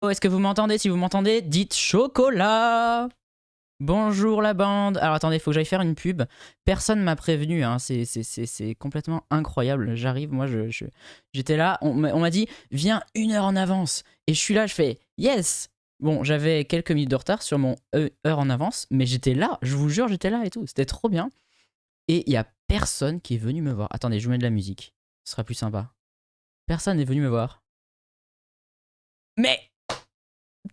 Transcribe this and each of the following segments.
Oh, est-ce que vous m'entendez? Si vous m'entendez, dites chocolat. Bonjour la bande. Alors attendez, faut que j'aille faire une pub. Personne m'a prévenu, hein. C'est complètement incroyable. J'arrive, moi j'étais là, on m'a dit viens 1 heure en avance. Et je suis là, je fais yes. Bon, j'avais quelques minutes de retard sur mon heure en avance, mais j'étais là, je vous jure, j'étais là et tout. C'était trop bien. Et il y a personne qui est venu me voir. Attendez, je vous mets de la musique. Ce sera plus sympa. Personne n'est venu me voir. Mais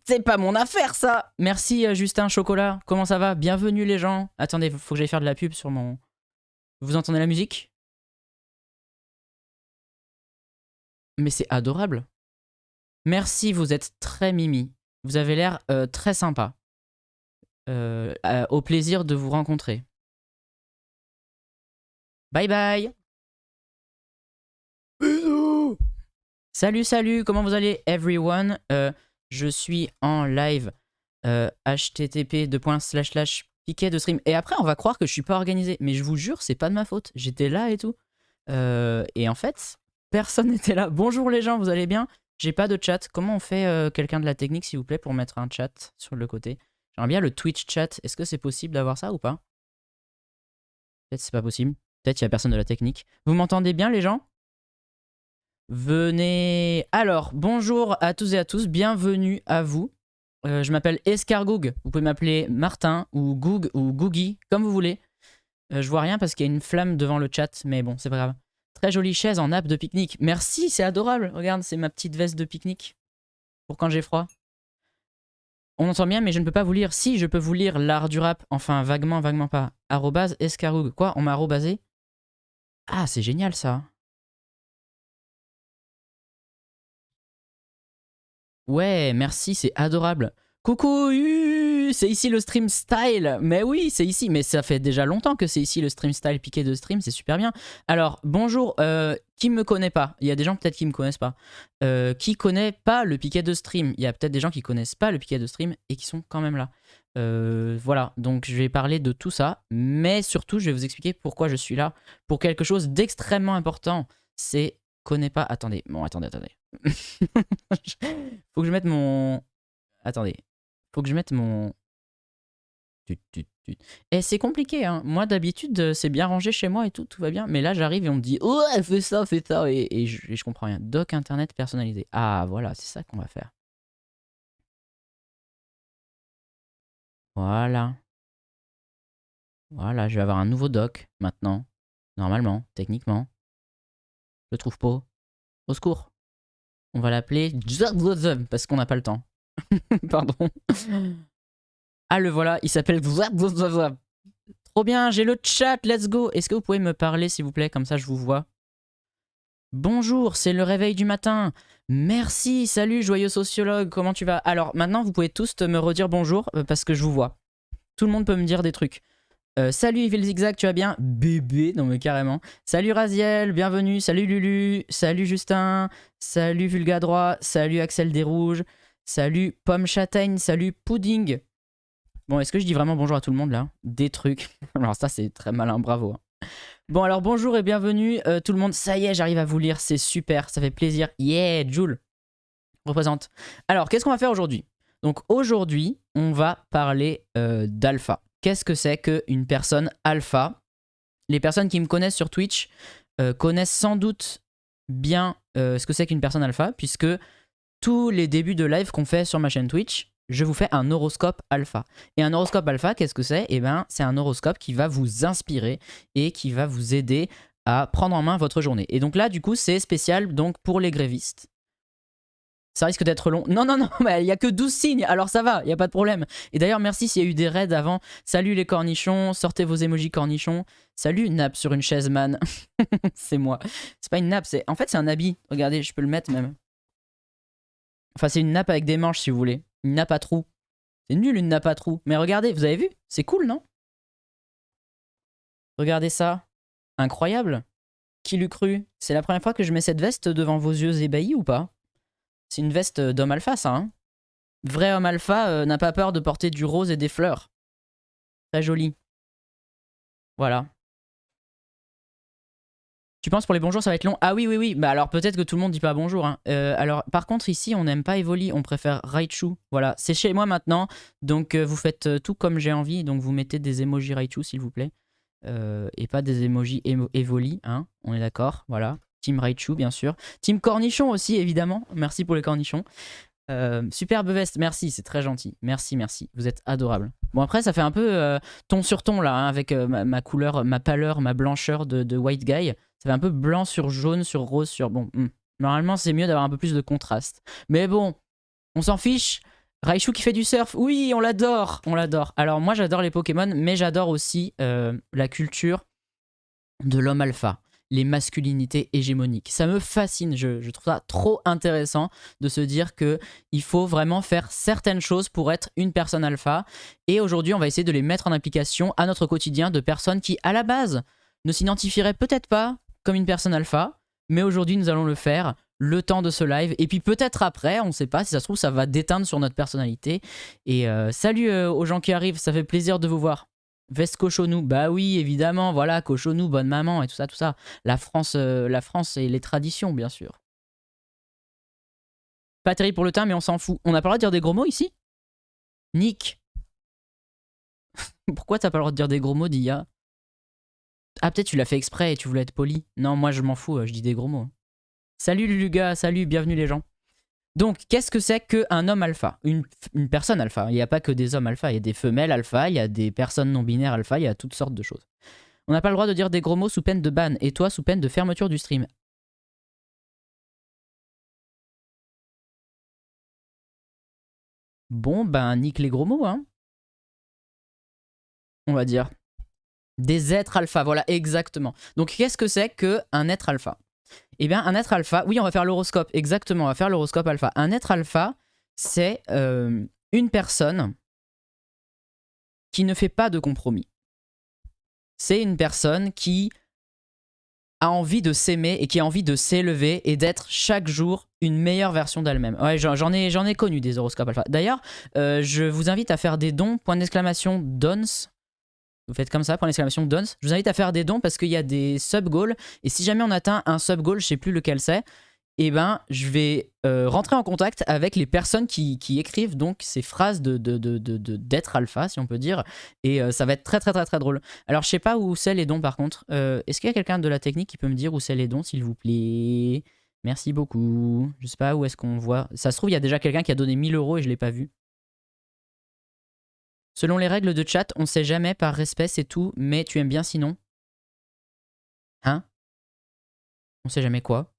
c'est pas mon affaire ça. Merci Justin Chocolat. Comment ça va? Bienvenue les gens. Attendez, faut que j'aille faire de la pub sur mon... Vous entendez la musique? Mais c'est adorable. Merci, vous êtes très mimi. Vous avez l'air très sympa. Au plaisir de vous rencontrer. Bye bye. Bisous. Salut, salut. Comment vous allez everyone? Je suis en live. http:// de stream. Et après, on va croire que je suis pas organisé. Mais je vous jure, c'est pas de ma faute. J'étais là et tout. Et en fait, personne n'était là. Bonjour les gens, vous allez bien? J'ai pas de chat. Comment on fait quelqu'un de la technique, s'il vous plaît, pour mettre un chat sur le côté? J'aimerais bien le Twitch chat. Est-ce que c'est possible d'avoir ça ou pas? Peut-être c'est pas possible. Peut-être il y a personne de la technique. Vous m'entendez bien les gens? Venez. Alors, bonjour à tous et à tous. Bienvenue à vous. Je m'appelle Escargoug. Vous pouvez m'appeler Martin ou Goug ou Googie, comme vous voulez. Je vois rien parce qu'il y a une flamme devant le chat, mais bon, c'est pas grave. Très jolie chaise en nappe de pique-nique. Merci, c'est adorable. Regarde, c'est ma petite veste de pique-nique. Pour quand j'ai froid. On entend bien, mais je ne peux pas vous lire. Si, je peux vous lire l'art du rap. Enfin, vaguement, vaguement pas. Arrobase Escargoug. Quoi? On m'a arrobasé? Ah, c'est génial ça. Ouais, merci, c'est adorable. Coucou, c'est ici le stream style. Mais oui, c'est ici. Mais ça fait déjà longtemps que c'est ici le stream style piqué de stream. C'est super bien. Alors, bonjour. Qui me connaît pas? Il y a des gens peut-être qui me connaissent pas. Qui connaît pas le piquet de stream? Il y a peut-être des gens qui connaissent pas le piquet de stream et qui sont quand même là. Voilà, donc je vais parler de tout ça. Mais surtout, je vais vous expliquer pourquoi je suis là. Pour quelque chose d'extrêmement important. C'est connais pas... Attendez, bon, attendez. Faut que je mette mon... Attendez. Faut que je mette mon... Et c'est compliqué, hein. Moi, d'habitude, c'est bien rangé chez moi et tout va bien. Mais là, j'arrive et on me dit « Oh, fais ça, fais ça !» et je comprends rien. Doc internet personnalisé. Ah, voilà, c'est ça qu'on va faire. Voilà. Voilà, je vais avoir un nouveau doc, maintenant. Normalement, techniquement. Je le trouve pas. Au secours. On va l'appeler... Parce qu'on n'a pas le temps. Pardon. Ah, le voilà, il s'appelle... Trop bien, j'ai le chat, let's go. Est-ce que vous pouvez me parler, s'il vous plaît, comme ça je vous vois? Bonjour, c'est le réveil du matin. Merci, salut, joyeux sociologue, comment tu vas? Alors, maintenant, vous pouvez tous me redire bonjour, parce que je vous vois. Tout le monde peut me dire des trucs. Salut, Yves le Zigzag, tu vas bien? Bébé, non mais carrément. Salut Raziel, bienvenue. Salut Lulu, salut Justin, salut Vulgadroit, salut Axel Desrouges, salut Pomme Châtaigne, salut Pudding. Bon, est-ce que je dis vraiment bonjour à tout le monde là? Des trucs. Alors ça, c'est très malin, bravo, hein. Bon, alors bonjour et bienvenue tout le monde. Ça y est, j'arrive à vous lire, c'est super, ça fait plaisir. Yeah, Jules, représente. Alors, qu'est-ce qu'on va faire aujourd'hui? Donc aujourd'hui, on va parler d'alpha. Qu'est-ce que c'est qu'une personne alpha? Les personnes qui me connaissent sur Twitch connaissent sans doute bien ce que c'est qu'une personne alpha, puisque tous les débuts de live qu'on fait sur ma chaîne Twitch, je vous fais un horoscope alpha. Et un horoscope alpha, qu'est-ce que c'est? Eh ben, c'est un horoscope qui va vous inspirer et qui va vous aider à prendre en main votre journée. Et donc là, du coup, c'est spécial donc pour les grévistes. Ça risque d'être long. Non, mais il n'y a que 12 signes, alors ça va, il n'y a pas de problème. Et d'ailleurs, merci s'il y a eu des raids avant. Salut les cornichons, sortez vos emojis cornichons. Salut, nappe sur une chaise, man. C'est moi. C'est pas une nappe, en fait, c'est un habit. Regardez, je peux le mettre même. Enfin, c'est une nappe avec des manches, si vous voulez. Une nappe à trous. C'est nul, une nappe à trous. Mais regardez, vous avez vu? C'est cool, non? Regardez ça. Incroyable. Qui l'eût cru? C'est la première fois que je mets cette veste devant vos yeux ébahis ou pas? C'est une veste d'homme alpha, ça, hein? Vrai homme alpha n'a pas peur de porter du rose et des fleurs. Très joli. Voilà. Tu penses pour les bonjours ça va être long? Ah oui, oui, oui. Bah alors peut-être que tout le monde dit pas bonjour. Hein. Alors par contre ici on n'aime pas Evoli, on préfère Raichu. Voilà, c'est chez moi maintenant. Donc vous faites tout comme j'ai envie. Donc vous mettez des emojis Raichu s'il vous plaît. Et pas des emojis Evoli. Hein. On est d'accord. Voilà. Team Raichu bien sûr. Team Cornichon aussi évidemment. Merci pour les cornichons. Superbe veste, merci, c'est très gentil. Merci, merci. Vous êtes adorable. Bon après ça fait un peu ton sur ton là, hein, avec ma couleur, ma pâleur, ma blancheur de white guy. Ça fait un peu blanc sur jaune, sur rose, sur... Bon, normalement c'est mieux d'avoir un peu plus de contraste. Mais bon, on s'en fiche. Raichu qui fait du surf, oui, on l'adore, on l'adore. Alors moi j'adore les Pokémon, mais j'adore aussi la culture de l'homme alpha, les masculinités hégémoniques. Ça me fascine, je trouve ça trop intéressant de se dire que il faut vraiment faire certaines choses pour être une personne alpha. Et aujourd'hui, on va essayer de les mettre en application à notre quotidien de personnes qui, à la base, ne s'identifieraient peut-être pas comme une personne alpha. Mais aujourd'hui, nous allons le faire le temps de ce live. Et puis peut-être après, on ne sait pas, si ça se trouve, ça va déteindre sur notre personnalité. Et salut aux gens qui arrivent, ça fait plaisir de vous voir. Veste Cochonou, bah oui, évidemment, voilà, Cochonou, bonne maman et tout ça, tout ça. La France et les traditions, bien sûr. Pas terrible pour le teint, mais on s'en fout. On n'a pas le droit de dire des gros mots ici? Nick. Pourquoi t'as pas le droit de dire des gros mots, Dia? Ah, peut-être tu l'as fait exprès et tu voulais être poli. Non, moi je m'en fous, je dis des gros mots. Salut Luluga, salut, bienvenue les gens. Donc, qu'est-ce que c'est qu'un homme alpha? Une personne alpha. Il n'y a pas que des hommes alpha, il y a des femelles alpha, il y a des personnes non binaires alpha, il y a toutes sortes de choses. On n'a pas le droit de dire des gros mots sous peine de ban, et toi sous peine de fermeture du stream. Bon, ben, nique les gros mots, hein. On va dire. Des êtres alpha, voilà, exactement. Donc, qu'est-ce que c'est qu'un être alpha? Eh bien, un être alpha, oui, on va faire l'horoscope, exactement, on va faire l'horoscope alpha. Un être alpha, c'est une personne qui ne fait pas de compromis. C'est une personne qui a envie de s'aimer et qui a envie de s'élever et d'être chaque jour une meilleure version d'elle-même. Ouais, j'en ai connu des horoscopes alpha. D'ailleurs, je vous invite à faire des dons, point d'exclamation dons. Vous faites comme ça, point d'exclamation dons. Je vous invite à faire des dons parce qu'il y a des sub-goals. Et si jamais on atteint un sub-goal, je sais plus lequel c'est, eh ben, je vais rentrer en contact avec les personnes qui écrivent donc ces phrases d'être alpha, si on peut dire. Et ça va être très très très très drôle. Alors, je sais pas où c'est les dons par contre. Est-ce qu'il y a quelqu'un de la technique qui peut me dire où c'est les dons, s'il vous plaît? Merci beaucoup. Je sais pas où est-ce qu'on voit. Ça se trouve, il y a déjà quelqu'un qui a donné 1000 € et je l'ai pas vu. Selon les règles de chat, on sait jamais, par respect, c'est tout, mais tu aimes bien sinon? Hein? On sait jamais quoi?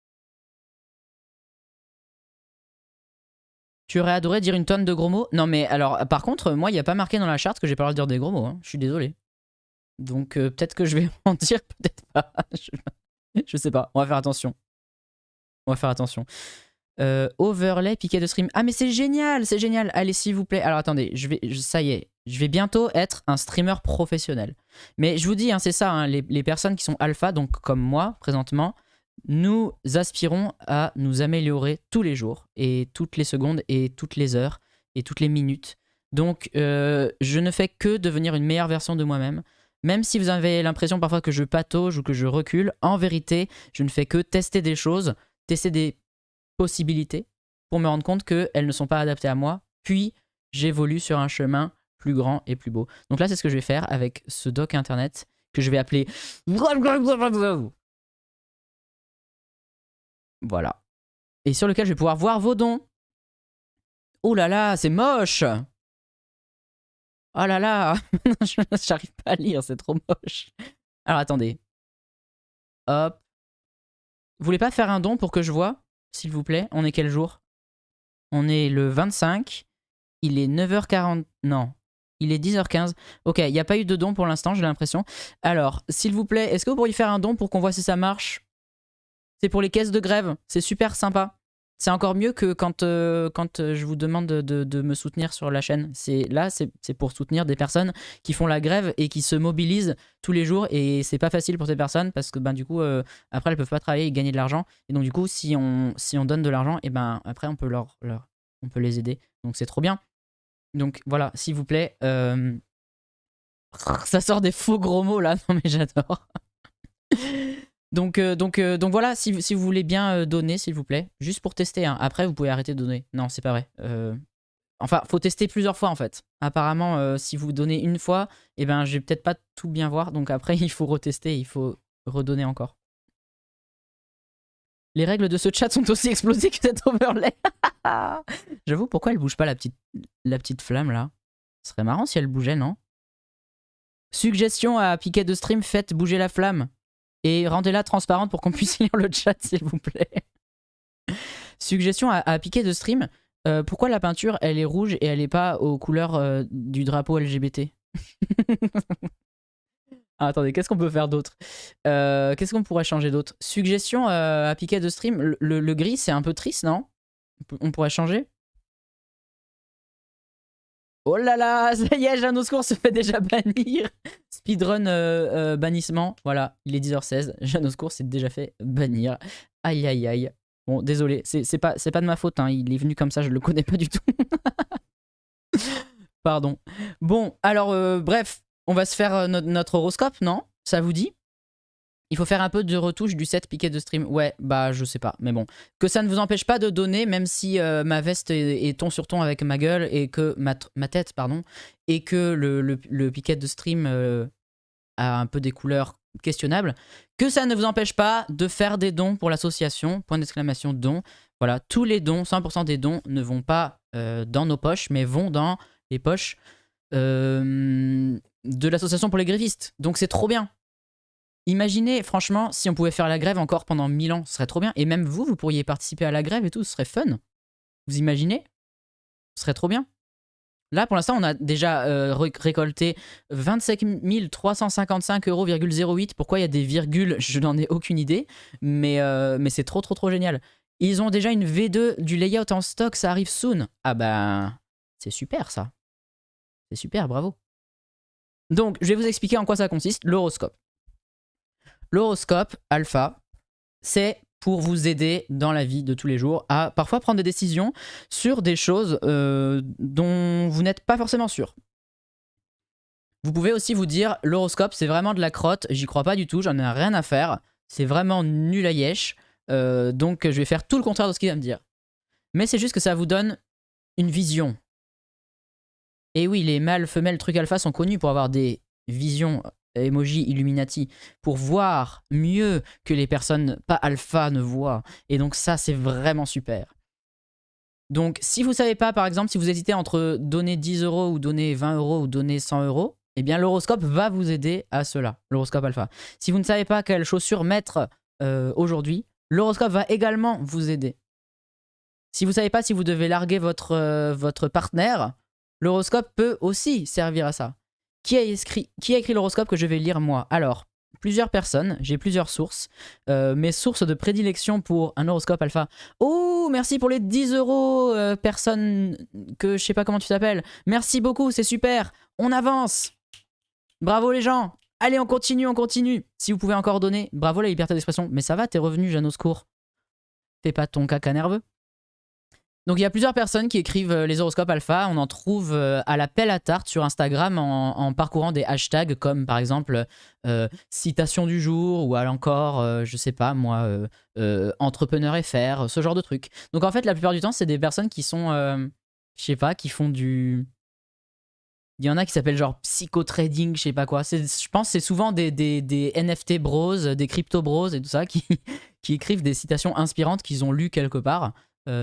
Tu aurais adoré dire une tonne de gros mots? Non mais alors, par contre, moi, il n'y a pas marqué dans la charte que j'ai pas le droit de dire des gros mots. Hein. Je suis désolé. Donc peut-être que je vais en dire, peut-être pas. Je sais pas. On va faire attention. On va faire attention. Overlay, piquet de stream. Ah mais c'est génial, c'est génial. Allez, s'il vous plaît. Alors attendez, ça y est. Je vais bientôt être un streamer professionnel. Mais je vous dis, hein, c'est ça, hein, les personnes qui sont alpha, donc comme moi, présentement, nous aspirons à nous améliorer tous les jours, et toutes les secondes, et toutes les heures, et toutes les minutes. Donc, je ne fais que devenir une meilleure version de moi-même. Même si vous avez l'impression parfois que je patauge ou que je recule, en vérité, je ne fais que tester des choses, tester des possibilités, pour me rendre compte qu'elles ne sont pas adaptées à moi, puis j'évolue sur un chemin plus grand et plus beau. Donc là, c'est ce que je vais faire avec ce doc internet que je vais appeler... Voilà. Et sur lequel je vais pouvoir voir vos dons. Oh là là, c'est moche. Oh là là. J'arrive pas à lire, c'est trop moche. Alors attendez. Hop. Vous voulez pas faire un don pour que je vois, s'il vous plaît? On est quel jour? On est le 25. Il est 9h40. Non. Il est 10h15. Ok, il n'y a pas eu de don pour l'instant, j'ai l'impression. Alors, s'il vous plaît, est-ce que vous pourriez faire un don pour qu'on voit si ça marche? C'est pour les caisses de grève. C'est super sympa. C'est encore mieux que quand je vous demande de me soutenir sur la chaîne. Là, c'est pour soutenir des personnes qui font la grève et qui se mobilisent tous les jours. Et c'est pas facile pour ces personnes parce que ben, du coup, après, elles peuvent pas travailler et gagner de l'argent. Et donc, du coup, si on donne de l'argent, et ben après, on peut on peut les aider. Donc, c'est trop bien. Donc, voilà, s'il vous plaît. Ça sort des faux gros mots là. Non, mais j'adore. Donc voilà, si vous voulez bien donner, s'il vous plaît. Juste pour tester. Hein. Après, vous pouvez arrêter de donner. Non, c'est pas vrai. Enfin, faut tester plusieurs fois en fait. Apparemment, si vous donnez une fois, eh ben, je vais peut-être pas tout bien voir. Donc après, il faut retester, il faut redonner encore. Les règles de ce chat sont aussi explosées que cet overlay. J'avoue, pourquoi elle bouge pas la petite flamme là? Ce serait marrant si elle bougeait, non? Suggestion à Piquet de stream, faites bouger la flamme. Et rendez-la transparente pour qu'on puisse lire le chat, s'il vous plaît. Suggestion à Piquet de stream, pourquoi la peinture, elle est rouge et elle est pas aux couleurs du drapeau LGBT? Ah, attendez, qu'est-ce qu'on peut faire d'autre? Qu'est-ce qu'on pourrait changer d'autre? Suggestion à Piquet de stream, le gris, c'est un peu triste, non? On pourrait changer? Oh là là, ça y est, Jeanne au secours se fait déjà bannir. Speedrun bannissement, voilà, il est 10h16. Jeanne au secours s'est déjà fait bannir. Aïe aïe aïe. Bon, désolé, c'est pas de ma faute, hein. Il est venu comme ça, je le connais pas du tout. Pardon. Bon, alors, bref, on va se faire notre horoscope, non? Ça vous dit? Il faut faire un peu de retouche du set Piquet de stream. Ouais, bah je sais pas, mais bon. Que ça ne vous empêche pas de donner, même si ma veste est ton sur ton avec ma gueule et que ma tête, pardon, et que le Piquet de stream a un peu des couleurs questionnables. Que ça ne vous empêche pas de faire des dons pour l'association. Point d'exclamation dons. Voilà, tous les dons, 100% des dons ne vont pas dans nos poches, mais vont dans les poches de l'association pour les grévistes. Donc c'est trop bien. Imaginez, franchement, si on pouvait faire la grève encore pendant 1000 ans, ce serait trop bien. Et même vous pourriez participer à la grève et tout, ce serait fun. Vous imaginez? Ce serait trop bien. Là, pour l'instant, on a déjà récolté 25 355,08 €. Pourquoi il y a des virgules? Je n'en ai aucune idée. Mais c'est trop génial. Ils ont déjà une V2 du layout en stock, ça arrive soon. Ah bah, c'est super ça. C'est super, bravo. Donc, je vais vous expliquer en quoi ça consiste, l'horoscope. L'horoscope alpha, c'est pour vous aider dans la vie de tous les jours à parfois prendre des décisions sur des choses dont vous n'êtes pas forcément sûr. Vous pouvez aussi vous dire, l'horoscope c'est vraiment de la crotte, j'y crois pas du tout, j'en ai rien à faire, c'est vraiment nul à yesh, donc je vais faire tout le contraire de ce qu'il va me dire. Mais c'est juste que ça vous donne une vision. Et oui, les mâles, femelles, trucs alpha sont connus pour avoir des visions emoji Illuminati, pour voir mieux que les personnes pas alpha ne voient. Et donc ça, c'est vraiment super. Donc si vous savez pas, par exemple, si vous hésitez entre donner 10 € ou donner 20 € ou donner 100 €, eh bien l'horoscope va vous aider à cela, l'horoscope alpha. Si vous ne savez pas quelles chaussures mettre aujourd'hui, l'horoscope va également vous aider. Si vous savez pas si vous devez larguer votre partenaire, l'horoscope peut aussi servir à ça. Qui a écrit l'horoscope que je vais lire moi? Alors, plusieurs personnes, j'ai plusieurs sources. Mes sources de prédilection pour un horoscope alpha. Oh, merci pour les 10 €, personne que je sais pas comment tu t'appelles. Merci beaucoup, c'est super. On avance. Bravo les gens. Allez, on continue, on continue. Si vous pouvez encore donner, bravo la liberté d'expression. Mais ça va, t'es revenu, Jeanne au secours. Fais pas ton caca nerveux. Donc il y a plusieurs personnes qui écrivent les horoscopes alpha. On en trouve à la pelle à tarte sur Instagram en parcourant des hashtags comme par exemple citation du jour ou encore, je sais pas moi, entrepreneur FR, ce genre de trucs. Donc en fait la plupart du temps c'est des personnes qui sont, je sais pas, qui font du... Il y en a qui s'appellent genre psycho-trading, je sais pas quoi. Je pense que c'est souvent des NFT bros, des crypto bros et tout ça qui écrivent des citations inspirantes qu'ils ont lues quelque part.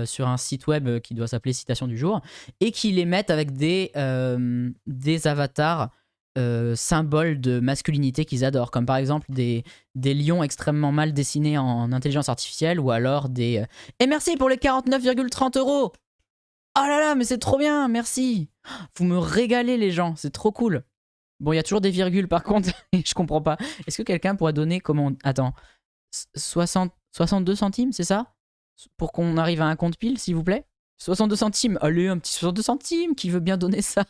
Sur un site web qui doit s'appeler Citation du jour, et qui les mettent avec des avatars symboles de masculinité qu'ils adorent, comme par exemple des lions extrêmement mal dessinés en intelligence artificielle, ou alors des et merci pour les 49,30 €. Oh là là, mais c'est trop bien, merci. Vous me régalez les gens, c'est trop cool. Bon, il y a toujours des virgules par contre, et je comprends pas. Est-ce que quelqu'un pourrait donner comment... Attends, 62 centimes, c'est ça? Pour qu'on arrive à un compte pile, s'il vous plaît. 62 centimes. Allez, un petit 62 centimes. Qui veut bien donner ça?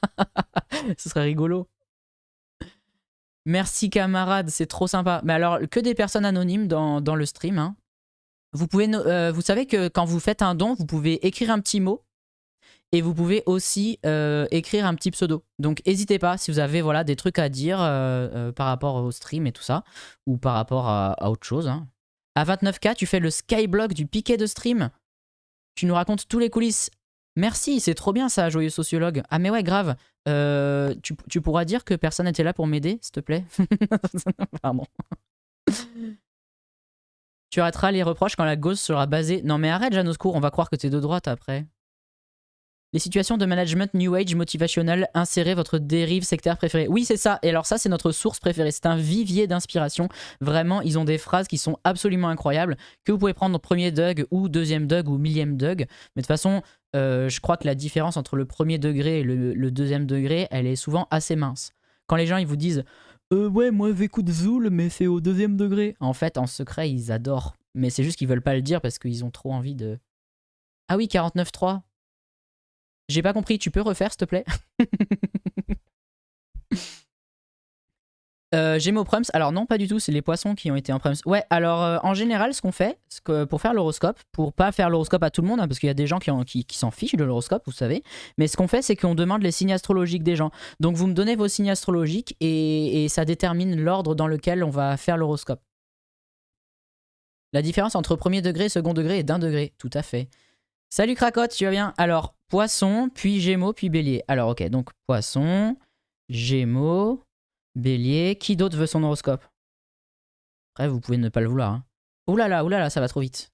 Ce serait rigolo. Merci camarade, c'est trop sympa. Mais alors, que des personnes anonymes dans le stream. Hein. Vous savez que quand vous faites un don, vous pouvez écrire un petit mot. Et vous pouvez aussi écrire un petit pseudo. Donc n'hésitez pas si vous avez voilà, des trucs à dire par rapport au stream et tout ça, ou par rapport à autre chose. Hein. À 29K, tu fais le skyblock du piquet de stream. Tu nous racontes tous les coulisses. Merci, c'est trop bien ça, joyeux sociologue. Ah mais ouais, grave. Tu pourras dire que personne n'était là pour m'aider, s'il te plaît. Pardon. Tu arrêteras les reproches quand la gauche sera basée... Non mais arrête, Jeanne au secours, on va croire que t'es de droite après. Les situations de management New Age motivationnel, insérez votre dérive sectaire préférée. Oui, c'est ça. Et alors ça, c'est notre source préférée. C'est un vivier d'inspiration. Vraiment, ils ont des phrases qui sont absolument incroyables, que vous pouvez prendre au premier Doug ou deuxième Doug ou millième Doug. Mais de toute façon, je crois que la différence entre le premier degré et le deuxième degré, elle est souvent assez mince. Quand les gens, ils vous disent... ouais, moi j'écoute Zool, mais c'est au deuxième degré. En fait, en secret, ils adorent. Mais c'est juste qu'ils veulent pas le dire parce qu'ils ont trop envie de... Ah oui, 49.3. J'ai pas compris, tu peux refaire s'il te plaît? Gémeaux Prums, alors non pas du tout, c'est les poissons qui ont été en Prums. Ouais, alors en général ce qu'on fait, pour faire l'horoscope, pour pas faire l'horoscope à tout le monde, hein, parce qu'il y a des gens qui s'en fichent de l'horoscope, vous savez, mais ce qu'on fait c'est qu'on demande les signes astrologiques des gens. Donc vous me donnez vos signes astrologiques et ça détermine l'ordre dans lequel on va faire l'horoscope. La différence entre premier degré, second degré est d'1 degré, tout à fait. Salut Cracotte, tu vas bien? Alors, poisson, puis gémeaux, puis bélier. Alors ok, donc poisson, gémeaux... Bélier, qui d'autre veut son horoscope? Après, vous pouvez ne pas le vouloir. Hein. Oulala, ça va trop vite.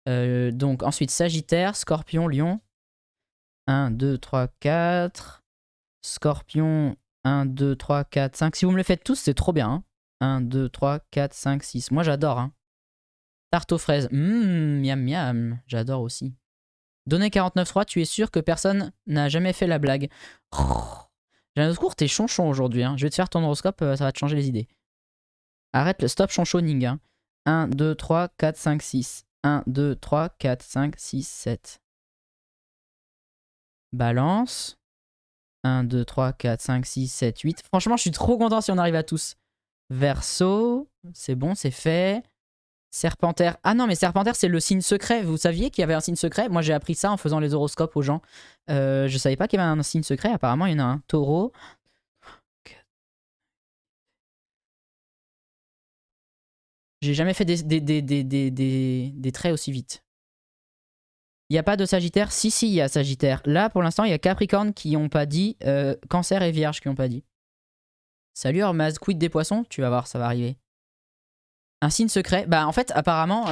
Donc, ensuite, Sagittaire, Scorpion, Lion. 1, 2, 3, 4. Scorpion, 1, 2, 3, 4, 5. Si vous me le faites tous, c'est trop bien. Hein. 1, 2, 3, 4, 5, 6. Moi, j'adore. Hein. Tarte aux fraises. Miam, miam. J'adore aussi. Donner 49.3, tu es sûr que personne n'a jamais fait la blague. J'ai un secours, t'es chonchon aujourd'hui. Hein. Je vais te faire ton horoscope, ça va te changer les idées. Arrête le stop chonchoning. Hein. 1, 2, 3, 4, 5, 6. 1, 2, 3, 4, 5, 6, 7. Balance. 1, 2, 3, 4, 5, 6, 7, 8. Franchement, je suis trop content si on arrive à tous. Verseau. C'est bon, c'est fait. Serpentaire. Ah non, mais Serpentaire, c'est le signe secret. Vous saviez qu'il y avait un signe secret? Moi, j'ai appris ça en faisant les horoscopes aux gens. Je savais pas qu'il y avait un signe secret. Apparemment, il y en a un. Taureau. J'ai jamais fait des traits aussi vite. Il n'y a pas de Sagittaire? Si, il y a Sagittaire. Là, pour l'instant, il y a Capricorne qui n'ont pas dit. Cancer et Vierge qui n'ont pas dit. Salut Hermaz, quid des poissons? Tu vas voir, ça va arriver. Un signe secret. Bah en fait apparemment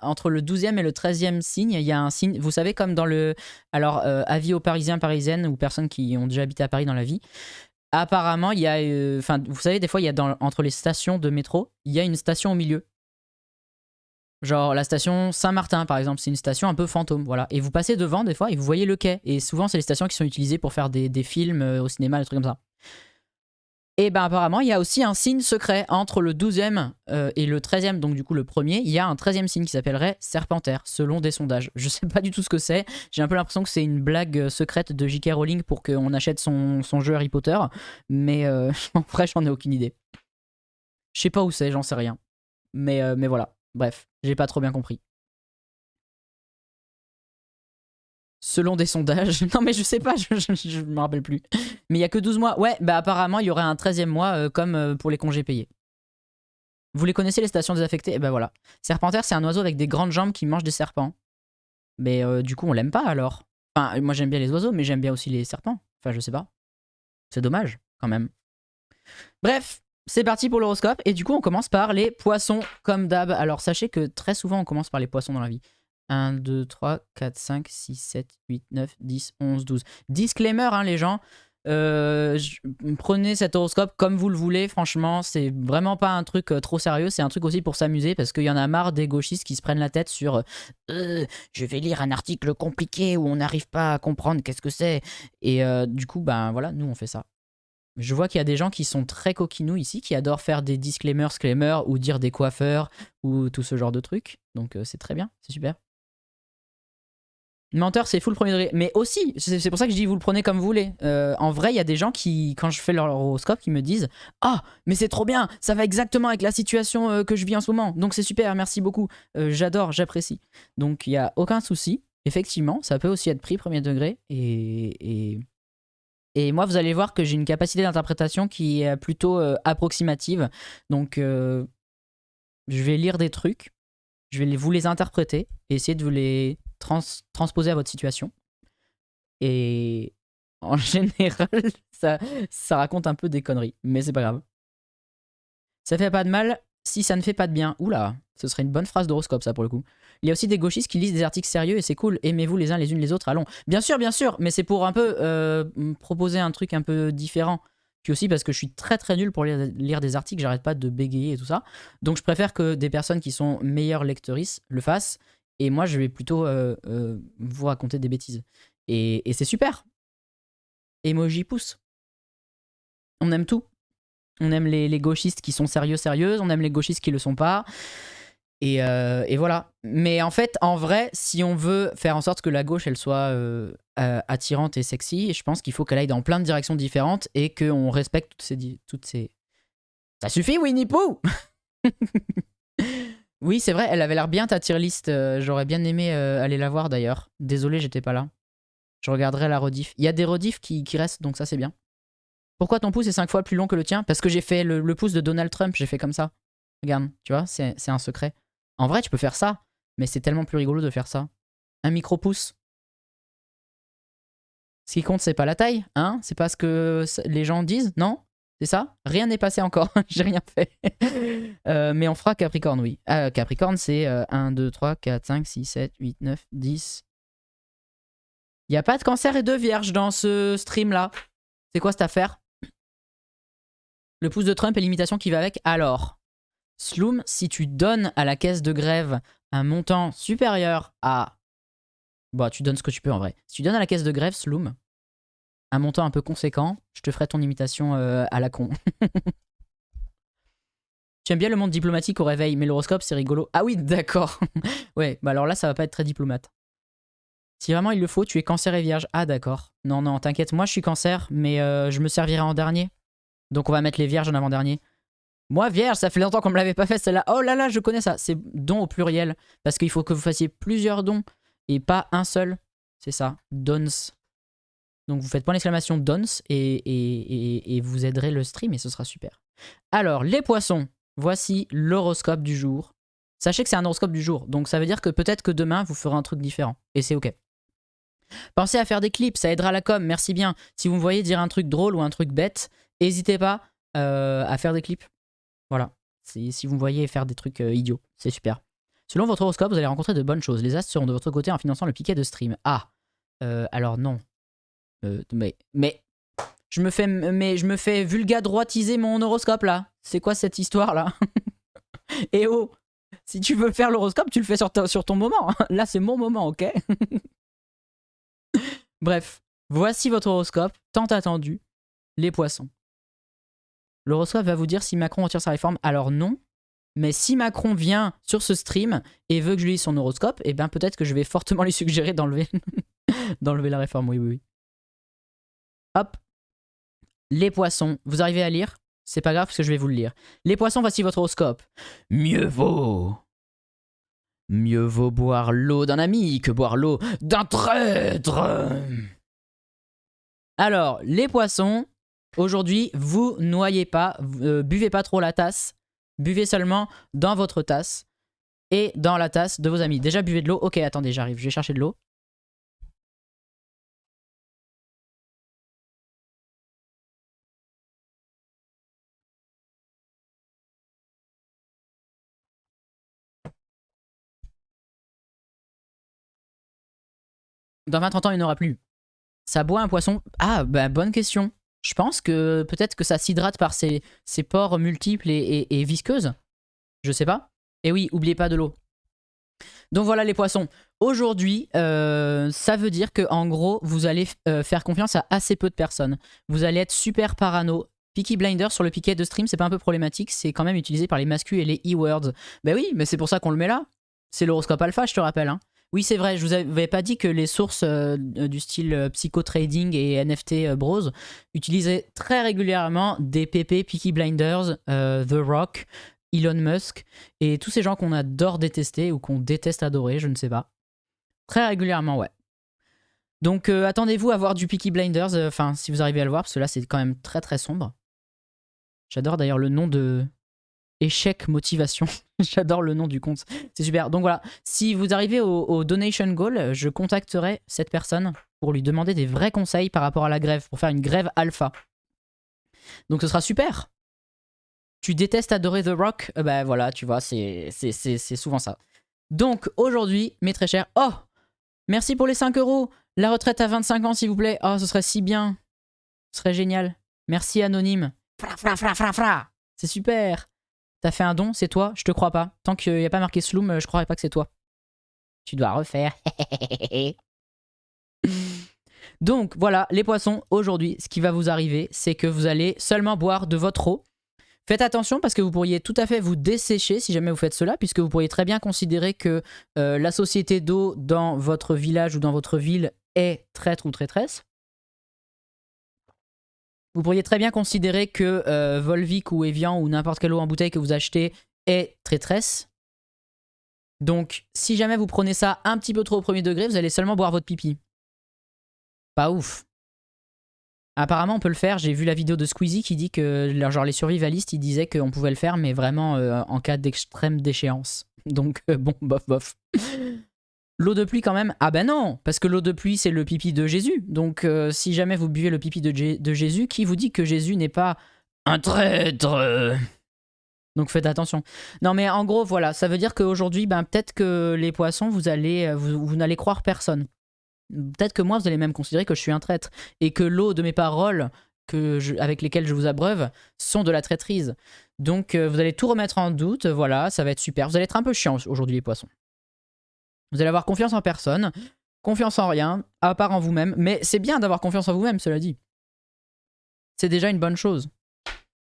entre le 12e et le 13e signe, il y a un signe, vous savez comme dans le... Alors avis aux Parisiens, Parisiennes ou personnes qui ont déjà habité à Paris dans la vie. Apparemment il y a... Enfin vous savez des fois il y a entre les stations de métro, il y a une station au milieu. Genre la station Saint-Martin par exemple, c'est une station un peu fantôme, voilà. Et vous passez devant des fois et vous voyez le quai. Et souvent c'est les stations qui sont utilisées pour faire des films au cinéma, des trucs comme ça. Et ben apparemment, il y a aussi un signe secret entre le 12e et le 13e, donc du coup le premier, il y a un 13e signe qui s'appellerait Serpentaire, selon des sondages. Je sais pas du tout ce que c'est, j'ai un peu l'impression que c'est une blague secrète de J.K. Rowling pour qu'on achète son jeu Harry Potter, mais en vrai, j'en ai aucune idée. Je sais pas où c'est, j'en sais rien. Mais voilà, bref, j'ai pas trop bien compris. Selon des sondages. Non mais je sais pas, je me rappelle plus. Mais il y a que 12 mois. Ouais, bah apparemment il y aurait un 13e mois comme pour les congés payés. Vous les connaissez les stations désaffectées? Et ben voilà. Serpentaire c'est un oiseau avec des grandes jambes qui mange des serpents. Mais du coup on l'aime pas alors. Enfin moi j'aime bien les oiseaux mais j'aime bien aussi les serpents. Enfin je sais pas. C'est dommage quand même. Bref, c'est parti pour l'horoscope. Et du coup on commence par les poissons comme d'hab. Alors sachez que très souvent on commence par les poissons dans la vie. 1, 2, 3, 4, 5, 6, 7, 8, 9, 10, 11, 12. Disclaimer, hein, les gens. Prenez cet horoscope comme vous le voulez. Franchement, c'est vraiment pas un truc trop sérieux. C'est un truc aussi pour s'amuser parce qu'il y en a marre des gauchistes qui se prennent la tête sur je vais lire un article compliqué où on n'arrive pas à comprendre qu'est-ce que c'est. Et du coup, ben voilà, nous on fait ça. Je vois qu'il y a des gens qui sont très coquinous ici, qui adorent faire des disclaimers, ou dire des coiffeurs ou tout ce genre de trucs. Donc c'est très bien, c'est super. Menteur, c'est full premier degré. Mais aussi, c'est pour ça que je dis vous le prenez comme vous voulez. En vrai, il y a des gens qui, quand je fais leur horoscope, qui me disent « Ah, mais c'est trop bien, ça va exactement avec la situation que je vis en ce moment. Donc c'est super, merci beaucoup. J'adore, j'apprécie. » Donc il n'y a aucun souci. effectivement, ça peut aussi être pris premier degré. Et moi, vous allez voir que j'ai une capacité d'interprétation qui est plutôt approximative. Donc, je vais lire des trucs, je vais vous les interpréter et essayer de vous les transposer à votre situation. Et en général, ça raconte un peu des conneries, mais c'est pas grave. Ça fait pas de mal si ça ne fait pas de bien. Oula, ce serait une bonne phrase d'horoscope, ça, pour le coup. Il y a aussi des gauchistes qui lisent des articles sérieux et c'est cool. Aimez-vous les uns les unes les autres, allons. Bien sûr, mais c'est pour un peu proposer un truc un peu différent. Puis aussi parce que je suis très très nul pour lire des articles, j'arrête pas de bégayer et tout ça. Donc je préfère que des personnes qui sont meilleures lectrices le fassent. Et moi, je vais plutôt vous raconter des bêtises. Et c'est super. Emoji pouce. On aime tout. On aime les gauchistes qui sont sérieuses, on aime les gauchistes qui le sont pas. Et voilà. Mais en fait, en vrai, si on veut faire en sorte que la gauche, elle soit attirante et sexy, je pense qu'il faut qu'elle aille dans plein de directions différentes et qu'on respecte toutes ces... Ça suffit, Winnie Pooh. Oui, c'est vrai, elle avait l'air bien ta tier list. J'aurais bien aimé aller la voir d'ailleurs. Désolé, j'étais pas là. Je regarderai la rediff. Il y a des rediffs qui restent, donc ça c'est bien. Pourquoi ton pouce est 5 fois plus long que le tien? Parce que j'ai fait le pouce de Donald Trump, j'ai fait comme ça. Regarde, tu vois, c'est un secret. En vrai, tu peux faire ça, mais c'est tellement plus rigolo de faire ça. Un micro-pouce. Ce qui compte, c'est pas la taille, hein? C'est pas ce que les gens disent, non? C'est ça? Rien n'est passé encore, j'ai rien fait. Mais on fera Capricorne, oui. Capricorne, c'est 1, 2, 3, 4, 5, 6, 7, 8, 9, 10. Il n'y a pas de cancer et de vierge dans ce stream-là. C'est quoi cette affaire? Le pouce de Trump et l'imitation qui va avec. Alors, Sloom, si tu donnes à la caisse de grève un montant supérieur à... Bah, tu donnes ce que tu peux en vrai. Si tu donnes à la caisse de grève, Sloom, un montant un peu conséquent, je te ferai ton imitation à la con. Tu aimes bien le monde diplomatique au réveil, mais l'horoscope, c'est rigolo. Ah oui, d'accord. Ouais, bah alors là, ça va pas être très diplomate. Si vraiment il le faut, tu es cancer et vierge. Ah d'accord. Non, non, t'inquiète, moi je suis cancer, mais je me servirai en dernier. Donc on va mettre les vierges en avant-dernier. Moi, vierge, ça fait longtemps qu'on me l'avait pas fait celle-là. Oh là là, je connais ça. C'est don au pluriel. Parce qu'il faut que vous fassiez plusieurs dons et pas un seul. C'est ça, dons. Donc vous faites point d'exclamation dons et vous aiderez le stream et ce sera super. Alors, les poissons, voici l'horoscope du jour. Sachez que c'est un horoscope du jour, donc ça veut dire que peut-être que demain vous ferez un truc différent. Et c'est ok. Pensez à faire des clips, ça aidera la com, merci bien. Si vous me voyez dire un truc drôle ou un truc bête, n'hésitez pas à faire des clips. Voilà. Si vous me voyez faire des trucs idiots, c'est super. Selon votre horoscope, vous allez rencontrer de bonnes choses. Les astres seront de votre côté en finançant le piquet de stream. Ah, alors non. Mais je me fais vulga droitiser mon horoscope là. C'est quoi cette histoire là? Eh oh, si tu veux faire l'horoscope, tu le fais sur ton moment. Là, c'est mon moment, ok? Bref, voici votre horoscope, tant attendu, les poissons. L'horoscope va vous dire si Macron retire sa réforme. Alors non, mais si Macron vient sur ce stream et veut que je lise son horoscope, eh bien peut-être que je vais fortement lui suggérer d'enlever la réforme, oui. Hop, les poissons, vous arrivez à lire? C'est pas grave parce que je vais vous le lire. Les poissons, voici votre horoscope. Mieux vaut boire l'eau d'un ami que boire l'eau d'un traître. Alors, les poissons, aujourd'hui, vous noyez pas, buvez pas trop la tasse, buvez seulement dans votre tasse et dans la tasse de vos amis. Déjà, buvez de l'eau. Ok, attendez, j'arrive, je vais chercher de l'eau. Dans 20-30 ans, il n'y en aura plus. Ça boit un poisson? Ah, bah bonne question. Je pense que peut-être que ça s'hydrate par ses pores multiples et visqueuses. Je sais pas. Et oui, oubliez pas de l'eau. Donc voilà les poissons. Aujourd'hui, ça veut dire que en gros, vous allez faire confiance à assez peu de personnes. Vous allez être super parano. Peaky Blinders sur le piquet de stream, c'est pas un peu problématique. C'est quand même utilisé par les mascus et les e-words. Ben oui, mais c'est pour ça qu'on le met là. C'est l'horoscope alpha, je te rappelle. Hein. Oui, c'est vrai, je vous avais pas dit que les sources du style psycho-trading et NFT bros utilisaient très régulièrement des PP, Peaky Blinders, The Rock, Elon Musk et tous ces gens qu'on adore détester ou qu'on déteste adorer, je ne sais pas. Très régulièrement, ouais. Donc attendez-vous à voir du Peaky Blinders, enfin si vous arrivez à le voir, parce que là c'est quand même très très sombre. J'adore d'ailleurs le nom de échec motivation. J'adore le nom du compte, c'est super. Donc voilà, si vous arrivez au donation goal, je contacterai cette personne pour lui demander des vrais conseils par rapport à la grève, pour faire une grève alpha. Donc ce sera super. Tu détestes adorer The Rock, bah voilà, tu vois, c'est souvent ça. Donc aujourd'hui, mes très chers, oh, merci pour les 5 €. La retraite à 25 ans, s'il vous plaît. Oh, ce serait si bien. Ce serait génial. Merci, anonyme. C'est super. T'as fait un don, c'est toi? Je te crois pas. Tant qu'il n'y a pas marqué Sloom, je croirais pas que c'est toi. Tu dois refaire. Donc, voilà, les poissons, aujourd'hui, ce qui va vous arriver, c'est que vous allez seulement boire de votre eau. Faites attention parce que vous pourriez tout à fait vous dessécher si jamais vous faites cela, puisque vous pourriez très bien considérer que la société d'eau dans votre village ou dans votre ville est traître ou traîtresse. Vous pourriez très bien considérer que Volvic ou Evian ou n'importe quelle eau en bouteille que vous achetez est traîtresse. Donc, si jamais vous prenez ça un petit peu trop au premier degré, vous allez seulement boire votre pipi. Pas ouf. Apparemment, on peut le faire. J'ai vu la vidéo de Squeezie qui dit que genre, les survivalistes, ils disaient qu'on pouvait le faire, mais vraiment en cas d'extrême déchéance. Donc, bon, bof, bof. L'eau de pluie quand même? Ah ben non, parce que l'eau de pluie c'est le pipi de Jésus. Donc si jamais vous buvez le pipi de Jésus, qui vous dit que Jésus n'est pas un traître? Donc faites attention. Non mais en gros voilà, ça veut dire qu'aujourd'hui, ben, peut-être que les poissons, vous n'allez croire personne. Peut-être que moi vous allez même considérer que je suis un traître. Et que l'eau de mes paroles avec lesquelles je vous abreuve sont de la traîtrise. Donc vous allez tout remettre en doute, voilà, ça va être super. Vous allez être un peu chiant aujourd'hui les poissons. Vous allez avoir confiance en personne, confiance en rien, à part en vous-même. Mais c'est bien d'avoir confiance en vous-même, cela dit. C'est déjà une bonne chose.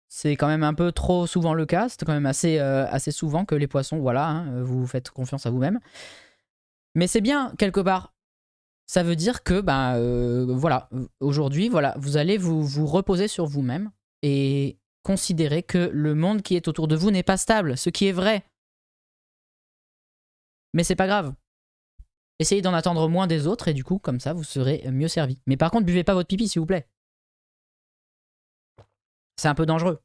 C'est quand même un peu trop souvent le cas. C'est quand même assez souvent que les poissons, voilà, hein, vous faites confiance à vous-même. Mais c'est bien, quelque part. Ça veut dire que, voilà, aujourd'hui, voilà, vous allez vous reposer sur vous-même et considérer que le monde qui est autour de vous n'est pas stable, ce qui est vrai. Mais c'est pas grave. Essayez d'en attendre moins des autres et du coup, comme ça, vous serez mieux servi. Mais par contre, buvez pas votre pipi, s'il vous plaît. C'est un peu dangereux.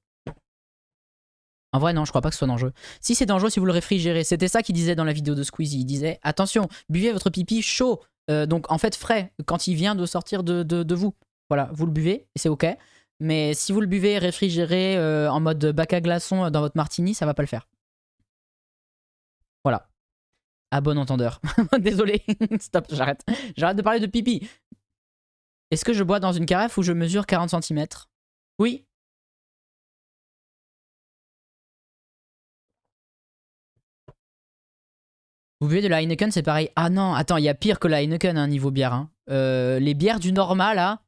En vrai, non, je crois pas que ce soit dangereux. Si c'est dangereux, si vous le réfrigérez. C'était ça qu'il disait dans la vidéo de Squeezie. Il disait, attention, buvez votre pipi chaud. Donc, en fait, frais, quand il vient de sortir de vous. Voilà, vous le buvez et c'est ok. Mais si vous le buvez réfrigéré en mode bac à glaçons dans votre martini, ça va pas le faire. Voilà. À bon entendeur. Désolé. Stop, j'arrête. J'arrête de parler de pipi. Est-ce que je bois dans une carafe où je mesure 40 cm? Oui. Vous buvez de la Heineken, c'est pareil. Ah non, attends, il y a pire que la Heineken, hein, niveau bière. Hein. Les bières du Norma, là,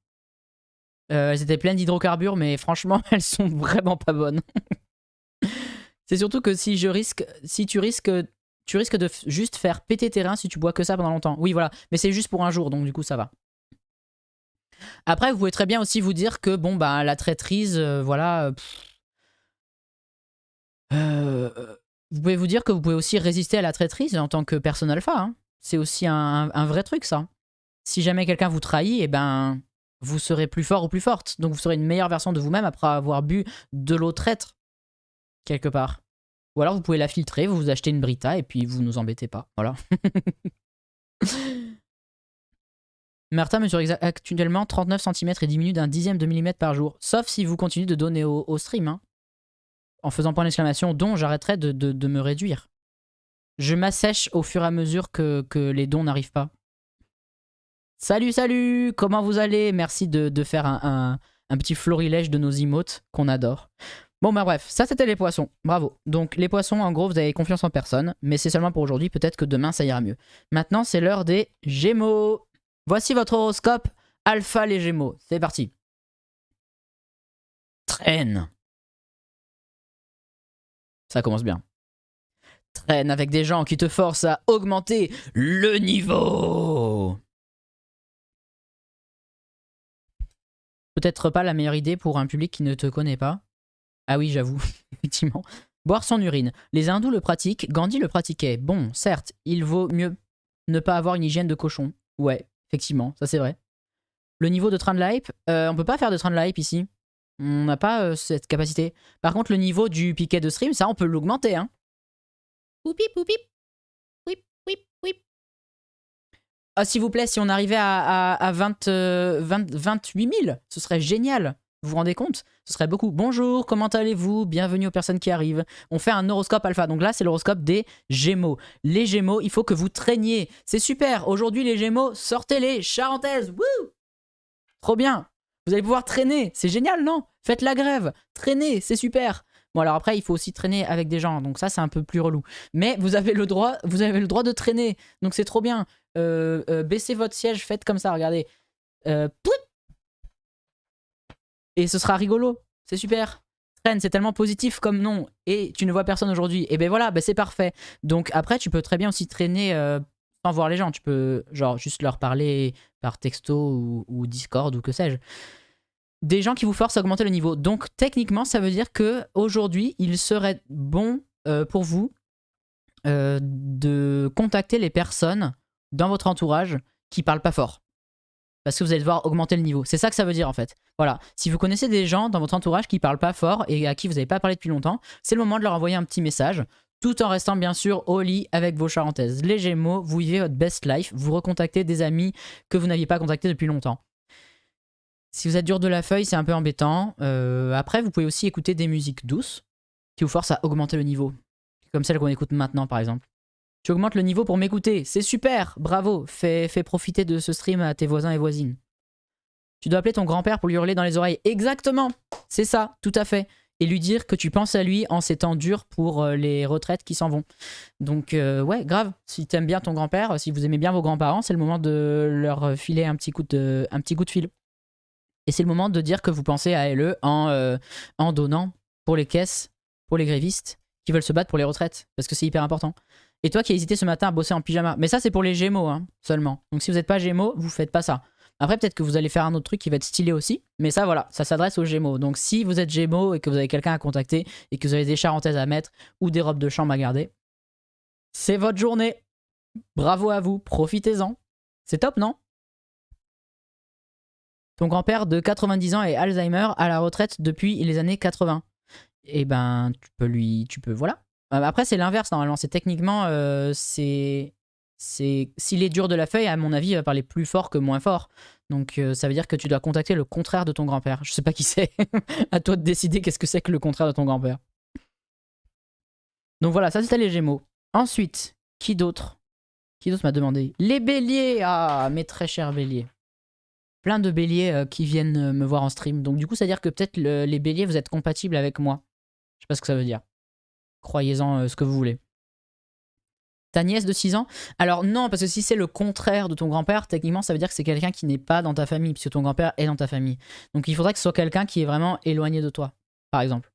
elles étaient pleines d'hydrocarbures, mais franchement, elles sont vraiment pas bonnes. C'est surtout que si tu risques de juste faire péter tes reins si tu bois que ça pendant longtemps. Oui, voilà, mais c'est juste pour un jour, donc du coup, ça va. Après, vous pouvez très bien aussi vous dire que, bon, bah, la traîtrise, voilà... vous pouvez vous dire que vous pouvez aussi résister à la traîtrise en tant que personne alpha. Hein. C'est aussi un vrai truc, ça. Si jamais quelqu'un vous trahit, eh ben, vous serez plus fort ou plus forte. Donc vous serez une meilleure version de vous-même après avoir bu de l'eau traître, quelque part. Ou alors vous pouvez la filtrer, vous vous achetez une Brita et puis vous nous embêtez pas. Voilà. Martin mesure actuellement 39 cm et diminue d'un dixième de millimètre par jour. Sauf si vous continuez de donner au stream. Hein. En faisant point d'exclamation don, j'arrêterai de me réduire. Je m'assèche au fur et à mesure que les dons n'arrivent pas. Salut, salut! Comment vous allez? Merci de faire un petit florilège de nos emotes qu'on adore. Bon, bah bref, ça c'était les poissons. Bravo. Donc, les poissons, en gros, vous avez confiance en personne, mais c'est seulement pour aujourd'hui. Peut-être que demain, ça ira mieux. Maintenant, c'est l'heure des Gémeaux. Voici votre horoscope Alpha les Gémeaux. C'est parti. Traîne. Ça commence bien. Traîne avec des gens qui te forcent à augmenter le niveau. Peut-être pas la meilleure idée pour un public qui ne te connaît pas. Ah oui, j'avoue, effectivement. Boire son urine. Les hindous le pratiquent, Gandhi le pratiquait. Bon, certes, il vaut mieux ne pas avoir une hygiène de cochon. Ouais, effectivement, ça c'est vrai. Le niveau de train de la hype, on peut pas faire de train de la hype ici. On n'a pas cette capacité. Par contre, le niveau du piquet de stream, ça, on peut l'augmenter. Hein. Poupip, poupip. Whip, whip, whip. Ah, s'il vous plaît, si on arrivait à 28 000, ce serait génial. Vous vous rendez compte? Ce serait beaucoup. Bonjour, comment allez-vous? Bienvenue aux personnes qui arrivent. On fait un horoscope alpha. Donc là, c'est l'horoscope des Gémeaux. Les Gémeaux, il faut que vous traîniez. C'est super. Aujourd'hui, les Gémeaux, sortez-les. Charentaise. Wouh! Trop bien. Vous allez pouvoir traîner. C'est génial, non? Faites la grève. Traînez, c'est super. Bon, alors après, il faut aussi traîner avec des gens. Donc ça, c'est un peu plus relou. Mais vous avez le droit de traîner. Donc c'est trop bien. Baissez votre siège. Faites comme ça, regardez. Et ce sera rigolo. C'est super. Traîne, c'est tellement positif comme nom. Et tu ne vois personne aujourd'hui. Et ben voilà, ben c'est parfait. Donc après, tu peux très bien aussi traîner sans voir les gens. Tu peux genre juste leur parler par texto ou Discord ou que sais-je. Des gens qui vous forcent à augmenter le niveau. Donc techniquement, ça veut dire que aujourd'hui, il serait bon pour vous de contacter les personnes dans votre entourage qui parlent pas fort. Parce que vous allez devoir augmenter le niveau. C'est ça que ça veut dire en fait. Voilà. Si vous connaissez des gens dans votre entourage qui parlent pas fort et à qui vous n'avez pas parlé depuis longtemps, c'est le moment de leur envoyer un petit message. Tout en restant bien sûr au lit avec vos charentaises. Les Gémeaux, vous vivez votre best life. Vous recontactez des amis que vous n'aviez pas contactés depuis longtemps. Si vous êtes dur de la feuille, c'est un peu embêtant. Après, vous pouvez aussi écouter des musiques douces qui vous forcent à augmenter le niveau. Comme celle qu'on écoute maintenant, par exemple. Tu augmentes le niveau pour m'écouter. C'est super, bravo. Fais profiter de ce stream à tes voisins et voisines. Tu dois appeler ton grand-père pour lui hurler dans les oreilles. Exactement, c'est ça, tout à fait. Et lui dire que tu penses à lui en ces temps durs pour les retraites qui s'en vont. Donc ouais, grave. Si t'aimes bien ton grand-père, si vous aimez bien vos grands-parents, c'est le moment de leur filer un petit coup de fil. Et c'est le moment de dire que vous pensez à LE en donnant pour les caisses, pour les grévistes qui veulent se battre pour les retraites. Parce que c'est hyper important. Et toi qui as hésité ce matin à bosser en pyjama. Mais ça, c'est pour les Gémeaux hein, seulement. Donc si vous n'êtes pas Gémeaux, vous faites pas ça. Après, peut-être que vous allez faire un autre truc qui va être stylé aussi. Mais ça, voilà, ça s'adresse aux Gémeaux. Donc si vous êtes Gémeaux et que vous avez quelqu'un à contacter et que vous avez des charentaises à mettre ou des robes de chambre à garder, c'est votre journée. Bravo à vous, profitez-en. C'est top, non? Ton grand-père de 90 ans et Alzheimer à la retraite depuis les années 80. Et ben, tu peux, voilà. Après, c'est l'inverse normalement. C'est techniquement, s'il est dur de la feuille, à mon avis, il va parler plus fort que moins fort. Donc, ça veut dire que tu dois contacter le contraire de ton grand-père. Je sais pas qui c'est. À toi de décider qu'est-ce que c'est que le contraire de ton grand-père. Donc voilà, ça c'était les Gémeaux. Ensuite, qui d'autre m'a demandé? Les Béliers. Ah, mes très chers Béliers. Plein de Béliers qui viennent me voir en stream. Donc du coup, ça veut dire que peut-être les Béliers, vous êtes compatibles avec moi. Je sais pas ce que ça veut dire. Croyez-en ce que vous voulez. Ta nièce de 6 ans? Alors non, parce que si c'est le contraire de ton grand-père, techniquement, ça veut dire que c'est quelqu'un qui n'est pas dans ta famille, puisque ton grand-père est dans ta famille. Donc il faudrait que ce soit quelqu'un qui est vraiment éloigné de toi, par exemple.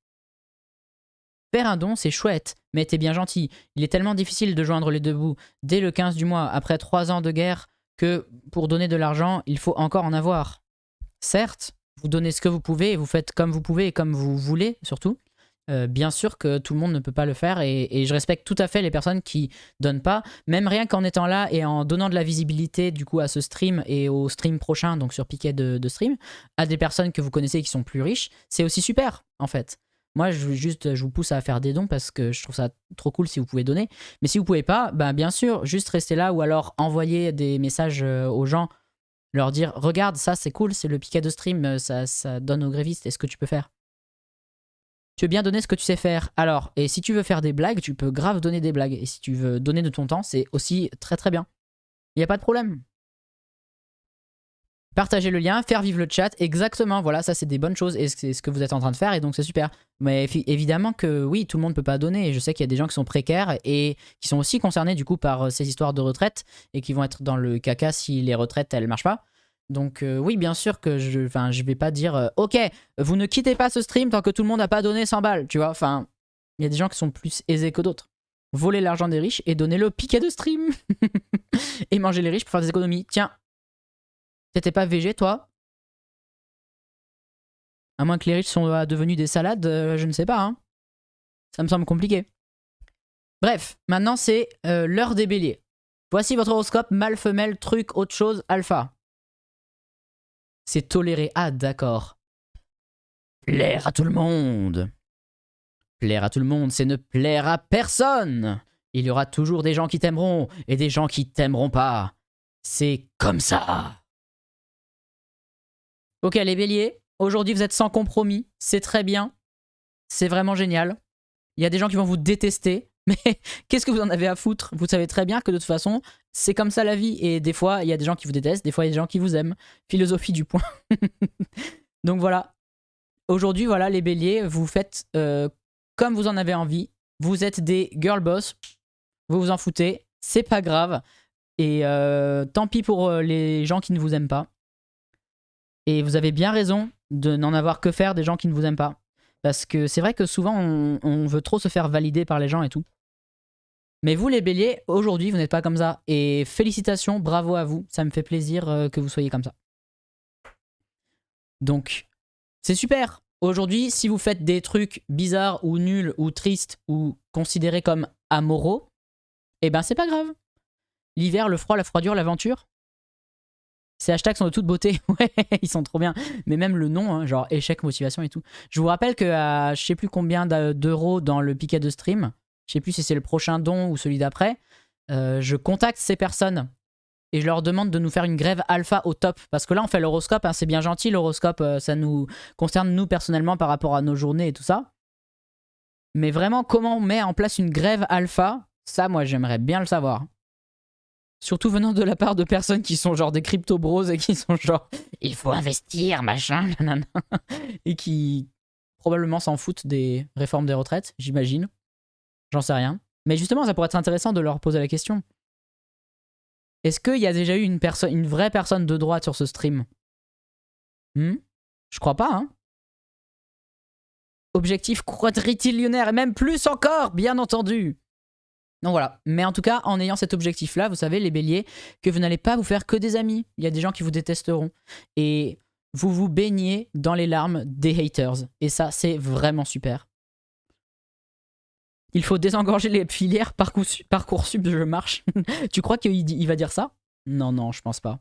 Faire un don, c'est chouette, mais t'es bien gentil. Il est tellement difficile de joindre les deux bouts. Dès le 15 du mois, après 3 ans de guerre, que pour donner de l'argent, il faut encore en avoir. Certes, vous donnez ce que vous pouvez et vous faites comme vous pouvez et comme vous voulez, surtout. Bien sûr que tout le monde ne peut pas le faire et je respecte tout à fait les personnes qui donnent pas, même rien qu'en étant là et en donnant de la visibilité du coup à ce stream et au stream prochain, donc sur Piquet de stream, à des personnes que vous connaissez qui sont plus riches, c'est aussi super en fait. Moi, je vous pousse à faire des dons parce que je trouve ça trop cool si vous pouvez donner. Mais si vous pouvez pas, ben bien sûr, juste rester là ou alors envoyer des messages aux gens, leur dire « Regarde, ça c'est cool, c'est le Piquet de stream, ça donne aux grévistes, est-ce que tu peux faire ?» Tu veux bien donner ce que tu sais faire. Alors, et si tu veux faire des blagues, tu peux grave donner des blagues. Et si tu veux donner de ton temps, c'est aussi très très bien. Il n'y a pas de problème. Partager le lien, faire vivre le chat, exactement, voilà, ça c'est des bonnes choses et c'est ce que vous êtes en train de faire et donc c'est super. Mais évidemment que oui, tout le monde ne peut pas donner et je sais qu'il y a des gens qui sont précaires et qui sont aussi concernés du coup par ces histoires de retraite et qui vont être dans le caca si les retraites elles marchent pas. Donc oui, bien sûr que je vais pas dire ok, vous ne quittez pas ce stream tant que tout le monde n'a pas donné 100 balles, tu vois, enfin, il y a des gens qui sont plus aisés que d'autres. Voler l'argent des riches et donner le piquet de stream et manger les riches pour faire des économies. Tiens. T'étais pas végé, toi? À moins que les riches sont devenus des salades, je ne sais pas. Hein. Ça me semble compliqué. Bref, maintenant c'est l'heure des béliers. Voici votre horoscope, mâle, femelle, truc, autre chose, alpha. C'est toléré. Ah, d'accord. Plaire à tout le monde. Plaire à tout le monde, c'est ne plaire à personne. Il y aura toujours des gens qui t'aimeront et des gens qui t'aimeront pas. C'est comme ça. Ok, les béliers, aujourd'hui vous êtes sans compromis. C'est très bien. C'est vraiment génial. Il y a des gens qui vont vous détester. Mais qu'est-ce que vous en avez à foutre? Vous savez très bien que de toute façon, c'est comme ça la vie. Et des fois, il y a des gens qui vous détestent, des fois, il y a des gens qui vous aiment. Philosophie du point. Donc voilà. Aujourd'hui, voilà, les béliers, vous faites comme vous en avez envie. Vous êtes des girl boss. Vous vous en foutez. C'est pas grave. Et tant pis pour les gens qui ne vous aiment pas. Et vous avez bien raison de n'en avoir que faire des gens qui ne vous aiment pas. Parce que c'est vrai que souvent, on veut trop se faire valider par les gens et tout. Mais vous, les béliers, aujourd'hui, vous n'êtes pas comme ça. Et félicitations, bravo à vous. Ça me fait plaisir que vous soyez comme ça. Donc, c'est super. Aujourd'hui, si vous faites des trucs bizarres ou nuls ou tristes ou considérés comme amoraux, eh ben c'est pas grave. L'hiver, le froid, la froidure, l'aventure. Ces hashtags sont de toute beauté. Ouais, ils sont trop bien. Mais même le nom, hein, genre échec, motivation et tout. Je vous rappelle qu'à je sais plus combien d'euros dans le piquet de stream, je sais plus si c'est le prochain don ou celui d'après, je contacte ces personnes et je leur demande de nous faire une grève alpha au top. Parce que là, on fait l'horoscope, hein, c'est bien gentil l'horoscope, ça nous concerne nous personnellement par rapport à nos journées et tout ça. Mais vraiment, comment on met en place une grève alpha, ça, moi, j'aimerais bien le savoir. Surtout venant de la part de personnes qui sont genre des crypto bros et qui sont genre il faut investir, machin, nanana. Et qui probablement s'en foutent des réformes des retraites, j'imagine. J'en sais rien. Mais justement, ça pourrait être intéressant de leur poser la question. Est-ce qu'il y a déjà eu une vraie personne de droite sur ce stream? Je crois pas, hein. Objectif quadrillionnaire et même plus encore, bien entendu. Donc voilà, mais en tout cas, en ayant cet objectif-là, vous savez, les béliers, que vous n'allez pas vous faire que des amis. Il y a des gens qui vous détesteront. Et vous vous baignez dans les larmes des haters. Et ça, c'est vraiment super. Il faut désengorger les filières Parcoursup, je marche. Tu crois qu'il va dire ça? Non, non, je pense pas.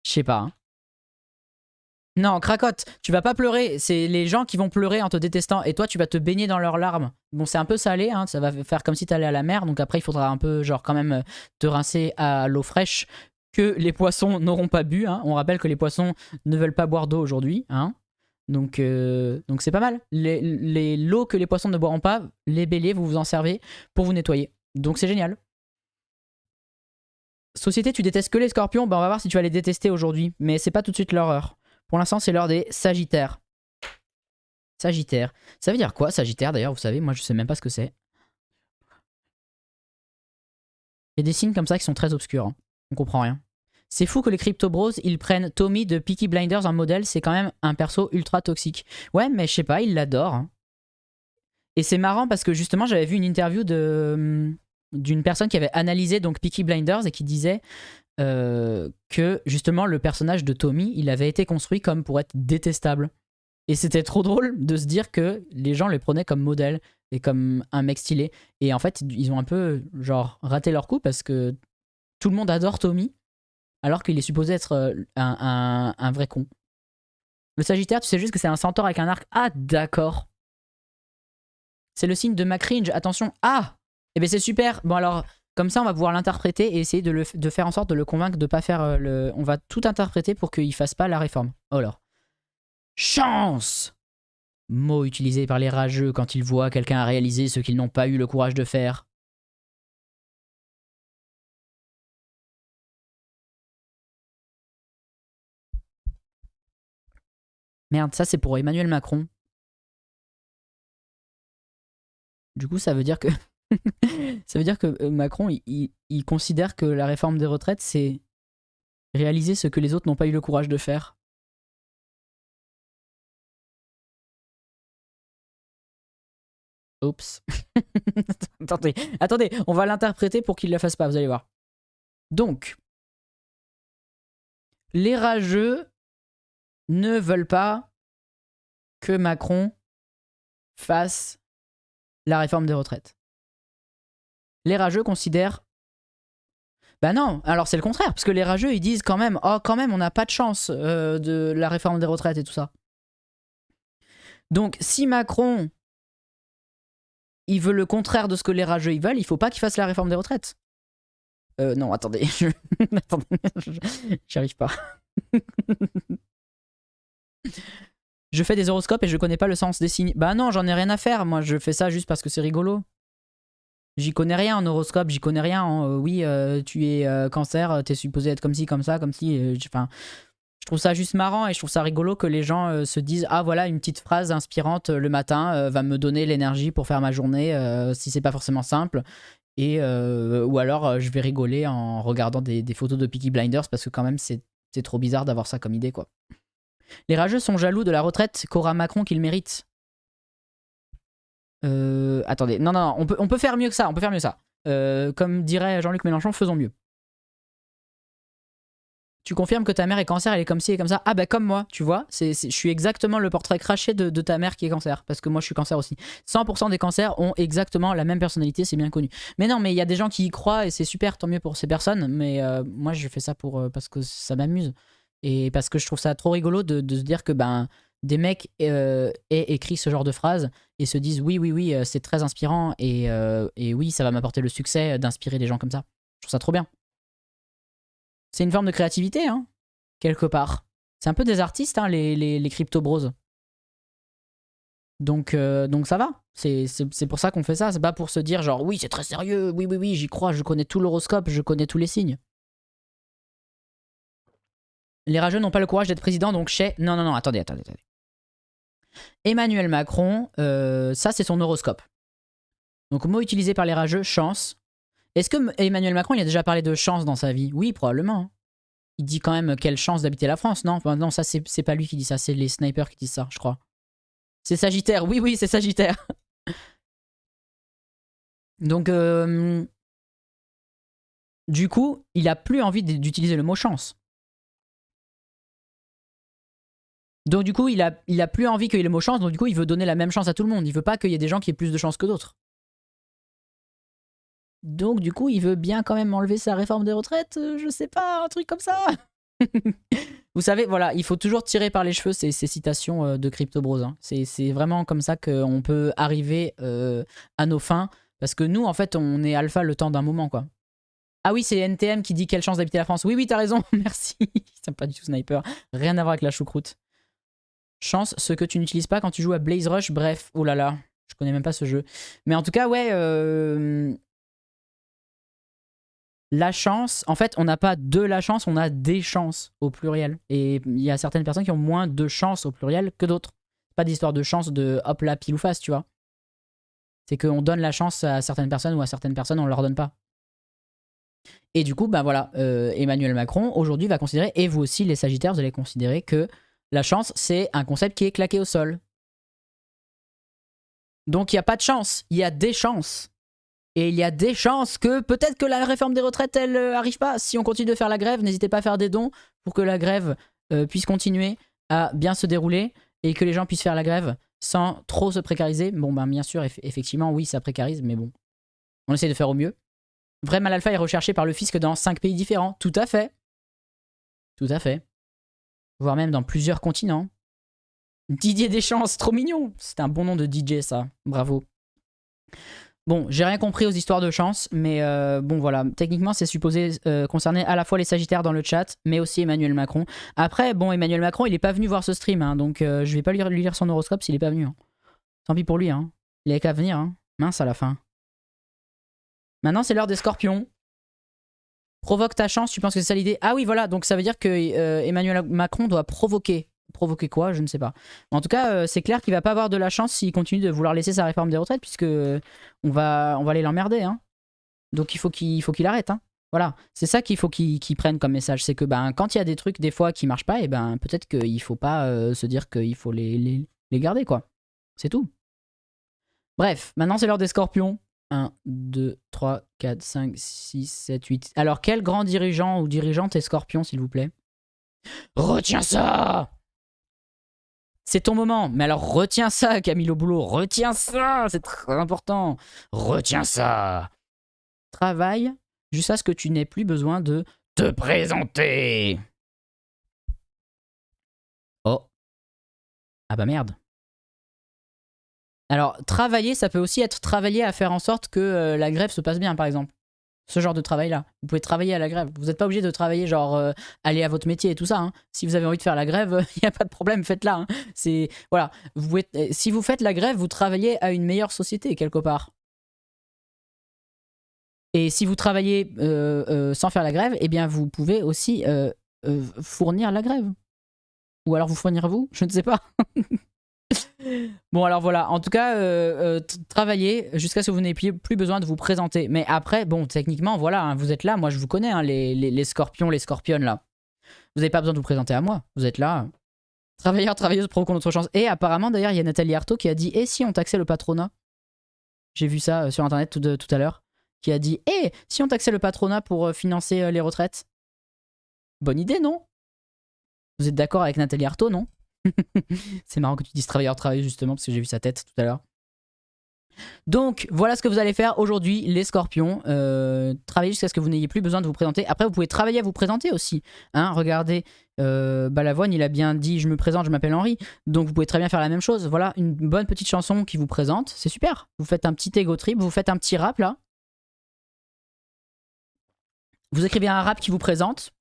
Je sais pas, hein. Non, cracotte, tu vas pas pleurer. C'est les gens qui vont pleurer en te détestant. Et toi, tu vas te baigner dans leurs larmes. Bon, c'est un peu salé, hein, ça va faire comme si t'allais à la mer. Donc après, il faudra un peu, genre, quand même te rincer à l'eau fraîche que les poissons n'auront pas bu. Hein. On rappelle que les poissons ne veulent pas boire d'eau aujourd'hui. Hein. Donc c'est pas mal. L'eau que les poissons ne boiront pas, les béliers, vous vous en servez pour vous nettoyer. Donc c'est génial. Société, tu détestes que les scorpions? Bah, on va voir si tu vas les détester aujourd'hui. Mais c'est pas tout de suite leur heure. Pour l'instant, c'est l'heure des Sagittaires. Sagittaire. Ça veut dire quoi, Sagittaire, d'ailleurs? Vous savez, moi, je sais même pas ce que c'est. Il y a des signes comme ça qui sont très obscurs. Hein. On comprend rien. C'est fou que les Crypto Bros, ils prennent Tommy de Peaky Blinders en modèle. C'est quand même un perso ultra toxique. Ouais, mais je sais pas, ils l'adorent. Hein. Et c'est marrant parce que justement, j'avais vu une interview d'une personne qui avait analysé donc Peaky Blinders et qui disait que justement le personnage de Tommy, il avait été construit comme pour être détestable. Et c'était trop drôle de se dire que les gens les prenaient comme modèle et comme un mec stylé. Et en fait, ils ont un peu genre raté leur coup parce que tout le monde adore Tommy alors qu'il est supposé être un vrai con. Le Sagittaire, tu sais juste que c'est un centaure avec un arc. Ah, d'accord. C'est le signe de ma cringe. Attention. Ah! Eh bien, c'est super. Bon, alors, comme ça, on va pouvoir l'interpréter et essayer de faire en sorte de le convaincre de pas faire le... On va tout interpréter pour qu'il fasse pas la réforme. Oh alors. Chance! Mot utilisé par les rageux quand ils voient quelqu'un réaliser ce qu'ils n'ont pas eu le courage de faire. Merde, ça c'est pour Emmanuel Macron. Du coup, ça veut dire que... ça veut dire que Macron, il considère que la réforme des retraites, c'est réaliser ce que les autres n'ont pas eu le courage de faire. Oups. attendez, on va l'interpréter pour qu'il ne la fasse pas, vous allez voir. Donc, les rageux ne veulent pas que Macron fasse la réforme des retraites. Les rageux considèrent... Bah non, alors c'est le contraire, parce que les rageux ils disent quand même, oh quand même on n'a pas de chance de la réforme des retraites et tout ça. Donc si Macron il veut le contraire de ce que les rageux ils veulent, il faut pas qu'il fasse la réforme des retraites. Non, attendez, attendez, j'y arrive pas. Je fais des horoscopes et je connais pas le sens des signes. Bah non, j'en ai rien à faire, moi je fais ça juste parce que c'est rigolo. J'y connais rien en horoscope, j'y connais rien. Oui, tu es cancer, t'es supposé être comme ci, comme ça, comme si. Enfin, je trouve ça juste marrant et je trouve ça rigolo que les gens se disent ah voilà une petite phrase inspirante le matin va me donner l'énergie pour faire ma journée si c'est pas forcément simple. Et ou alors je vais rigoler en regardant des photos de Peaky Blinders parce que quand même c'est trop bizarre d'avoir ça comme idée quoi. Les rageux sont jaloux de la retraite qu'aura Macron qu'il mérite. Attendez, non, on peut faire mieux que ça, on peut faire mieux que ça. Comme dirait Jean-Luc Mélenchon, faisons mieux. Tu confirmes que ta mère est cancer, elle est comme ci et comme ça. Ah bah comme moi, tu vois, je suis exactement le portrait craché de ta mère qui est cancer, parce que moi je suis cancer aussi. 100% des cancers ont exactement la même personnalité, c'est bien connu. Mais non, mais il y a des gens qui y croient et c'est super, tant mieux pour ces personnes, mais moi je fais ça parce que ça m'amuse. Et parce que je trouve ça trop rigolo de se dire que ben, des mecs aient écrit ce genre de phrase et se disent oui, c'est très inspirant et oui, ça va m'apporter le succès d'inspirer des gens comme ça. Je trouve ça trop bien. C'est une forme de créativité, hein, quelque part. C'est un peu des artistes, hein, les crypto-bros. Donc ça va. C'est pour ça qu'on fait ça. C'est pas pour se dire genre oui, c'est très sérieux, oui, j'y crois, je connais tout l'horoscope, je connais tous les signes. Les rageux n'ont pas le courage d'être président, donc Non, attendez. Emmanuel Macron, ça c'est son horoscope. Donc mot utilisé par les rageux, chance. Est-ce que Emmanuel Macron il a déjà parlé de chance dans sa vie? Oui, probablement. Il dit quand même quelle chance d'habiter la France, non? Enfin, non, ça c'est pas lui qui dit ça, c'est les snipers qui disent ça, je crois. C'est Sagittaire, oui, c'est Sagittaire. Donc, du coup, il a plus envie d'utiliser le mot chance. Donc du coup, il a plus envie qu'il y ait le mot chance, donc du coup, il veut donner la même chance à tout le monde. Il veut pas qu'il y ait des gens qui aient plus de chance que d'autres. Donc du coup, il veut bien quand même enlever sa réforme des retraites, je sais pas, un truc comme ça. Vous savez, voilà, il faut toujours tirer par les cheveux ces citations de Crypto Bros. Hein. C'est vraiment comme ça qu'on peut arriver à nos fins. Parce que nous, en fait, on est alpha le temps d'un moment, quoi. Ah oui, c'est NTM qui dit quelle chance d'habiter la France. Oui, t'as raison, merci. C'est pas du tout sniper. Rien à voir avec la choucroute. Chance, ce que tu n'utilises pas quand tu joues à Blaze Rush. Bref, oh là là, je connais même pas ce jeu. Mais en tout cas, ouais... La chance, en fait, on n'a pas de la chance, on a des chances au pluriel. Et il y a certaines personnes qui ont moins de chance au pluriel que d'autres. Pas d'histoire de chance de hop là, pile ou face, tu vois. C'est qu'on donne la chance à certaines personnes ou à certaines personnes, on ne leur donne pas. Et du coup, bah voilà, Emmanuel Macron aujourd'hui va considérer, et vous aussi les Sagittaires, vous allez considérer que la chance, c'est un concept qui est claqué au sol. Donc il n'y a pas de chance, il y a des chances. Et il y a des chances que peut-être que la réforme des retraites, elle arrive pas. Si on continue de faire la grève, n'hésitez pas à faire des dons pour que la grève puisse continuer à bien se dérouler et que les gens puissent faire la grève sans trop se précariser. Bon, ben bien sûr, effectivement, oui, ça précarise, mais bon, on essaie de faire au mieux. Vrai mal alpha est recherché par le fisc dans 5 pays différents. Tout à fait. Tout à fait. Voire même dans plusieurs continents. Didier Deschamps, trop mignon. C'est un bon nom de DJ, ça. Bravo. Bon, j'ai rien compris aux histoires de chance, mais bon voilà, techniquement c'est supposé concerner à la fois les Sagittaires dans le chat, mais aussi Emmanuel Macron. Après, bon, Emmanuel Macron, il est pas venu voir ce stream, hein, donc je vais pas lui lire son horoscope s'il est pas venu. Hein. Tant pis pour lui, hein. Il avait qu'à venir, hein. Mince à la fin. Maintenant, c'est l'heure des Scorpions. Provoque ta chance, tu penses que c'est ça l'idée? Ah oui, voilà, donc ça veut dire que Emmanuel Macron doit provoquer. Provoquer quoi? Je ne sais pas. En tout cas, c'est clair qu'il va pas avoir de la chance s'il continue de vouloir laisser sa réforme des retraites, puisque on va aller l'emmerder. Hein. Donc il faut qu'il arrête. Hein. Voilà, c'est ça qu'il faut qu'il prenne comme message. C'est que ben, quand il y a des trucs des fois qui marchent pas, et ben, peut-être qu'il faut pas se dire qu'il faut les garder, quoi. C'est tout. Bref, maintenant c'est l'heure des Scorpions. 1, 2, 3, 4, 5, 6, 7, 8. Alors quel grand dirigeant ou dirigeante est Scorpion, s'il vous plaît? Retiens ça! C'est ton moment. Mais alors retiens ça, Camille au boulot. Retiens ça, c'est très important. Retiens ça. Travaille jusqu'à ce que tu n'aies plus besoin de te présenter. Oh. Ah bah merde. Alors, travailler, ça peut aussi être travailler à faire en sorte que la grève se passe bien, par exemple. Ce genre de travail-là. Vous pouvez travailler à la grève. Vous n'êtes pas obligé de travailler, genre, aller à votre métier et tout ça. Hein. Si vous avez envie de faire la grève, il n'y a pas de problème, faites-la. Hein. C'est, voilà. Vous pouvez, si vous faites la grève, vous travaillez à une meilleure société, quelque part. Et si vous travaillez sans faire la grève, eh bien, vous pouvez aussi fournir la grève. Ou alors vous fournir vous, je ne sais pas. Bon alors voilà, en tout cas, travaillez jusqu'à ce que vous n'ayez plus besoin de vous présenter. Mais après, bon, techniquement, voilà, hein, vous êtes là, moi je vous connais, hein, les scorpions, les scorpionnes là. Vous n'avez pas besoin de vous présenter à moi, vous êtes là. Travailleurs, travailleuses provoquons notre chance. Et apparemment d'ailleurs, il y a Nathalie Arthaud qui a dit « Et si on taxait le patronat ?» J'ai vu ça sur internet tout à l'heure. Qui a dit « Eh, si on taxait le patronat pour financer les retraites ?» Bonne idée, non? Vous êtes d'accord avec Nathalie Arthaud, non? C'est marrant que tu dises travailleur, travailleuse justement, parce que j'ai vu sa tête tout à l'heure. Donc, voilà ce que vous allez faire aujourd'hui, les scorpions. Travaillez jusqu'à ce que vous n'ayez plus besoin de vous présenter. Après, vous pouvez travailler à vous présenter aussi. Hein, regardez, Balavoine, il a bien dit « Je me présente, je m'appelle Henri ». Donc, vous pouvez très bien faire la même chose. Voilà, une bonne petite chanson qui vous présente. C'est super. Vous faites un petit ego trip, vous faites un petit rap, là. Vous écrivez un rap qui vous présente.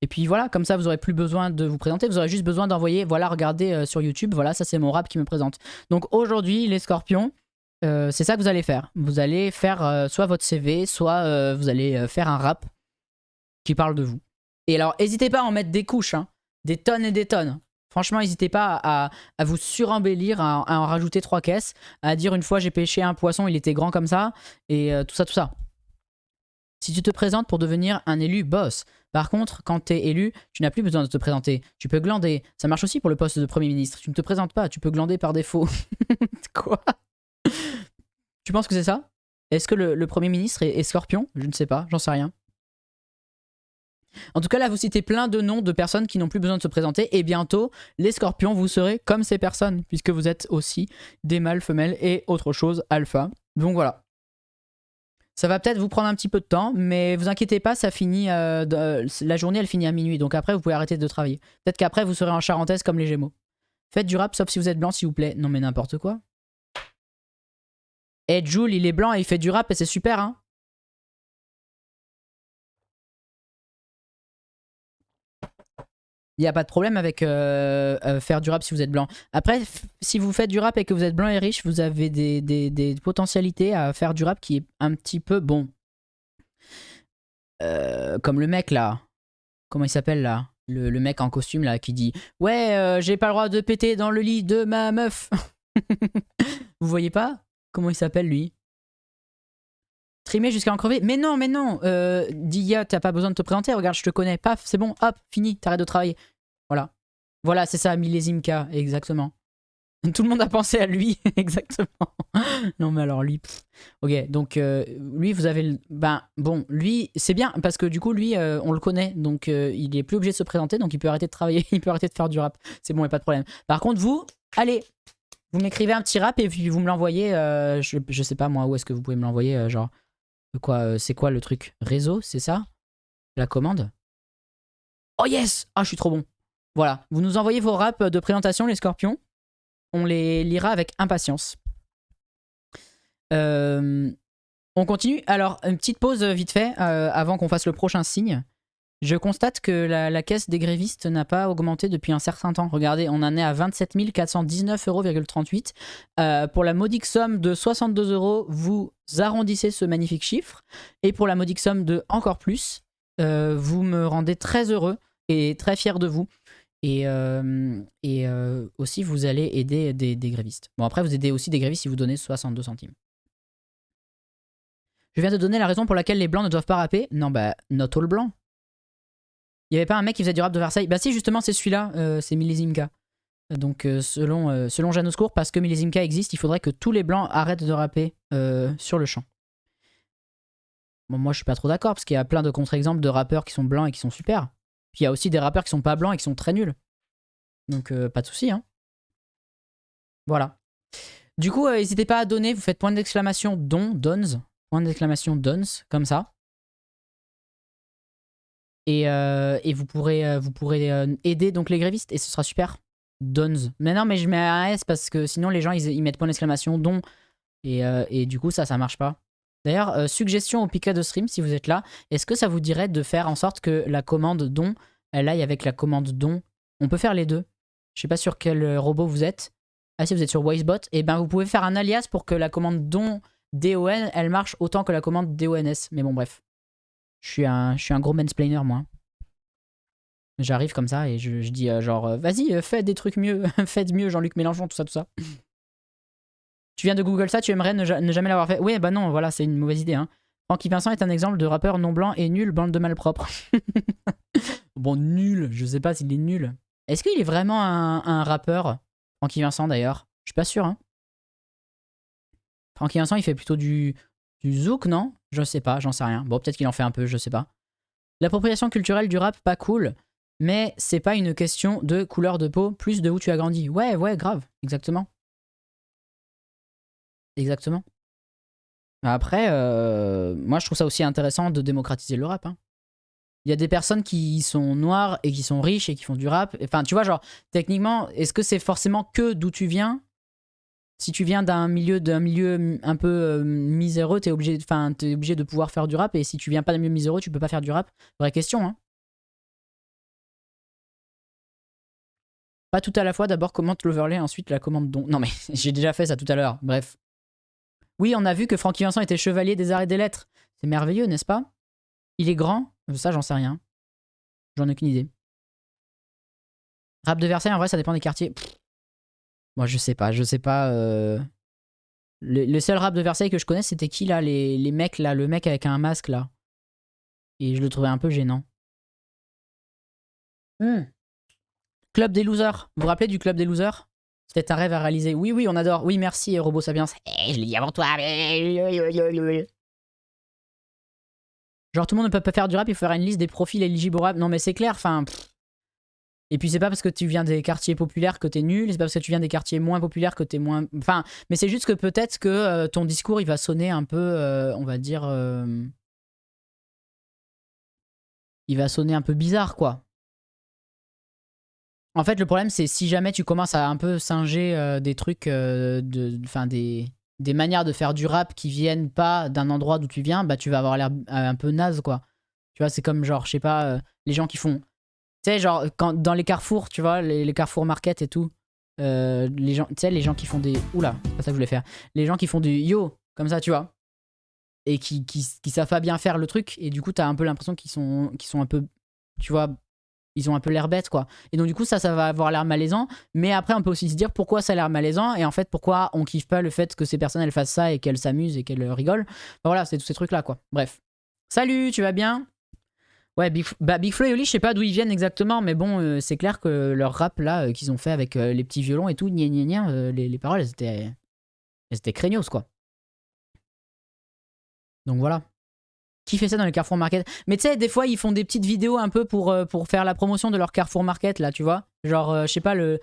Et puis voilà, comme ça vous aurez plus besoin de vous présenter, vous aurez juste besoin d'envoyer, voilà, regardez sur YouTube, voilà, ça c'est mon rap qui me présente. Donc aujourd'hui, les scorpions, c'est ça que vous allez faire. Vous allez faire soit votre CV, soit vous allez faire un rap qui parle de vous. Et alors, n'hésitez pas à en mettre des couches, hein, des tonnes et des tonnes. Franchement, n'hésitez pas à vous surembellir, à en rajouter 3 caisses, à dire une fois j'ai pêché un poisson, il était grand comme ça, et tout ça, tout ça. Si tu te présentes pour devenir un élu boss. Par contre, quand tu es élu, tu n'as plus besoin de te présenter. Tu peux glander. Ça marche aussi pour le poste de Premier ministre. Tu ne te présentes pas, tu peux glander par défaut. Quoi? Tu penses que c'est ça? Est-ce que le Premier ministre est scorpion? Je ne sais pas, j'en sais rien. En tout cas, là, vous citez plein de noms de personnes qui n'ont plus besoin de se présenter. Et bientôt, les scorpions, vous serez comme ces personnes, puisque vous êtes aussi des mâles, femelles et autre chose, alpha. Donc voilà. Ça va peut-être vous prendre un petit peu de temps, mais vous inquiétez pas, ça finit. La journée, elle finit à minuit, donc après, vous pouvez arrêter de travailler. Peut-être qu'après, vous serez en charentaise comme les Gémeaux. Faites du rap, sauf si vous êtes blanc, s'il vous plaît. Non, mais n'importe quoi. Eh, Jules, il est blanc et il fait du rap et c'est super, hein. Il n'y a pas de problème avec faire du rap si vous êtes blanc. Après, si vous faites du rap et que vous êtes blanc et riche, vous avez des potentialités à faire du rap qui est un petit peu bon. Comme le mec là. Comment il s'appelle là? Le mec en costume là qui dit « Ouais, j'ai pas le droit de péter dans le lit de ma meuf. » Vous voyez pas? Comment il s'appelle lui? Trimé jusqu'à en crever. Mais non, Dia, t'as pas besoin de te présenter, regarde, je te connais. Paf, c'est bon, hop, fini, t'arrêtes de travailler. Voilà. Voilà, c'est ça, Millésime K, exactement. Tout le monde a pensé à lui, exactement. Non, mais alors lui, pff. Ok, donc lui, vous avez... Ben, bon, lui, c'est bien, parce que du coup, lui, on le connaît, donc il est plus obligé de se présenter, donc il peut arrêter de travailler, il peut arrêter de faire du rap. C'est bon, y a pas de problème. Par contre, vous, allez, vous m'écrivez un petit rap et puis vous me l'envoyez, je sais pas moi, où est-ce que vous pouvez me l'envoyer, genre... Quoi, c'est quoi le truc? Réseau, c'est ça? La commande? Oh yes! Ah, je suis trop bon. Voilà, vous nous envoyez vos raps de présentation, les scorpions. On les lira avec impatience. On continue. Alors, une petite pause vite fait, avant qu'on fasse le prochain signe. Je constate que la caisse des grévistes n'a pas augmenté depuis un certain temps. Regardez, on en est à 27 419,38 €. Pour la modique somme de 62 €, vous arrondissez ce magnifique chiffre. Et pour la modique somme de encore plus, vous me rendez très heureux et très fier de vous. Et aussi, vous allez aider des grévistes. Bon, après, vous aidez aussi des grévistes si vous donnez 62 centimes. Je viens de donner la raison pour laquelle les blancs ne doivent pas rapper. Non, bah, not all blanc. Il n'y avait pas un mec qui faisait du rap de Versailles? Bah si, justement, c'est celui-là, c'est Millésime K. Donc selon Jeanne Oscour, parce que Millésime K existe, il faudrait que tous les blancs arrêtent de rapper sur le champ. Bon, moi je suis pas trop d'accord, parce qu'il y a plein de contre-exemples de rappeurs qui sont blancs et qui sont super. Puis il y a aussi des rappeurs qui sont pas blancs et qui sont très nuls. Donc pas de souci, hein. Voilà. Du coup, n'hésitez pas à donner, vous faites point d'exclamation dons, point d'exclamation dons, comme ça. Et vous pourrez aider donc les grévistes et ce sera super. Dons. Mais non, mais je mets un S parce que sinon les gens ils mettent point d'exclamation don et du coup ça marche pas. D'ailleurs, suggestion au Pika de stream si vous êtes là, est-ce que ça vous dirait de faire en sorte que la commande don elle aille avec la commande don? On peut faire les deux. Je sais pas sur quel robot vous êtes. Ah si vous êtes sur Wisebot, et ben vous pouvez faire un alias pour que la commande don DON elle marche autant que la commande DONS. Mais bon bref. Je suis un gros mansplainer moi. J'arrive comme ça et je dis genre vas-y fais des trucs mieux, faites mieux Jean-Luc Mélenchon, tout ça, tout ça. Tu viens de Google ça, tu aimerais ne jamais l'avoir fait. Oui bah non, voilà, c'est une mauvaise idée. Hein. Francky Vincent est un exemple de rappeur non blanc et nul, bande de malpropres. Bon nul, je sais pas s'il est nul. Est-ce qu'il est vraiment un rappeur, Francky Vincent d'ailleurs? Je suis pas sûr. Hein. Francky Vincent il fait plutôt du zouk, non? Je sais pas, j'en sais rien. Bon peut-être qu'il en fait un peu, je sais pas. L'appropriation culturelle du rap, pas cool. Mais c'est pas une question de couleur de peau, plus de où tu as grandi. Ouais, ouais, grave, exactement. Exactement. Après, moi je trouve ça aussi intéressant de démocratiser le rap. Hein. Il y a des personnes qui sont noires et qui sont riches et qui font du rap. Enfin, tu vois, genre, techniquement, est-ce que c'est forcément que d'où tu viens? Si tu viens d'un milieu un peu miséreux, t'es obligé de pouvoir faire du rap. Et si tu viens pas d'un milieu miséreux, tu peux pas faire du rap. Vraie question, hein. Pas tout à la fois, d'abord commente l'overlay, ensuite la commande don. Non mais j'ai déjà fait ça tout à l'heure, bref. Oui, on a vu que Francky Vincent était chevalier des arts et des lettres. C'est merveilleux, n'est-ce pas? Il est grand? Ça, j'en sais rien. J'en ai aucune idée. Rap de Versailles, en vrai, ça dépend des quartiers. Moi, je sais pas, Le seul rap de Versailles que je connais, c'était qui, là? Les mecs, là, le mec avec un masque, là. Et je le trouvais un peu gênant. Club des losers. Vous vous rappelez du Club des losers? C'était un rêve à réaliser. Oui, oui, on adore. Oui, merci, Robo Sapiens. Je l'ai dit avant toi. Genre, tout le monde ne peut pas faire du rap, il faut faire une liste des profils éligibles au rap. Non, mais c'est clair, enfin. Et puis, c'est pas parce que tu viens des quartiers populaires que t'es nul, c'est pas parce que tu viens des quartiers moins populaires que t'es moins. Enfin, mais c'est juste que peut-être que ton discours, il va sonner un peu, on va dire. Il va sonner un peu bizarre, quoi. En fait, le problème, c'est si jamais tu commences à un peu singer des trucs, des manières de faire du rap qui viennent pas d'un endroit d'où tu viens, bah tu vas avoir l'air un peu naze, quoi. Tu vois, c'est comme genre, je sais pas, les gens qui font. Tu sais, genre, dans les carrefours, tu vois, les carrefours market et tout, les gens, tu sais, les gens qui font des. Oula, c'est pas ça que je voulais faire. Les gens qui font du yo, comme ça, tu vois. Et qui savent pas bien faire le truc, et du coup, t'as un peu l'impression qu'ils sont un peu. Tu vois, ils ont un peu l'air bêtes, quoi. Et donc du coup ça va avoir l'air malaisant, mais après on peut aussi se dire pourquoi ça a l'air malaisant et en fait pourquoi on kiffe pas le fait que ces personnes elles fassent ça et qu'elles s'amusent et qu'elles rigolent. Enfin, voilà, c'est tous ces trucs là, quoi. Bref. Salut, tu vas bien? Ouais, Big Flo et Oli, je sais pas d'où ils viennent exactement, mais bon, c'est clair que leur rap là qu'ils ont fait avec les petits violons et tout, les paroles elles étaient craignos, quoi. Donc voilà. Qui fait ça dans les Carrefour Market? Mais tu sais, des fois, ils font des petites vidéos un peu pour faire la promotion de leur Carrefour Market, là, tu vois. Genre, je sais pas, le...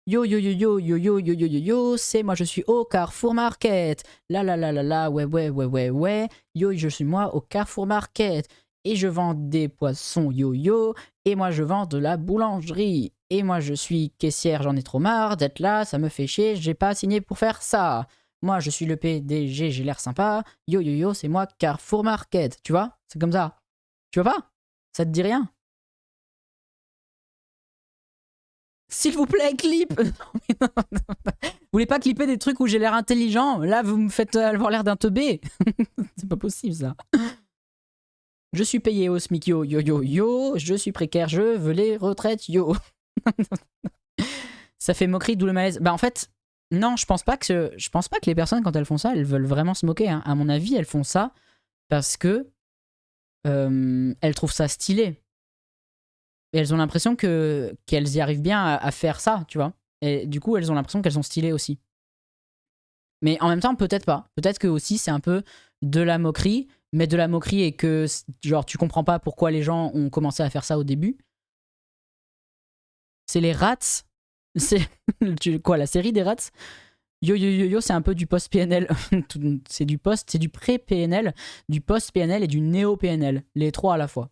yo, yo, yo, yo, yo, yo, yo, yo, yo, yo, c'est moi, je suis au Carrefour Market. La, la, la, la, la, ouais, ouais, ouais, ouais, ouais. Yo, je suis moi au Carrefour Market. Et je vends des poissons yo-yo. Et moi, je vends de la boulangerie. Et moi, je suis caissière, j'en ai trop marre d'être là, ça me fait chier, j'ai pas signé pour faire ça. Moi, je suis le PDG, j'ai l'air sympa. Yo yo yo, c'est moi Carrefour Market. Tu vois? C'est comme ça. Tu vois pas? Ça te dit rien? S'il vous plaît, clip. Vous voulez pas clipper des trucs où j'ai l'air intelligent? Là, vous me faites avoir l'air d'un teubé. C'est pas possible, ça. Je suis payé au SMIC, yo yo yo yo. Je suis précaire, je veux les retraites, yo. Ça fait moquerie, d'où le malaise. Bah en fait, non, je pense pas que les personnes quand elles font ça, elles veulent vraiment se moquer. Hein. À mon avis, elles font ça parce que elles trouvent ça stylé. Et elles ont l'impression qu'elles y arrivent bien à faire ça, tu vois. Et du coup, elles ont l'impression qu'elles sont stylées aussi. Mais en même temps, peut-être pas. Peut-être que aussi c'est un peu de la moquerie, mais de la moquerie et que genre tu comprends pas pourquoi les gens ont commencé à faire ça au début. C'est les Rats. C'est quoi, la série des Rats? Yo yo yo yo, c'est un peu du post-PNL. C'est du pré-PNL, du post-PNL et du néo-PNL. Les trois à la fois.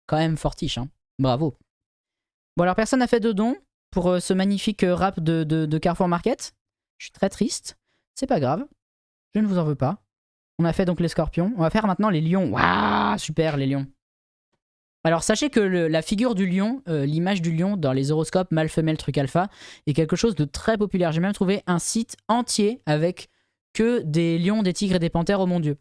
Quand même fortiche, hein. Bravo. Bon alors personne n'a fait de don pour ce magnifique rap de Carrefour Market. Je suis très triste. C'est pas grave. Je ne vous en veux pas. On a fait donc les scorpions. On va faire maintenant les lions. Waouh, super les lions. Alors sachez que la figure du lion, l'image du lion dans les horoscopes mâle, femelle, truc alpha, est quelque chose de très populaire. J'ai même trouvé un site entier avec que des lions, des tigres et des panthères, oh mon dieu.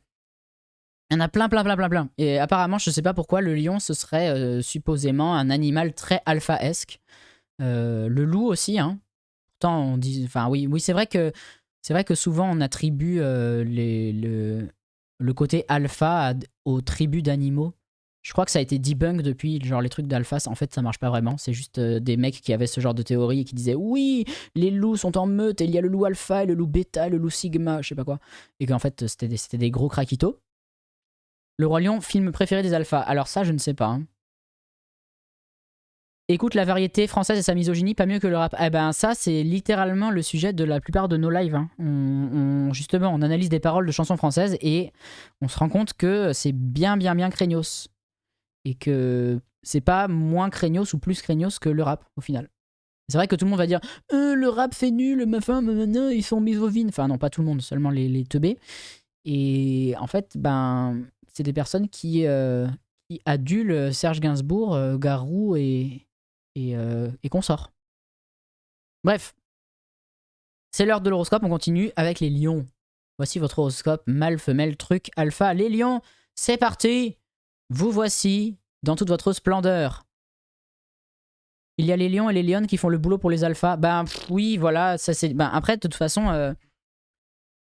Il y en a plein, plein, plein, plein, plein. Et apparemment, je sais pas pourquoi, le lion, ce serait supposément un animal très alpha-esque. Le loup aussi, hein. Pourtant, on dit... Enfin oui, c'est vrai que souvent on attribue le côté alpha aux tribus d'animaux. Je crois que ça a été debunk depuis, genre les trucs d'alpha, en fait ça marche pas vraiment. C'est juste des mecs qui avaient ce genre de théorie et qui disaient oui, les loups sont en meute et il y a le loup alpha, et le loup bêta, le loup sigma, je sais pas quoi. Et qu'en fait c'était des gros craquitos. Le Roi Lion, film préféré des alphas. Alors ça, je ne sais pas. Hein. Écoute la variété française et sa misogynie, pas mieux que le rap. Eh ben ça, c'est littéralement le sujet de la plupart de nos lives. Hein. Justement, on analyse des paroles de chansons françaises et on se rend compte que c'est bien, bien, bien craignos. Et que c'est pas moins craignos ou plus craignos que le rap, au final. C'est vrai que tout le monde va dire le rap fait nul, meufin, ils sont misogynes. Enfin non, pas tout le monde, seulement les teubés. Et en fait, ben... c'est des personnes qui adulent Serge Gainsbourg, Garou et consorts. Bref, c'est l'heure de l'horoscope, on continue avec les lions. Voici votre horoscope, mâle, femelle, truc, alpha. Les lions, c'est parti. Vous voici dans toute votre splendeur. Il y a les lions et les lionnes qui font le boulot pour les alphas. Ben oui, voilà, ça c'est... Ben, après, de toute façon...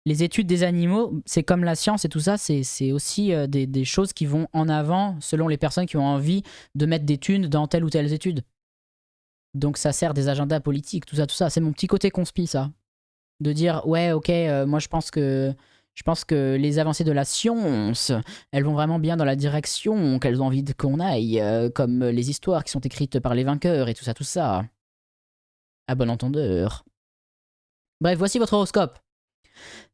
les études des animaux, c'est comme la science et tout ça, c'est aussi des choses qui vont en avant selon les personnes qui ont envie de mettre des thunes dans telle ou telle étude. Donc ça sert des agendas politiques, tout ça. C'est mon petit côté conspi, ça. De dire, ouais, ok, moi je pense que les avancées de la science, elles vont vraiment bien dans la direction qu'elles ont envie qu'on aille, comme les histoires qui sont écrites par les vainqueurs et tout ça. À bon entendeur. Bref, voici votre horoscope.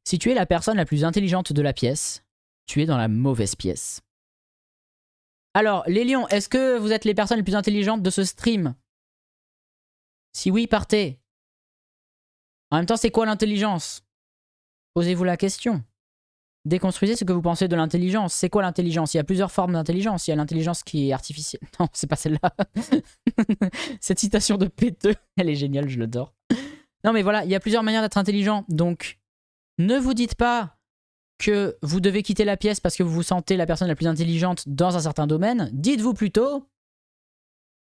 Si tu es la personne la plus intelligente de la pièce, tu es dans la mauvaise pièce. Alors, les lions, est-ce que vous êtes les personnes les plus intelligentes de ce stream? Si oui, partez. En même temps, c'est quoi l'intelligence? Posez-vous la question. Déconstruisez ce que vous pensez de l'intelligence. C'est quoi l'intelligence? Il y a plusieurs formes d'intelligence. Il y a l'intelligence qui est artificielle. Non, c'est pas celle-là. Cette citation de péteux, elle est géniale, je l'adore. Non, mais voilà, il y a plusieurs manières d'être intelligent. Donc, ne vous dites pas que vous devez quitter la pièce parce que vous vous sentez la personne la plus intelligente dans un certain domaine. Dites-vous plutôt,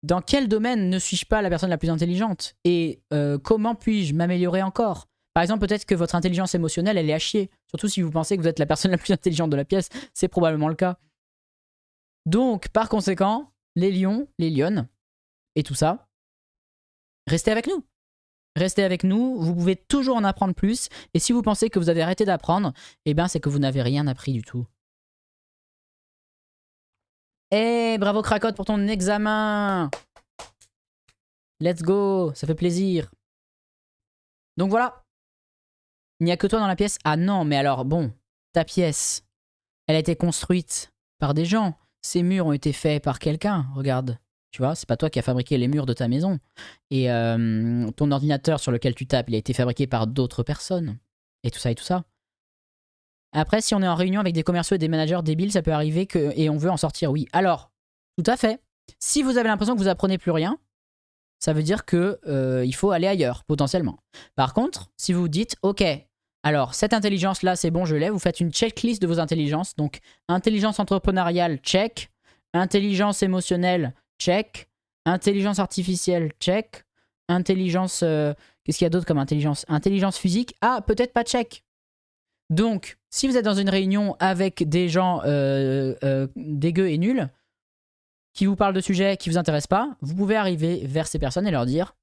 dans quel domaine ne suis-je pas la personne la plus intelligente? Et comment puis-je m'améliorer encore? Par exemple, peut-être que votre intelligence émotionnelle, elle est à chier. Surtout si vous pensez que vous êtes la personne la plus intelligente de la pièce, c'est probablement le cas. Donc, par conséquent, les lions, les lionnes, et tout ça, restez avec nous. Restez avec nous, vous pouvez toujours en apprendre plus. Et si vous pensez que vous avez arrêté d'apprendre, eh bien c'est que vous n'avez rien appris du tout. Eh, bravo Cracotte pour ton examen. Let's go, ça fait plaisir. Donc voilà. Il n'y a que toi dans la pièce? Ah non, mais alors bon, ta pièce, elle a été construite par des gens. Ces murs ont été faits par quelqu'un, regarde. Tu vois, c'est pas toi qui as fabriqué les murs de ta maison. Et ton ordinateur sur lequel tu tapes, il a été fabriqué par d'autres personnes. Et tout ça et tout ça. Après, si on est en réunion avec des commerciaux et des managers débiles, ça peut arriver que... Et on veut en sortir, oui. Alors, tout à fait. Si vous avez l'impression que vous apprenez plus rien, ça veut dire que il faut aller ailleurs, potentiellement. Par contre, si vous dites, ok, alors cette intelligence-là, c'est bon, je l'ai. Vous faites une checklist de vos intelligences. Donc, intelligence entrepreneuriale, check. Intelligence émotionnelle, check. Intelligence artificielle, check. Intelligence... Qu'est-ce qu'il y a d'autre comme intelligence? Intelligence physique, ah, peut-être pas check. Donc, si vous êtes dans une réunion avec des gens dégueux et nuls, qui vous parlent de sujets qui vous intéressent pas, vous pouvez arriver vers ces personnes et leur dire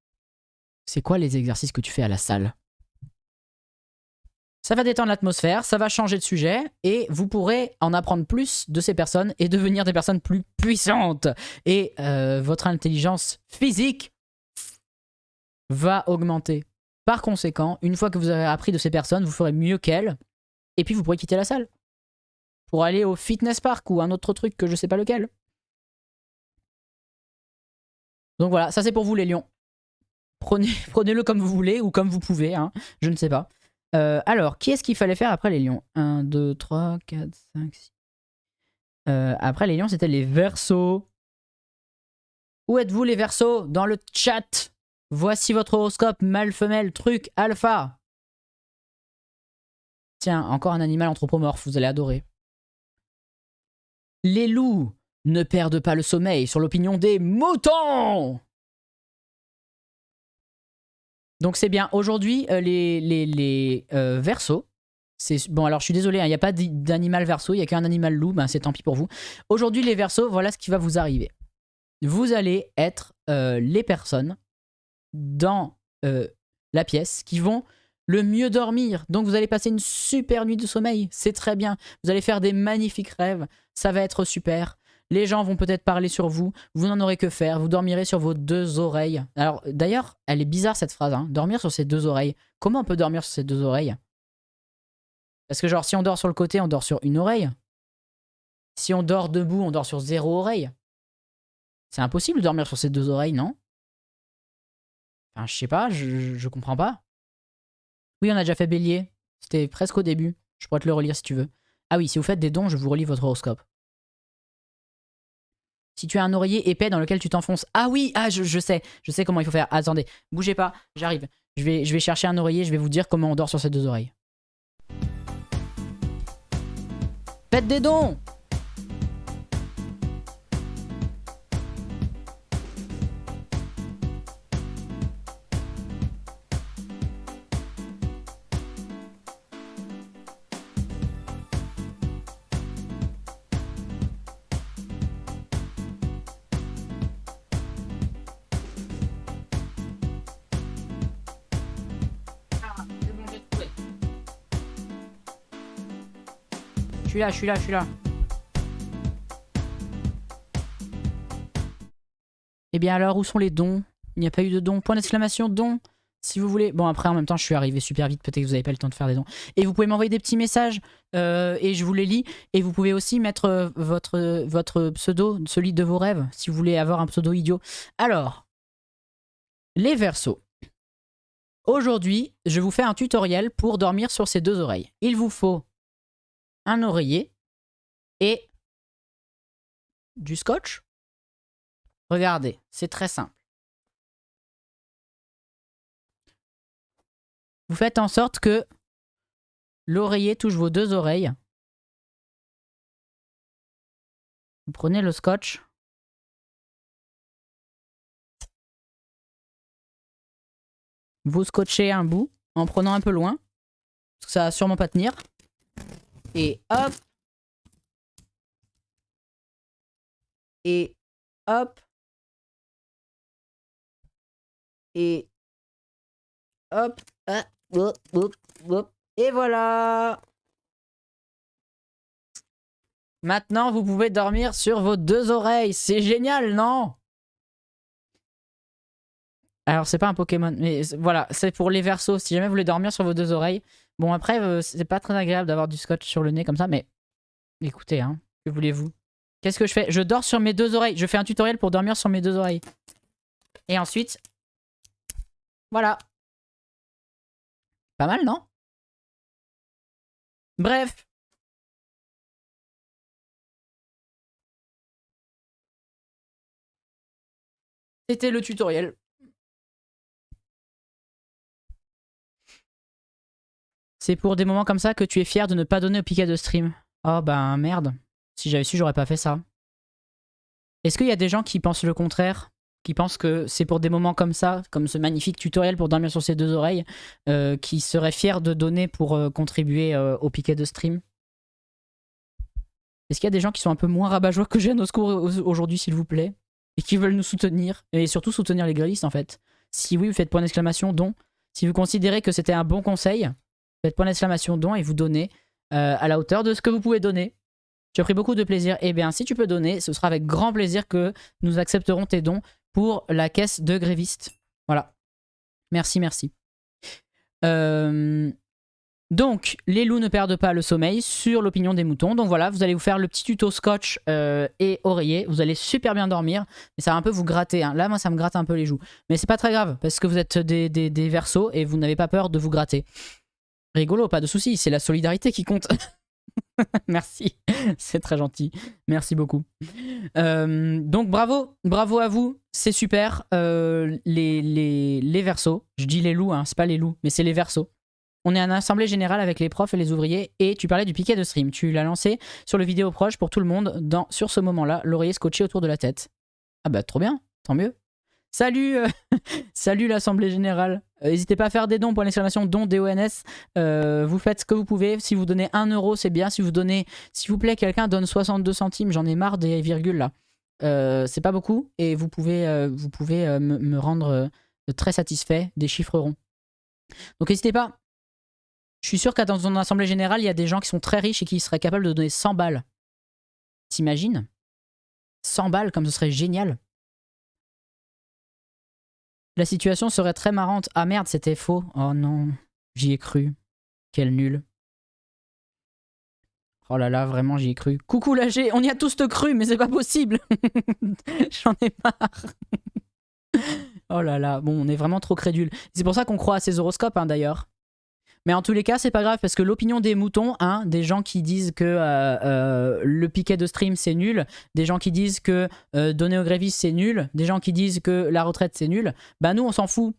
« C'est quoi les exercices que tu fais à la salle ?» Ça va détendre l'atmosphère, ça va changer de sujet, et vous pourrez en apprendre plus de ces personnes et devenir des personnes plus puissantes. Et votre intelligence physique va augmenter. par conséquent, une fois que vous avez appris de ces personnes, vous ferez mieux qu'elles. Et puis vous pourrez quitter la salle. Pour aller au fitness park ou un autre truc que je sais pas lequel. Donc voilà, ça c'est pour vous les lions. Prenez-le comme vous voulez ou comme vous pouvez, hein, je ne sais pas. Alors, qui est-ce qu'il fallait faire après les lions? 1, 2, 3, 4, 5, 6. Après les lions, c'était les versos. Où êtes-vous les versos? Dans le chat. Voici votre horoscope, mâle, femelle, truc, alpha. Tiens, encore un animal anthropomorphe, vous allez adorer. Les loups ne perdent pas le sommeil sur l'opinion des moutons. Donc c'est bien. Aujourd'hui, les versos, bon alors je suis désolé, il n'y a pas d'animal verso, il n'y a qu'un animal loup, ben, c'est tant pis pour vous. Aujourd'hui les versos, voilà ce qui va vous arriver. Vous allez être les personnes dans la pièce qui vont le mieux dormir. Donc vous allez passer une super nuit de sommeil, c'est très bien. Vous allez faire des magnifiques rêves, ça va être super. Les gens vont peut-être parler sur vous, vous n'en aurez que faire, vous dormirez sur vos deux oreilles. Alors d'ailleurs, elle est bizarre cette phrase, hein, dormir sur ses deux oreilles. Comment on peut dormir sur ses deux oreilles? Parce que genre si on dort sur le côté, on dort sur une oreille. Si on dort debout, on dort sur 0 oreille. C'est impossible de dormir sur ses deux oreilles, non? Enfin, je sais pas, je comprends pas. Oui, on a déjà fait bélier. C'était presque au début. Je pourrais te le relire si tu veux. Ah oui, si vous faites des dons, je vous relis votre horoscope. Si tu as un oreiller épais dans lequel tu t'enfonces. Ah oui, ah je sais comment il faut faire. Attendez, bougez pas, j'arrive. Je vais chercher un oreiller, je vais vous dire comment on dort sur ces deux oreilles. Faites des dons! Je suis là. Eh bien alors, où sont les dons? Il n'y a pas eu de dons. Point d'exclamation, dons, si vous voulez. Bon, après, en même temps, je suis arrivé super vite. Peut-être que vous n'avez pas le temps de faire des dons. Et vous pouvez m'envoyer des petits messages et je vous les lis. Et vous pouvez aussi mettre votre pseudo, celui de vos rêves, si vous voulez avoir un pseudo idiot. Alors, les versos. Aujourd'hui, je vous fais un tutoriel pour dormir sur ces deux oreilles. Il vous faut un oreiller et du scotch. Regardez, c'est très simple. Vous faites en sorte que l'oreiller touche vos deux oreilles. Vous prenez le scotch. Vous scotchez un bout en prenant un peu loin. Parce que ça va sûrement pas tenir. Et hop. Et hop. Et hop. Ah, hop, hop, hop. Et voilà. Maintenant, vous pouvez dormir sur vos deux oreilles. C'est génial, non? Alors, c'est pas un Pokémon, mais voilà, c'est pour les versos. Si jamais vous voulez dormir sur vos deux oreilles. Bon, après, c'est pas très agréable d'avoir du scotch sur le nez comme ça, mais écoutez, hein, que voulez-vous? Qu'est-ce que je fais? Je dors sur mes deux oreilles. Je fais un tutoriel pour dormir sur mes deux oreilles. Et ensuite, voilà. Pas mal, non? Bref. C'était le tutoriel. C'est pour des moments comme ça que tu es fier de ne pas donner au piquet de stream. Oh ben merde. Si j'avais su, j'aurais pas fait ça. Est-ce qu'il y a des gens qui pensent le contraire? Qui pensent que c'est pour des moments comme ça, comme ce magnifique tutoriel pour dormir sur ses deux oreilles, qui seraient fiers de donner pour contribuer au piquet de stream? Est-ce qu'il y a des gens qui sont un peu moins rabat-joie que Jeanne au secours aujourd'hui, s'il vous plaît? Et qui veulent nous soutenir? Et surtout soutenir les grélistes, en fait. Si oui, vous faites point d'exclamation don. Si vous considérez que c'était un bon conseil, faites point d'exclamation don et vous donnez à la hauteur de ce que vous pouvez donner. J'ai pris beaucoup de plaisir. Eh bien, si tu peux donner, ce sera avec grand plaisir que nous accepterons tes dons pour la caisse de grévistes. Voilà. Merci, merci. Donc, les loups ne perdent pas le sommeil sur l'opinion des moutons. Donc voilà, vous allez vous faire le petit tuto scotch et oreiller. Vous allez super bien dormir. Mais ça va un peu vous gratter. Hein. Là, moi, ça me gratte un peu les joues. Mais c'est pas très grave parce que vous êtes des Verseaux et vous n'avez pas peur de vous gratter. Rigolo, pas de soucis. C'est la solidarité qui compte. Merci. C'est très gentil. Merci beaucoup. Donc bravo. Bravo à vous. C'est super. Les Verseaux. Je dis les loups, hein. C'est pas les loups, mais c'est les Verseaux. On est en assemblée générale avec les profs et les ouvriers et tu parlais du piquet de stream. Tu l'as lancé sur le vidéo proche pour tout le monde sur ce moment-là, l'oreiller scotché autour de la tête. Ah bah trop bien, tant mieux. Salut, salut l'assemblée générale. N'hésitez pas à faire des dons pour l'exclamation don DONS. Vous faites ce que vous pouvez. Si vous donnez 1 euro, c'est bien. Si vous donnez, s'il vous plaît, quelqu'un donne 62 centimes. J'en ai marre des virgules là. C'est pas beaucoup et vous pouvez me rendre très satisfait des chiffres ronds. Donc n'hésitez pas. Je suis sûr qu'à dans une assemblée générale, il y a des gens qui sont très riches et qui seraient capables de donner 100 balles. T'imagines 100 balles, comme ce serait génial. La situation serait très marrante. Ah merde, c'était faux. Oh non, j'y ai cru. Quel nul. Oh là là, vraiment, j'y ai cru. Coucou l'AG, on y a tous te cru, mais c'est pas possible. J'en ai marre. Oh là là, bon, on est vraiment trop crédule. C'est pour ça qu'on croit à ces horoscopes, hein, d'ailleurs. Mais en tous les cas, c'est pas grave parce que l'opinion des moutons, hein, des gens qui disent que le piquet de stream c'est nul, des gens qui disent que donner aux grévistes c'est nul, des gens qui disent que la retraite c'est nul, bah nous on s'en fout.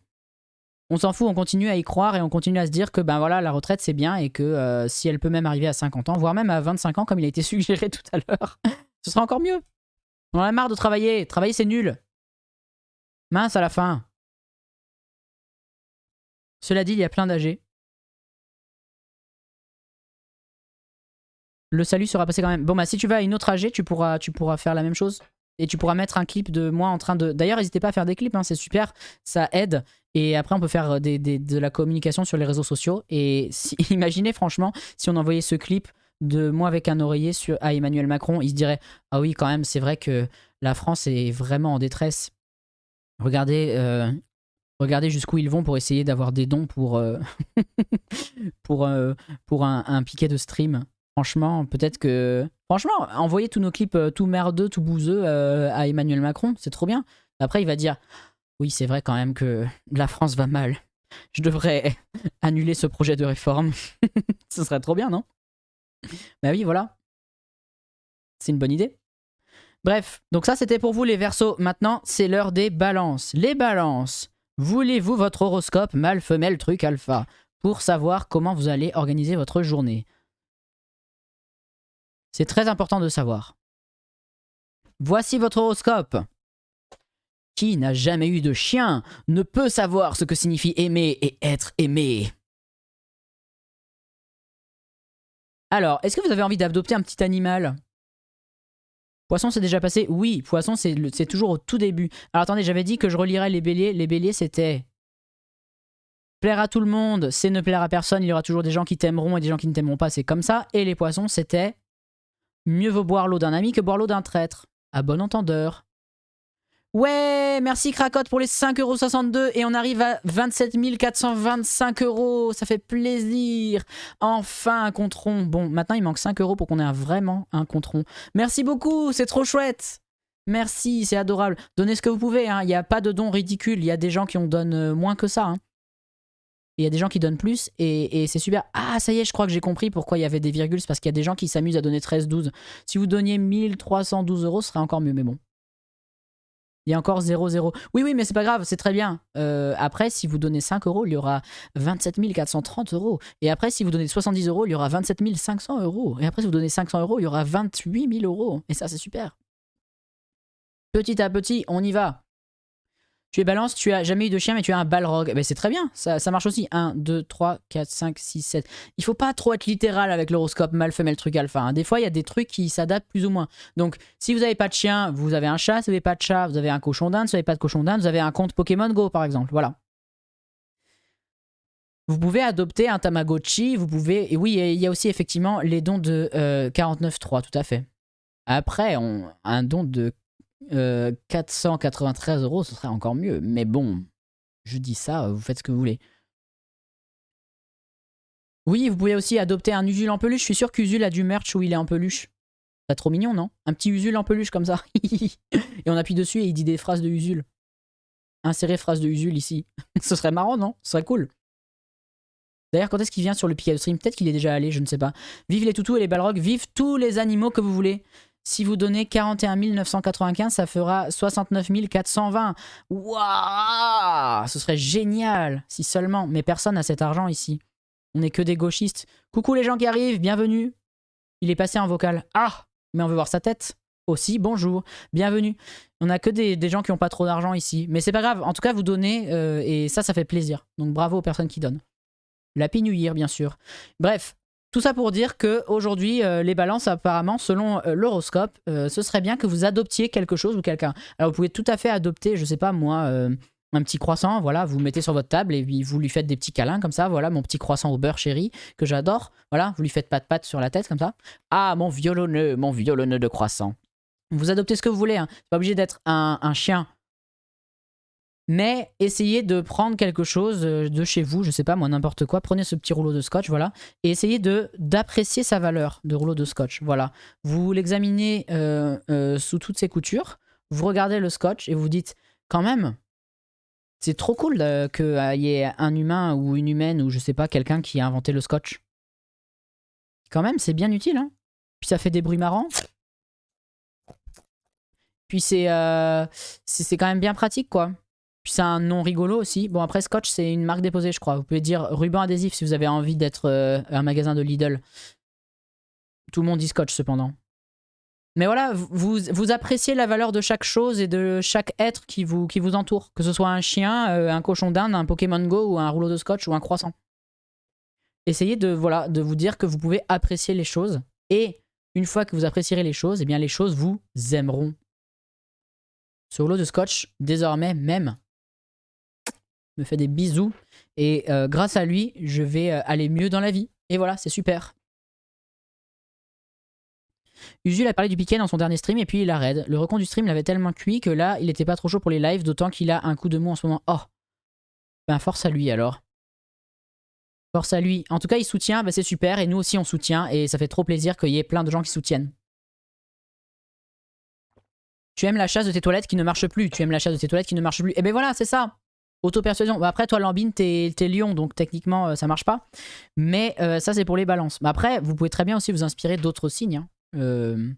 On s'en fout, on continue à y croire et on continue à se dire que ben voilà, la retraite c'est bien et que si elle peut même arriver à 50 ans, voire même à 25 ans comme il a été suggéré tout à l'heure, ce sera encore mieux. On en a marre de travailler, travailler c'est nul. Mince à la fin. Cela dit, il y a plein d'âgés. Le salut sera passé quand même. Bon bah si tu vas à une autre AG, tu pourras faire la même chose. Et tu pourras mettre un clip de moi en train de... D'ailleurs, n'hésitez pas à faire des clips, hein, c'est super, ça aide. Et après, on peut faire de la communication sur les réseaux sociaux. Et imaginez franchement, si on envoyait ce clip de moi avec un oreiller à Emmanuel Macron, il se dirait « Ah oui, quand même, c'est vrai que la France est vraiment en détresse. Regardez jusqu'où ils vont pour essayer d'avoir des dons pour, pour un piquet de stream. » Franchement, peut-être que... Franchement, envoyer tous nos clips tout merdeux, tout bouseux à Emmanuel Macron, c'est trop bien. Après, il va dire, oui, c'est vrai quand même que la France va mal. Je devrais annuler ce projet de réforme. Ce serait trop bien, non? Bah oui, voilà. C'est une bonne idée. Bref, donc ça, c'était pour vous les Verseaux. Maintenant, c'est l'heure des balances. Les balances. Voulez-vous votre horoscope mâle, femelle, truc, alpha pour savoir comment vous allez organiser votre journée? C'est très important de savoir. Voici votre horoscope. Qui n'a jamais eu de chien ne peut savoir ce que signifie aimer et être aimé. Alors, est-ce que vous avez envie d'adopter un petit animal? Poisson, c'est déjà passé? Oui, poisson, c'est toujours au tout début. Alors attendez, j'avais dit que je relirais les béliers. Les béliers, c'était... plaire à tout le monde, c'est ne plaire à personne. Il y aura toujours des gens qui t'aimeront et des gens qui ne t'aimeront pas. C'est comme ça. Et les poissons, c'était... mieux vaut boire l'eau d'un ami que boire l'eau d'un traître. À bon entendeur. Ouais, merci Cracotte pour les 5,62€ et on arrive à 27 425€. Ça fait plaisir. Enfin un compte rond. Bon, maintenant il manque 5€ pour qu'on ait vraiment un compte rond. Merci beaucoup, c'est trop chouette. Merci, c'est adorable. Donnez ce que vous pouvez, hein. Il n'y a pas de dons ridicules. Il y a des gens qui en donnent moins que ça. Hein. Il y a des gens qui donnent plus et c'est super. Ah, ça y est, je crois que j'ai compris pourquoi il y avait des virgules. C'est parce qu'il y a des gens qui s'amusent à donner 13-12. Si vous donniez 1312€, ce serait encore mieux, mais bon. Il y a encore 0,0. Oui, oui, mais c'est pas grave, c'est très bien. Après, si vous donnez 5€, il y aura 27 430€. Et après, si vous donnez 70€, il y aura 27 500€. Et après, si vous donnez 500€, il y aura 28 000€. Et ça, c'est super. Petit à petit, on y va. Tu es balance, tu as jamais eu de chien, mais tu as un balrog. Eh ben, c'est très bien, ça marche aussi. 1, 2, 3, 4, 5, 6, 7. Il faut pas trop être littéral avec l'horoscope mâle, femelle, truc alpha. Hein. Des fois, il y a des trucs qui s'adaptent plus ou moins. Donc, si vous n'avez pas de chien, vous avez un chat. Si vous n'avez pas de chat, vous avez un cochon d'Inde. Si vous n'avez pas de cochon d'Inde, vous avez un compte Pokémon Go, par exemple. Voilà. Vous pouvez adopter un Tamagotchi. Vous pouvez... Et oui, il y a aussi effectivement les dons de 49,3, tout à fait. Après, un don de 493€, ce serait encore mieux. Mais bon, je dis ça, vous faites ce que vous voulez. Oui, vous pouvez aussi adopter un Usul en peluche. Je suis sûr qu'Usul a du merch où il est en peluche. C'est trop mignon, non? Un petit Usul en peluche comme ça. Et on appuie dessus et il dit des phrases de Usul. Insérer phrase de Usul ici. Ce serait marrant, non? Ce serait cool. D'ailleurs, quand est-ce qu'il vient sur le Pikachu Stream? Peut-être qu'il est déjà allé, je ne sais pas. Vive les toutous et les balrogs, vive tous les animaux que vous voulez. Si vous donnez 41 995, ça fera 69 420. Waouh! Ce serait génial, si seulement. Mais personne n'a cet argent ici. On n'est que des gauchistes. Coucou les gens qui arrivent, bienvenue. Il est passé en vocal. Ah! Mais on veut voir sa tête. Aussi, bonjour, bienvenue. On n'a que des gens qui n'ont pas trop d'argent ici. Mais c'est pas grave, en tout cas vous donnez et ça fait plaisir. Donc bravo aux personnes qui donnent. L'Happy New Year, bien sûr. Bref, tout ça pour dire qu'aujourd'hui, les balances, apparemment, selon l'horoscope, ce serait bien que vous adoptiez quelque chose ou quelqu'un. Alors, vous pouvez tout à fait adopter, je sais pas moi, un petit croissant, voilà, vous le mettez sur votre table et puis vous lui faites des petits câlins comme ça, voilà, mon petit croissant au beurre chéri, que j'adore, voilà, vous lui faites pat-pat sur la tête comme ça. Ah, mon violonneux de croissant. Vous adoptez ce que vous voulez, hein. C'est pas obligé d'être un chien. Mais essayez de prendre quelque chose de chez vous, je sais pas moi, n'importe quoi. Prenez ce petit rouleau de scotch, voilà. Et essayez d'apprécier sa valeur de rouleau de scotch, voilà. Vous l'examinez sous toutes ses coutures. Vous regardez le scotch et vous dites, quand même, c'est trop cool qu'il y ait un humain ou une humaine ou je sais pas, quelqu'un qui a inventé le scotch. Quand même, c'est bien utile, hein. Puis ça fait des bruits marrants. Puis c'est quand même bien pratique, quoi. Puis c'est un nom rigolo aussi. Bon, après, Scotch, c'est une marque déposée, je crois. Vous pouvez dire ruban adhésif si vous avez envie d'être un magasin de Lidl. Tout le monde dit Scotch, cependant. Mais voilà, vous appréciez la valeur de chaque chose et de chaque être qui vous entoure. Que ce soit un chien, un cochon d'Inde, un Pokémon Go ou un rouleau de Scotch ou un croissant. Essayez de vous dire que vous pouvez apprécier les choses. Et une fois que vous apprécierez les choses, eh bien les choses vous aimeront. Ce rouleau de Scotch, désormais même, me fait des bisous et grâce à lui je vais aller mieux dans la vie et voilà, c'est super. Usul a parlé du piquet dans son dernier stream et puis il a raid. Le recon du stream l'avait tellement cuit que là il était pas trop chaud pour les lives, d'autant qu'il a un coup de mou en ce moment. Oh, ben force à lui alors, force à lui. En tout cas il soutient, ben c'est super, et nous aussi on soutient et ça fait trop plaisir qu'il y ait plein de gens qui soutiennent. Tu aimes la chasse de tes toilettes qui ne marche plus, tu aimes la chasse de tes toilettes qui ne marche plus, et ben voilà, c'est ça. Auto-persuasion. Bah après, toi, Lambine, t'es lion, donc techniquement, ça marche pas. Mais ça, c'est pour les balances. Mais après, vous pouvez très bien aussi vous inspirer d'autres signes. Hein.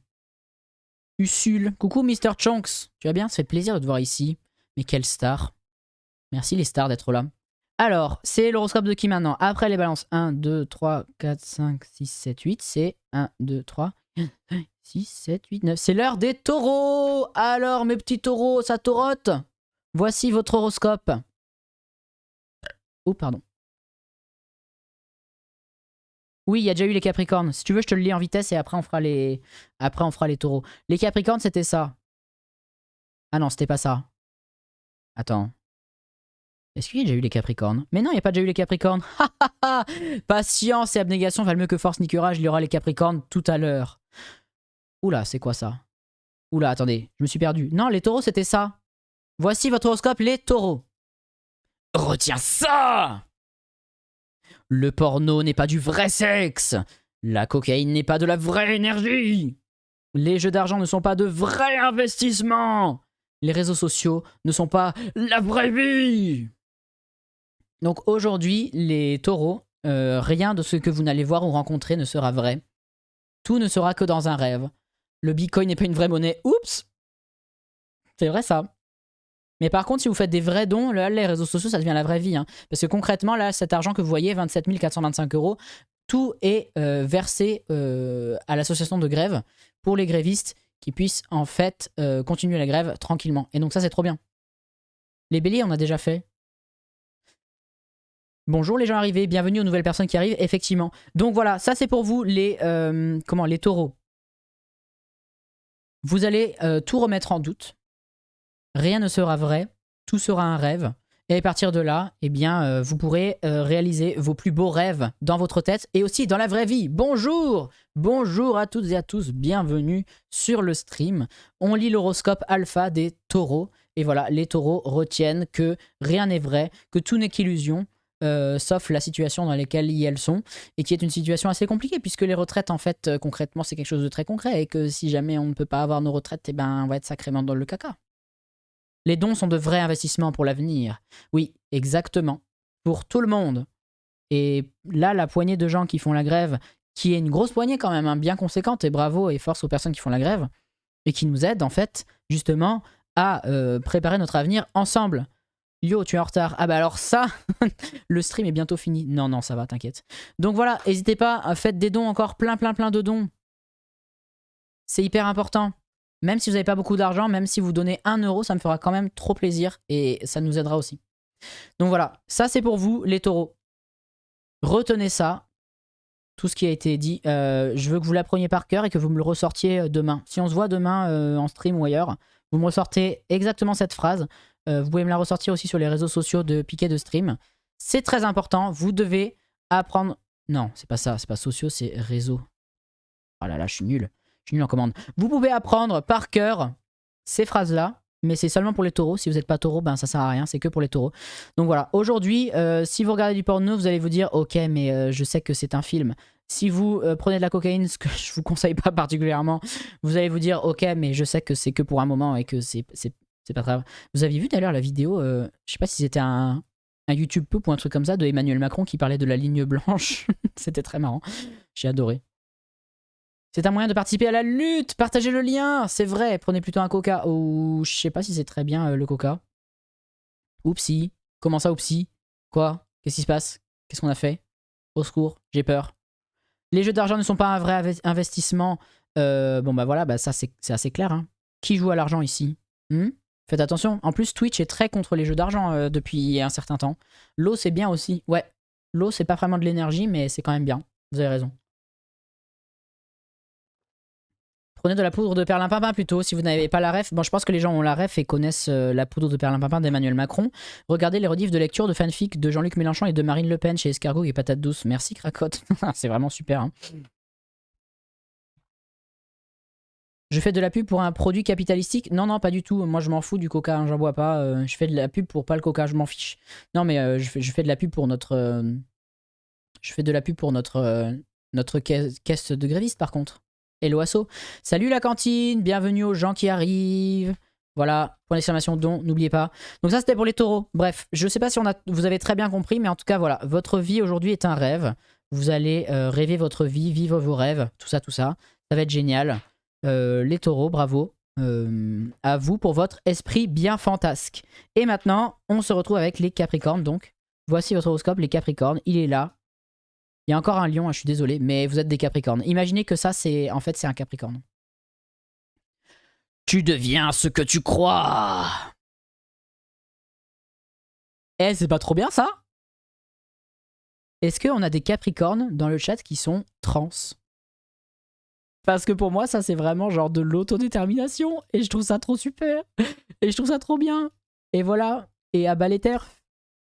Usul. Coucou, Mr. Chunks. Tu vas bien? Ça fait plaisir de te voir ici. Mais quelle star. Merci les stars d'être là. Alors, c'est l'horoscope de qui maintenant? Après les balances. 1, 2, 3, 4, 5, 6, 7, 8. C'est 1, 2, 3, 6, 7, 8, 9. C'est l'heure des taureaux. Alors, mes petits taureaux, ça taurote? Voici votre horoscope. Oh, pardon. Oui, il y a déjà eu les Capricornes. Si tu veux, je te le lis en vitesse et après on fera les taureaux. Les Capricornes, c'était ça. Ah non, c'était pas ça. Attends. Est-ce qu'il y a déjà eu les Capricornes? Mais non, il n'y a pas déjà eu les Capricornes. Patience et abnégation valent mieux que force ni courage. Il y aura les Capricornes tout à l'heure. Oula, c'est quoi ça? Oula, attendez, je me suis perdu. Non, les taureaux, c'était ça. Voici votre horoscope, les taureaux. Retiens ça! Le porno n'est pas du vrai sexe. La cocaïne n'est pas de la vraie énergie. Les jeux d'argent ne sont pas de vrais investissements. Les réseaux sociaux ne sont pas la vraie vie. Donc aujourd'hui, les taureaux, rien de ce que vous n'allez voir ou rencontrer ne sera vrai. Tout ne sera que dans un rêve. Le Bitcoin n'est pas une vraie monnaie. Oups! C'est vrai ça. Mais par contre, si vous faites des vrais dons, là, les réseaux sociaux, ça devient la vraie vie. Hein. Parce que concrètement, là, cet argent que vous voyez, 27 425 €, tout est versé à l'association de grève pour les grévistes qui puissent en fait continuer la grève tranquillement. Et donc ça, c'est trop bien. Les béliers, on a déjà fait. Bonjour les gens arrivés, bienvenue aux nouvelles personnes qui arrivent, effectivement. Donc voilà, ça c'est pour vous les taureaux. Vous allez tout remettre en doute. Rien ne sera vrai, tout sera un rêve. Et à partir de là, eh bien, vous pourrez réaliser vos plus beaux rêves dans votre tête et aussi dans la vraie vie. Bonjour! Bonjour à toutes et à tous, bienvenue sur le stream. On lit l'horoscope alpha des taureaux. Et voilà, les taureaux retiennent que rien n'est vrai, que tout n'est qu'illusion. sauf la situation dans laquelle elles sont, et qui est une situation assez compliquée, puisque les retraites, en fait, concrètement, c'est quelque chose de très concret, et que si jamais on ne peut pas avoir nos retraites, eh ben, on va être sacrément dans le caca. Les dons sont de vrais investissements pour l'avenir. Oui, exactement. Pour tout le monde. Et là, la poignée de gens qui font la grève, qui est une grosse poignée quand même, hein, bien conséquente, et bravo et force aux personnes qui font la grève, et qui nous aident, en fait, justement, à préparer notre avenir ensemble. Yo, tu es en retard. Ah bah alors ça, le stream est bientôt fini. Non, non, ça va, t'inquiète. Donc voilà, n'hésitez pas, faites des dons, encore plein de dons. C'est hyper important. Même si vous n'avez pas beaucoup d'argent, même si vous donnez 1 euro, ça me fera quand même trop plaisir et ça nous aidera aussi. Donc voilà, ça c'est pour vous, les taureaux. Retenez ça, tout ce qui a été dit. Je veux que vous l'appreniez par cœur et que vous me le ressortiez demain. Si on se voit demain en stream ou ailleurs, vous me ressortez exactement cette phrase. Vous pouvez me la ressortir aussi sur les réseaux sociaux de Piquet de Stream. C'est très important, vous devez apprendre... Non, c'est pas ça, c'est pas sociaux, c'est réseau. Oh là là, je suis nul. Je suis nul en commande. Vous pouvez apprendre par cœur ces phrases-là, mais c'est seulement pour les taureaux. Si vous n'êtes pas taureau, ben ça sert à rien, c'est que pour les taureaux. Donc voilà, aujourd'hui, si vous regardez du porno, vous allez vous dire, ok, mais je sais que c'est un film. Si vous prenez de la cocaïne, ce que je vous conseille pas particulièrement, vous allez vous dire, ok, mais je sais que c'est que pour un moment et que c'est pas grave. Vous aviez vu d'ailleurs la vidéo, je sais pas si c'était un YouTube Poop ou un truc comme ça, de Emmanuel Macron qui parlait de la ligne blanche. C'était très marrant. J'ai adoré. C'est un moyen de participer à la lutte. Partagez le lien, c'est vrai. Prenez plutôt un coca. Ou je sais pas si c'est très bien le coca. Oupsie. Comment ça, oupsie? Quoi? Qu'est-ce qui se passe? Qu'est-ce qu'on a fait? Au secours, j'ai peur. Les jeux d'argent ne sont pas un vrai investissement. Bon bah voilà, bah ça c'est assez clair. Hein. Qui joue à l'argent ici? Faites attention. En plus, Twitch est très contre les jeux d'argent depuis un certain temps. L'eau, c'est bien aussi. Ouais. L'eau, c'est pas vraiment de l'énergie, mais c'est quand même bien. Vous avez raison. Prenez de la poudre de perlimpinpin plutôt, si vous n'avez pas la ref. Bon, je pense que les gens ont la ref et connaissent la poudre de perlimpinpin d'Emmanuel Macron. Regardez les rediffs de lecture de fanfic de Jean-Luc Mélenchon et de Marine Le Pen chez Escargot et Patate Douce. Merci, Cracotte. C'est vraiment super. Hein. Je fais de la pub pour un produit capitalistique? Non, non, pas du tout. Moi, je m'en fous du coca, hein, j'en bois pas. Je fais de la pub pour pas le coca, je m'en fiche. Non, mais je fais de la pub pour notre... je fais de la pub pour notre caisse de grévistes, par contre. Hello Asso. Salut la cantine, bienvenue aux gens qui arrivent. Voilà, point d'exclamation don, n'oubliez pas. Donc ça, c'était pour les taureaux. Bref, je sais pas si vous avez très bien compris, mais en tout cas, voilà. Votre vie aujourd'hui est un rêve. Vous allez rêver votre vie, vivre vos rêves, tout ça, tout ça. Ça va être génial. Les taureaux, bravo à vous pour votre esprit bien fantasque. Et maintenant, on se retrouve avec les capricornes. Donc, voici votre horoscope, les capricornes. Il est là. Il y a encore un lion, je suis désolé, mais vous êtes des capricornes. Imaginez que ça, en fait, c'est un capricorne. Tu deviens ce que tu crois. Eh, c'est pas trop bien ça? Est-ce qu'on a des capricornes dans le chat qui sont trans? Parce que pour moi, ça, c'est vraiment genre de l'autodétermination. Et je trouve ça trop super. Et je trouve ça trop bien. Et voilà. Et à bas les terres.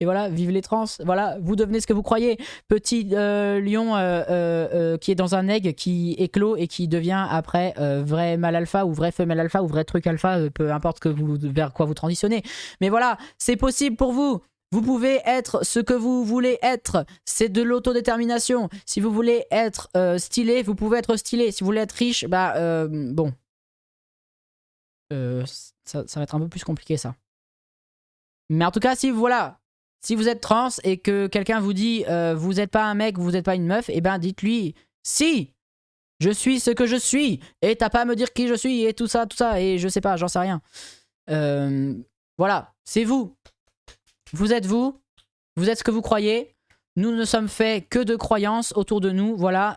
Et voilà, vive les trans. Voilà, vous devenez ce que vous croyez. Petit lion qui est dans un egg qui éclot et qui devient après vrai mâle alpha ou vrai femelle alpha ou vrai truc alpha, peu importe vers quoi vous transitionnez. Mais voilà, c'est possible pour vous. Vous pouvez être ce que vous voulez être. C'est de l'autodétermination. Si vous voulez être stylé, vous pouvez être stylé. Si vous voulez être riche, bah bon. Ça va être un peu plus compliqué ça. Mais en tout cas, si voilà, si vous êtes trans et que quelqu'un vous dit vous n'êtes pas un mec, vous n'êtes pas une meuf, et ben dites-lui si je suis ce que je suis et t'as pas à me dire qui je suis et tout ça et je sais pas, j'en sais rien. Voilà, c'est vous. Vous êtes ce que vous croyez. Nous ne sommes faits que de croyances autour de nous. Voilà.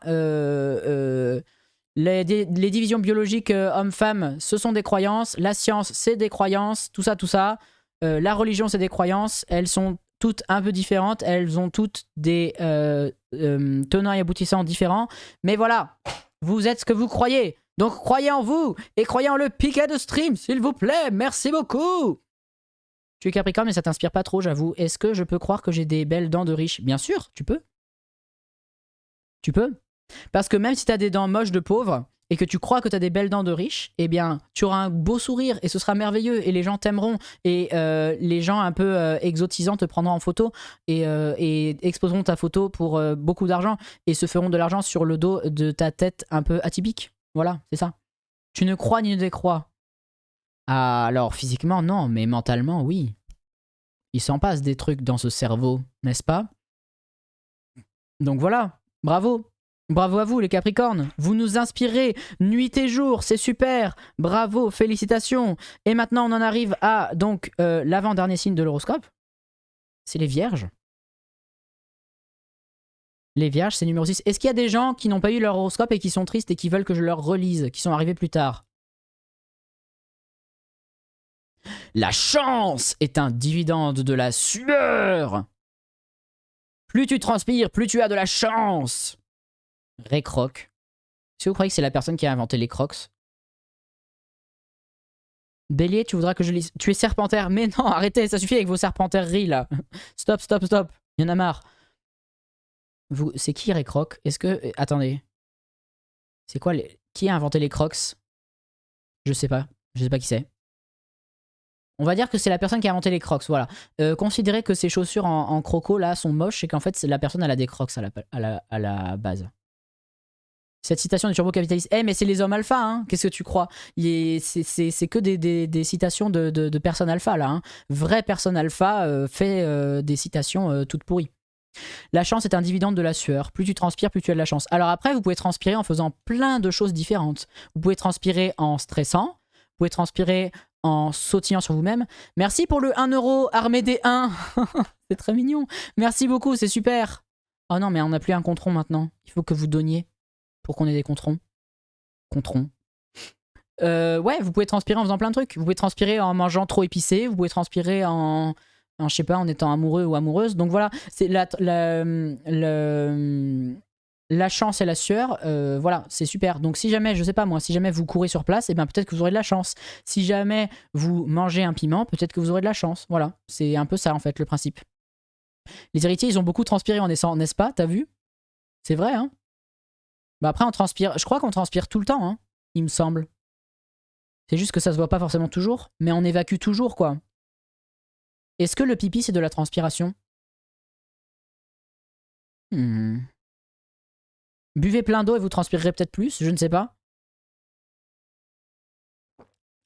Les divisions biologiques hommes-femmes, ce sont des croyances. La science, c'est des croyances. Tout ça. La religion, c'est des croyances. Elles sont toutes un peu différentes. Elles ont toutes des tenants et aboutissants différents. Mais voilà, vous êtes ce que vous croyez. Donc croyez en vous et croyez en le Piquet de Stream, s'il vous plaît. Merci beaucoup. Tu es Capricorne, mais ça t'inspire pas trop, j'avoue. Est-ce que je peux croire que j'ai des belles dents de riche? Bien sûr, tu peux. Tu peux. Parce que même si t'as des dents moches de pauvre, et que tu crois que tu as des belles dents de riche, eh bien, tu auras un beau sourire et ce sera merveilleux et les gens t'aimeront et les gens un peu exotisants te prendront en photo et exposeront ta photo pour beaucoup d'argent et se feront de l'argent sur le dos de ta tête un peu atypique. Voilà, c'est ça. Tu ne crois ni ne décrois. Ah, alors physiquement, non, mais mentalement, oui. Il s'en passe des trucs dans ce cerveau, n'est-ce pas? Donc voilà, bravo. Bravo à vous les Capricornes, vous nous inspirez nuit et jour, c'est super, bravo, félicitations. Et maintenant on en arrive à donc l'avant-dernier signe de l'horoscope, c'est les Vierges. Les Vierges, c'est numéro 6. Est-ce qu'il y a des gens qui n'ont pas eu leur horoscope et qui sont tristes et qui veulent que je leur relise, qui sont arrivés plus tard? La chance est un dividende de la sueur. Plus tu transpires, plus tu as de la chance. Ray Kroc. Si vous croyez que c'est la personne qui a inventé les crocs? Bélier, tu voudras que je lise. Tu es serpentaire. Mais non, arrêtez, ça suffit avec vos serpentaireries là. Stop, stop, stop. Il y en a marre. C'est qui Ray Kroc? Est-ce que. Attendez. C'est quoi les. Qui a inventé les crocs? Je sais pas. Je sais pas qui c'est. On va dire que c'est la personne qui a inventé les crocs, voilà. Considérez que ces chaussures en croco là sont moches et qu'en fait la personne elle a des crocs à la base. Cette citation du turbo-capitaliste. Eh mais c'est les hommes alpha, hein. Qu'est-ce que tu crois? C'est que des citations de personnes alpha là. Hein. Vraie personne alpha fait des citations toutes pourries. La chance est un dividende de la sueur. Plus tu transpires, plus tu as de la chance. Alors après, vous pouvez transpirer en faisant plein de choses différentes. Vous pouvez transpirer en stressant. Vous pouvez transpirer en sautillant sur vous-même. Merci pour le 1 euro armée des 1. C'est très mignon. Merci beaucoup, c'est super. Oh non, mais on n'a plus un contron maintenant. Il faut que vous donniez pour qu'on ait des controns. Controns. Ouais, vous pouvez transpirer en faisant plein de trucs. Vous pouvez transpirer en mangeant trop épicé. Vous pouvez transpirer en je sais pas, en étant amoureux ou amoureuse. Donc voilà, c'est la chance et la sueur, voilà, c'est super. Donc si jamais, je sais pas moi, si jamais vous courez sur place, et ben peut-être que vous aurez de la chance. Si jamais vous mangez un piment, peut-être que vous aurez de la chance. Voilà, c'est un peu ça en fait le principe. Les héritiers, ils ont beaucoup transpiré en naissant, n'est-ce pas? T'as vu? C'est vrai, hein? Bah après on transpire, je crois qu'on transpire tout le temps, hein, il me semble. C'est juste que ça se voit pas forcément toujours, mais on évacue toujours quoi. Est-ce que le pipi c'est de la transpiration? Buvez plein d'eau et vous transpirerez peut-être plus, je ne sais pas.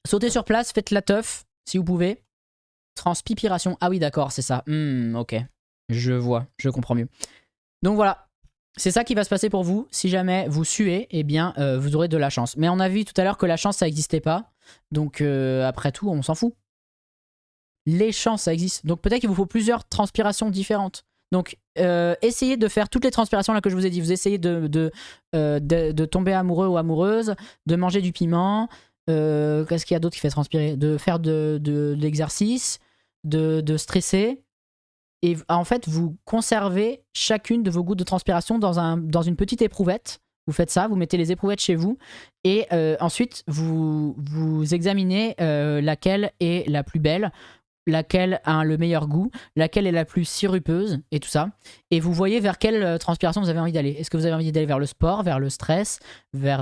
Sautez sur place, faites la teuf, si vous pouvez. Transpiration, ah oui d'accord, c'est ça. Ok, je vois, je comprends mieux. Donc voilà, c'est ça qui va se passer pour vous. Si jamais vous suez, eh bien vous aurez de la chance. Mais on a vu tout à l'heure que la chance ça n'existait pas. Donc après tout, on s'en fout. Les chances ça existe. Donc peut-être qu'il vous faut plusieurs transpirations différentes. Donc, essayez de faire toutes les transpirations là que je vous ai dit. Vous essayez de tomber amoureux ou amoureuse, de manger du piment. Qu'est-ce qu'il y a d'autre qui fait transpirer? De faire de l'exercice, de stresser. Et en fait, vous conservez chacune de vos gouttes de transpiration dans une petite éprouvette. Vous faites ça, vous mettez les éprouvettes chez vous. Et ensuite, vous examinez laquelle est la plus belle, laquelle a le meilleur goût, laquelle est la plus sirupeuse et tout ça. Et vous voyez vers quelle transpiration vous avez envie d'aller. Est-ce que vous avez envie d'aller vers le sport, vers le stress, vers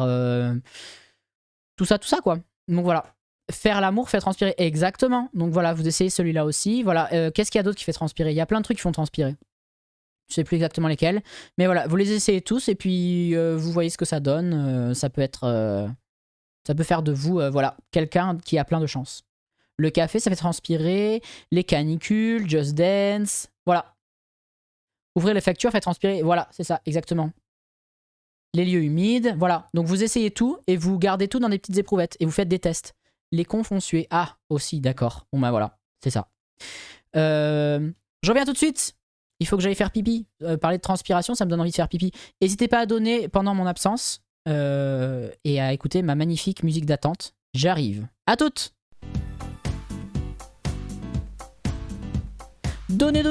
tout ça quoi. Donc voilà. Faire l'amour fait transpirer. Exactement. Donc voilà, vous essayez celui-là aussi. Voilà. Qu'est-ce qu'il y a d'autre qui fait transpirer? Il y a plein de trucs qui font transpirer. Je sais plus exactement lesquels. Mais voilà, vous les essayez tous et puis vous voyez ce que ça donne. Ça peut être... ça peut faire de vous, voilà, quelqu'un qui a plein de chance. Le café, ça fait transpirer. Les canicules, Just Dance. Voilà. Ouvrir les factures fait transpirer. Voilà, c'est ça, exactement. Les lieux humides. Voilà. Donc vous essayez tout et vous gardez tout dans des petites éprouvettes et vous faites des tests. Les cons font suer. Ah, aussi, d'accord. Bon bah voilà, c'est ça. Je reviens tout de suite. Il faut que j'aille faire pipi. Parler de transpiration, ça me donne envie de faire pipi. N'hésitez pas à donner pendant mon absence et à écouter ma magnifique musique d'attente. J'arrive. À toutes. Donnez.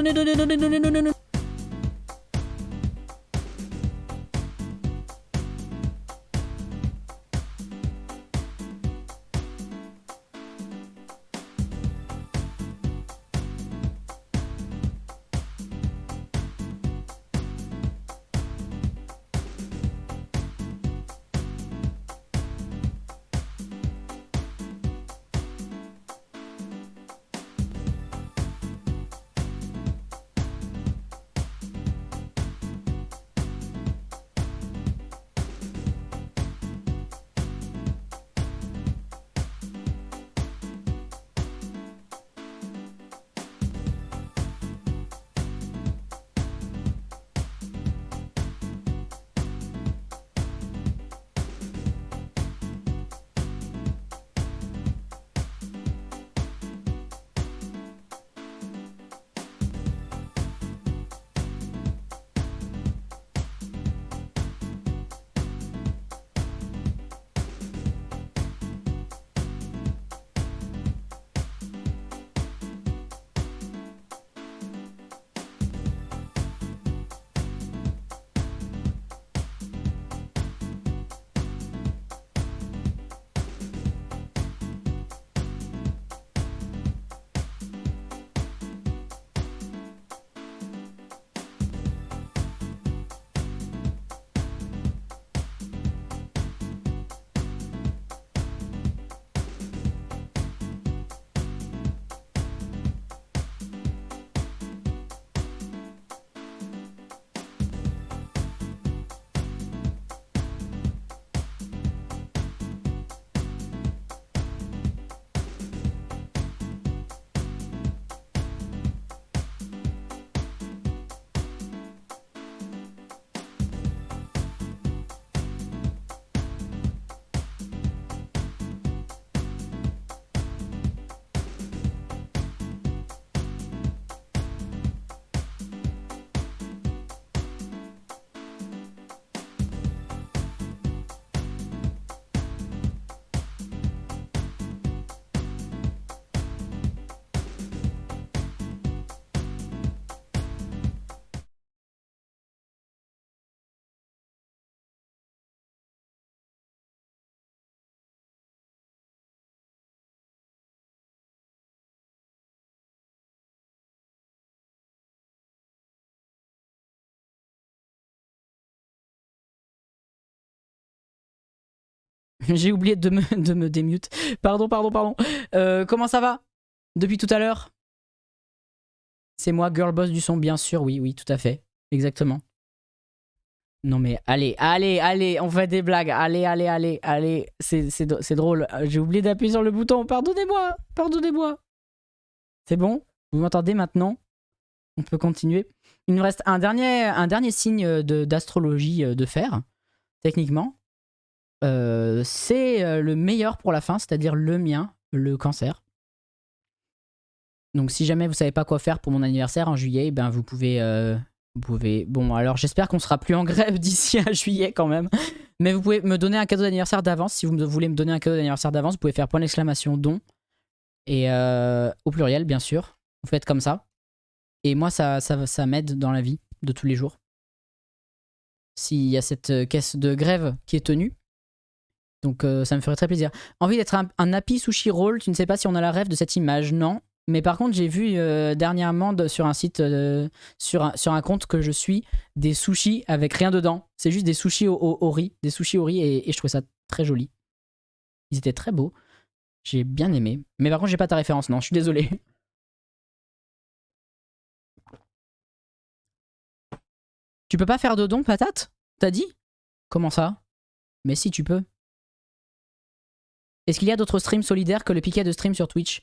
J'ai oublié de me démute. Pardon. Comment ça va depuis tout à l'heure? C'est moi, girl boss du son, bien sûr. Oui, tout à fait. Exactement. Non mais allez, on fait des blagues. Allez. C'est drôle. J'ai oublié d'appuyer sur le bouton. Pardonnez-moi. C'est bon? Vous m'entendez maintenant? On peut continuer. Il nous reste un dernier signe d'astrologie de faire, techniquement. C'est le meilleur pour la fin, c'est-à-dire le mien, le cancer. Donc si jamais vous savez pas quoi faire pour mon anniversaire en juillet, ben vous pouvez... Bon, alors j'espère qu'on sera plus en grève d'ici à juillet quand même. Mais vous pouvez me donner un cadeau d'anniversaire d'avance. Si vous voulez me donner un cadeau d'anniversaire d'avance, vous pouvez faire point d'exclamation don. Et au pluriel, bien sûr. Vous faites comme ça. Et moi, ça m'aide dans la vie de tous les jours. S'il y a cette caisse de grève qui est tenue. Donc ça me ferait très plaisir. Envie d'être un happy sushi roll. Tu ne sais pas si on a la rêve de cette image, non. Mais par contre, j'ai vu dernièrement sur un site, sur un compte que je suis, des sushis avec rien dedans. C'est juste des sushis au riz. Des sushis au riz et je trouvais ça très joli. Ils étaient très beaux. J'ai bien aimé. Mais par contre, j'ai pas ta référence, non, je suis désolé. Tu peux pas faire de don, patate? T'as dit? Comment ça? Mais si, tu peux. Est-ce qu'il y a d'autres streams solidaires que le piquet de stream sur Twitch?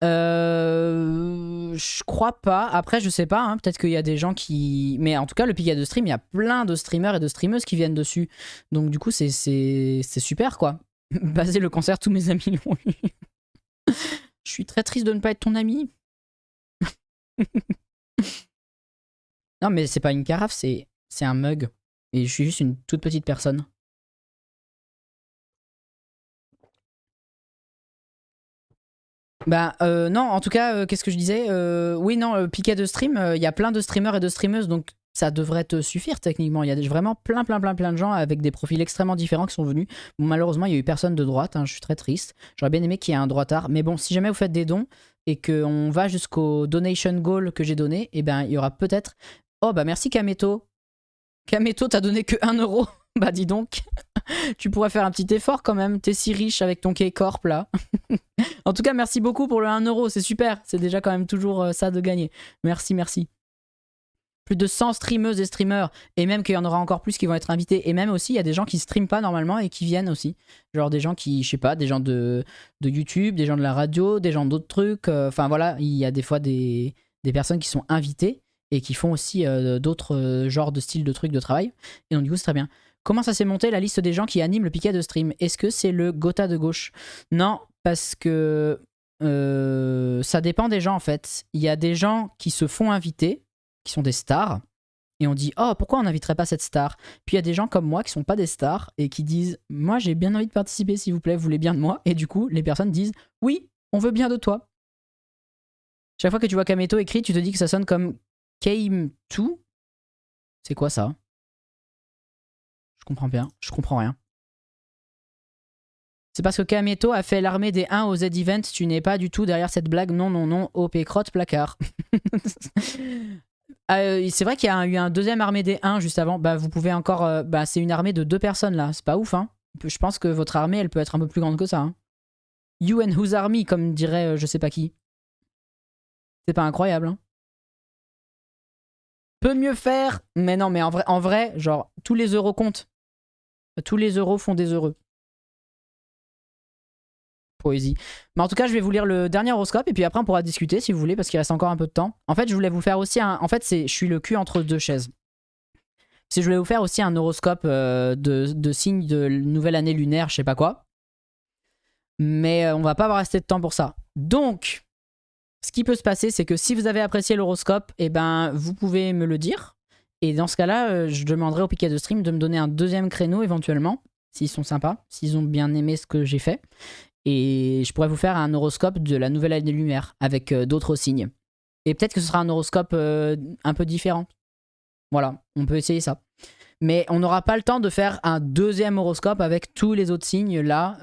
Je crois pas. Après, je sais pas. Hein. Peut-être qu'il y a des gens qui... Mais en tout cas, le piquet de stream, il y a plein de streamers et de streameuses qui viennent dessus. Donc du coup, c'est super, quoi. Baser le cancer, tous mes amis l'ont eu. Je suis très triste de ne pas être ton ami. Non, mais c'est pas une carafe, c'est un mug. Et je suis juste une toute petite personne. Bah non, en tout cas, qu'est-ce que je disais? Oui, non, piquet de stream, il y a plein de streamers et de streameuses, donc ça devrait te suffire techniquement. Il y a vraiment plein de gens avec des profils extrêmement différents qui sont venus. Bon, malheureusement, il y a eu personne de droite, hein, je suis très triste. J'aurais bien aimé qu'il y ait un droitard. Mais bon, si jamais vous faites des dons et qu'on va jusqu'au donation goal que j'ai donné, eh ben il y aura peut-être... Oh bah merci Kameto. Kameto, t'as donné que 1 euro. Bah dis donc. Tu pourrais faire un petit effort quand même. T'es si riche avec ton K-Corp là. En tout cas, merci beaucoup pour le 1 euro. C'est super. C'est déjà quand même toujours ça de gagner. Merci. Plus de 100 streameuses et streamers. Et même qu'il y en aura encore plus qui vont être invités. Et même aussi, il y a des gens qui streament pas normalement et qui viennent aussi. Genre des gens qui, je sais pas, des gens de YouTube, des gens de la radio, des gens d'autres trucs. Enfin voilà, il y a des fois des personnes qui sont invitées et qui font aussi d'autres genres de styles de trucs de travail. Et donc du coup, c'est très bien. Comment ça s'est monté la liste des gens qui animent le piquet de stream? Est-ce que c'est le Gotha de gauche? Non, parce que ça dépend des gens en fait. Il y a des gens qui se font inviter, qui sont des stars, et on dit oh pourquoi on n'inviterait pas cette star? Puis il y a des gens comme moi qui sont pas des stars et qui disent moi j'ai bien envie de participer s'il vous plaît, vous voulez bien de moi? Et du coup les personnes disent oui, on veut bien de toi. Chaque fois que tu vois Kameto écrit, tu te dis que ça sonne comme Came to. C'est quoi ça? Je comprends bien, je comprends rien. C'est parce que Kameto a fait l'armée des 1 aux Z-Event, tu n'es pas du tout derrière cette blague, non, OP crotte placard. C'est vrai qu'il y a eu un deuxième armée des 1 juste avant, bah vous pouvez encore, bah c'est une armée de 2 personnes là, c'est pas ouf hein. Je pense que votre armée elle peut être un peu plus grande que ça. Hein. You and whose army, comme dirait je sais pas qui. C'est pas incroyable hein. Peut mieux faire, mais non mais en vrai, genre tous les euros comptent. Tous les euros font des heureux. Poésie. Mais en tout cas, je vais vous lire le dernier horoscope et puis après on pourra discuter si vous voulez parce qu'il reste encore un peu de temps. En fait, je voulais vous faire aussi un... En fait, je suis le cul entre deux chaises. Je voulais vous faire aussi un horoscope de signes de nouvelle année lunaire, je sais pas quoi. Mais on va pas avoir assez de temps pour ça. Donc, ce qui peut se passer, c'est que si vous avez apprécié l'horoscope, eh ben, vous pouvez me le dire. Et dans ce cas-là, je demanderai au piquet de stream de me donner un deuxième créneau éventuellement, s'ils sont sympas, s'ils ont bien aimé ce que j'ai fait. Et je pourrais vous faire un horoscope de la nouvelle année lunaire avec d'autres signes. Et peut-être que ce sera un horoscope un peu différent. Voilà, on peut essayer ça. Mais on n'aura pas le temps de faire un deuxième horoscope avec tous les autres signes là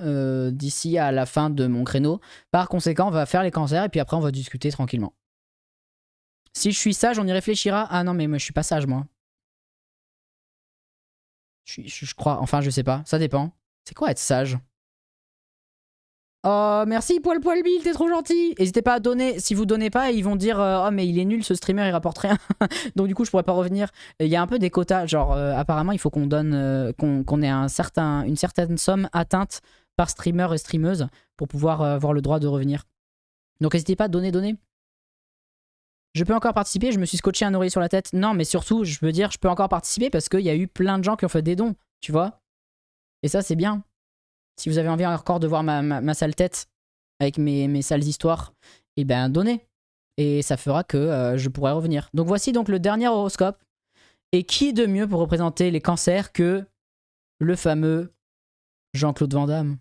d'ici à la fin de mon créneau. Par conséquent, on va faire les cancers et puis après on va discuter tranquillement. Si je suis sage, on y réfléchira. Ah non, mais moi je suis pas sage moi. Je crois, enfin je sais pas, ça dépend. C'est quoi être sage? Oh, merci Poil Poil Bill, t'es trop gentil. N'hésitez pas à donner. Si vous donnez pas, ils vont dire oh mais il est nul ce streamer, il rapporte rien. Donc du coup je pourrais pas revenir. Il y a un peu des quotas, genre apparemment il faut qu'on donne qu'on ait une certaine somme atteinte par streamer et streameuse pour pouvoir avoir le droit de revenir. Donc n'hésitez pas à donner. Je peux encore participer, je me suis scotché un oreiller sur la tête. Non mais surtout je veux dire je peux encore participer parce qu'il y a eu plein de gens qui ont fait des dons, tu vois. Et ça c'est bien. Si vous avez envie encore de voir ma sale tête avec mes sales histoires, et ben donnez. Et ça fera que je pourrai revenir. Donc voici donc le dernier horoscope. Et qui de mieux pour représenter les cancers que le fameux Jean-Claude Van Damme.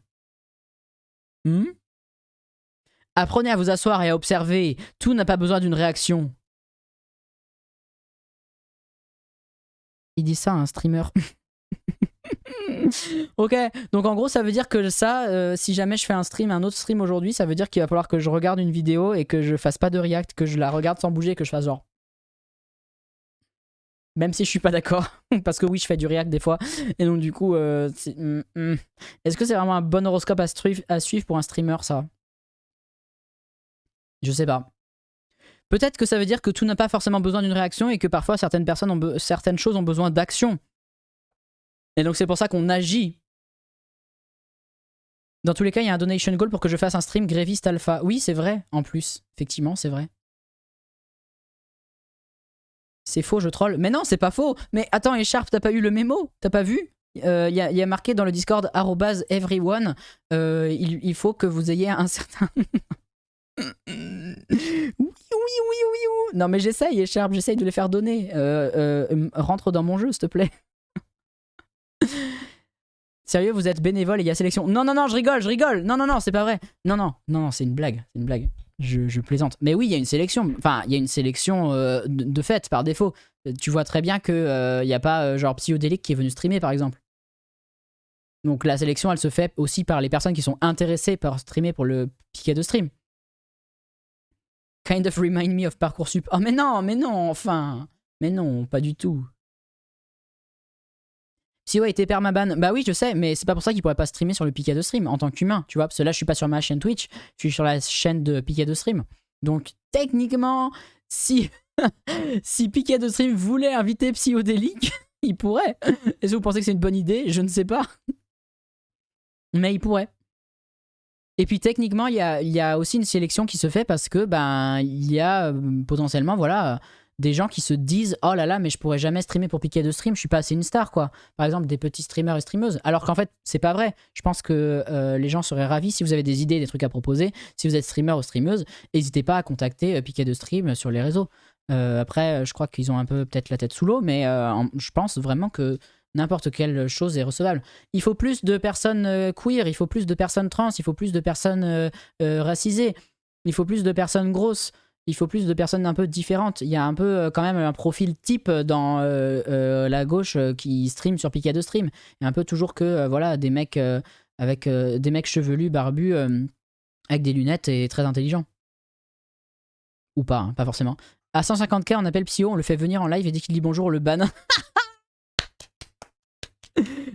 Apprenez à vous asseoir et à observer. Tout n'a pas besoin d'une réaction. Il dit ça à un streamer. Ok, donc en gros ça veut dire que ça, si jamais je fais un autre stream aujourd'hui, ça veut dire qu'il va falloir que je regarde une vidéo et que je fasse pas de react, que je la regarde sans bouger et que je fasse genre. Même si je suis pas d'accord, parce que oui je fais du react des fois, et donc du coup, est-ce que c'est vraiment un bon horoscope à suivre pour un streamer ça? Je sais pas. Peut-être que ça veut dire que tout n'a pas forcément besoin d'une réaction et que parfois certaines choses ont besoin d'action. Et donc c'est pour ça qu'on agit. Dans tous les cas, il y a un donation goal pour que je fasse un stream Gréviste Alpha. Oui, c'est vrai, en plus. Effectivement, c'est vrai. C'est faux, je troll. Mais non, c'est pas faux. Mais attends, Echarp, t'as pas eu le mémo? T'as pas vu? Il y a marqué dans le Discord @everyone. Il faut que vous ayez un certain... oui. Non mais j'essaye, Echarp, j'essaye de les faire donner. Rentre dans mon jeu, s'il te plaît. Sérieux, vous êtes bénévole et il y a sélection. Non, je rigole. Non, c'est pas vrai. Non, c'est une blague. Je plaisante. Mais oui, il y a une sélection. Enfin, il y a une sélection de fait, par défaut. Tu vois très bien qu'il n'y a pas genre Psyodélique qui est venu streamer, par exemple. Donc la sélection, elle se fait aussi par les personnes qui sont intéressées par streamer pour le piquet de stream. Kind of remind me of Parcoursup. Oh mais non, enfin. Mais non, pas du tout. Si ouais, était permaban, bah oui, je sais, mais c'est pas pour ça qu'il pourrait pas streamer sur le piquet de stream en tant qu'humain, tu vois, parce que là, je suis pas sur ma chaîne Twitch, je suis sur la chaîne de piquet de stream. Donc, techniquement, si, si piquet de stream voulait inviter Psyodélique, il pourrait. Est-ce que vous pensez que c'est une bonne idée? Je ne sais pas. Mais il pourrait. Et puis, techniquement, il y a aussi une sélection qui se fait parce que, ben, il y a potentiellement, voilà. Des gens qui se disent oh là là mais je pourrais jamais streamer pour piquer de stream, je suis pas assez une star quoi. Par exemple des petits streamers et streameuses. Alors qu'en fait c'est pas vrai. Je pense que les gens seraient ravis si vous avez des idées, des trucs à proposer. Si vous êtes streamer ou streameuse, n'hésitez pas à contacter piquet de stream sur les réseaux. Après je crois qu'ils ont un peu peut-être la tête sous l'eau, mais je pense vraiment que n'importe quelle chose est recevable. Il faut plus de personnes queer, il faut plus de personnes trans, il faut plus de personnes racisées, il faut plus de personnes grosses. Il faut plus de personnes un peu différentes. Il y a un peu quand même un profil type dans la gauche qui stream sur Pika de stream. Il y a un peu toujours que voilà des mecs avec des mecs chevelus, barbus, avec des lunettes et très intelligents. Ou pas, hein, pas forcément. À 150k, on appelle Psyo, on le fait venir en live et dès qu'il dit bonjour, on le banne.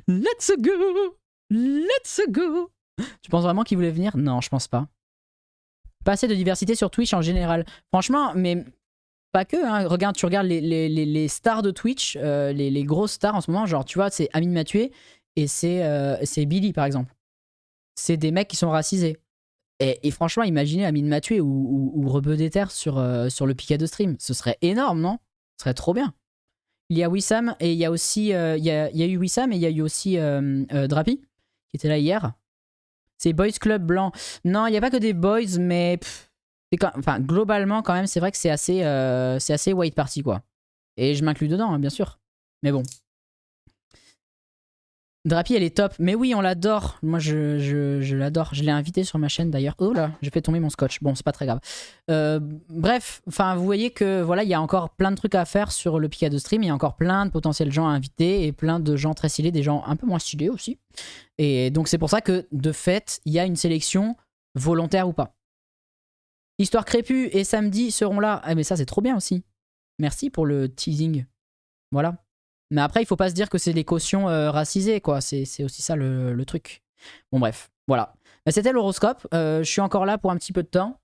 Let's go. Tu penses vraiment qu'il voulait venir? Non, je pense pas. Pas assez de diversité sur Twitch en général. Franchement, mais pas que. Hein. Regarde, tu regardes les stars de Twitch, les grosses stars en ce moment. Genre, tu vois, c'est Amine Mathieu et c'est Billy, par exemple. C'est des mecs qui sont racisés. Et franchement, imaginez Amine Mathieu ou Rebeu d'Ether sur le piquet de stream. Ce serait énorme, non? Ce serait trop bien. Il y a Wissam et il y a aussi... il y a eu Wissam et il y a eu aussi Drapi, qui était là hier. C'est Boys Club blanc. Non, il n'y a pas que des boys, mais enfin, globalement, quand même, c'est vrai que c'est assez white party, quoi. Et je m'inclus dedans, hein, bien sûr. Mais bon. Drapi, elle est top. Mais oui, on l'adore. Moi, je l'adore. Je l'ai invité sur ma chaîne, d'ailleurs. Oh là, j'ai fait tomber mon scotch. Bon, c'est pas très grave. Bref, enfin, vous voyez que voilà, il y a encore plein de trucs à faire sur le Pika de stream. Il y a encore plein de potentiels gens à inviter et plein de gens très stylés, des gens un peu moins stylés aussi. Et donc, c'est pour ça que, de fait, il y a une sélection volontaire ou pas. Histoire Crépue et Samedi seront là. Ah, mais ça, c'est trop bien aussi. Merci pour le teasing. Voilà. Mais après, il faut pas se dire que c'est les cautions racisées, quoi. C'est aussi ça le truc. Bon, bref, voilà. C'était l'horoscope. Je suis encore là pour un petit peu de temps.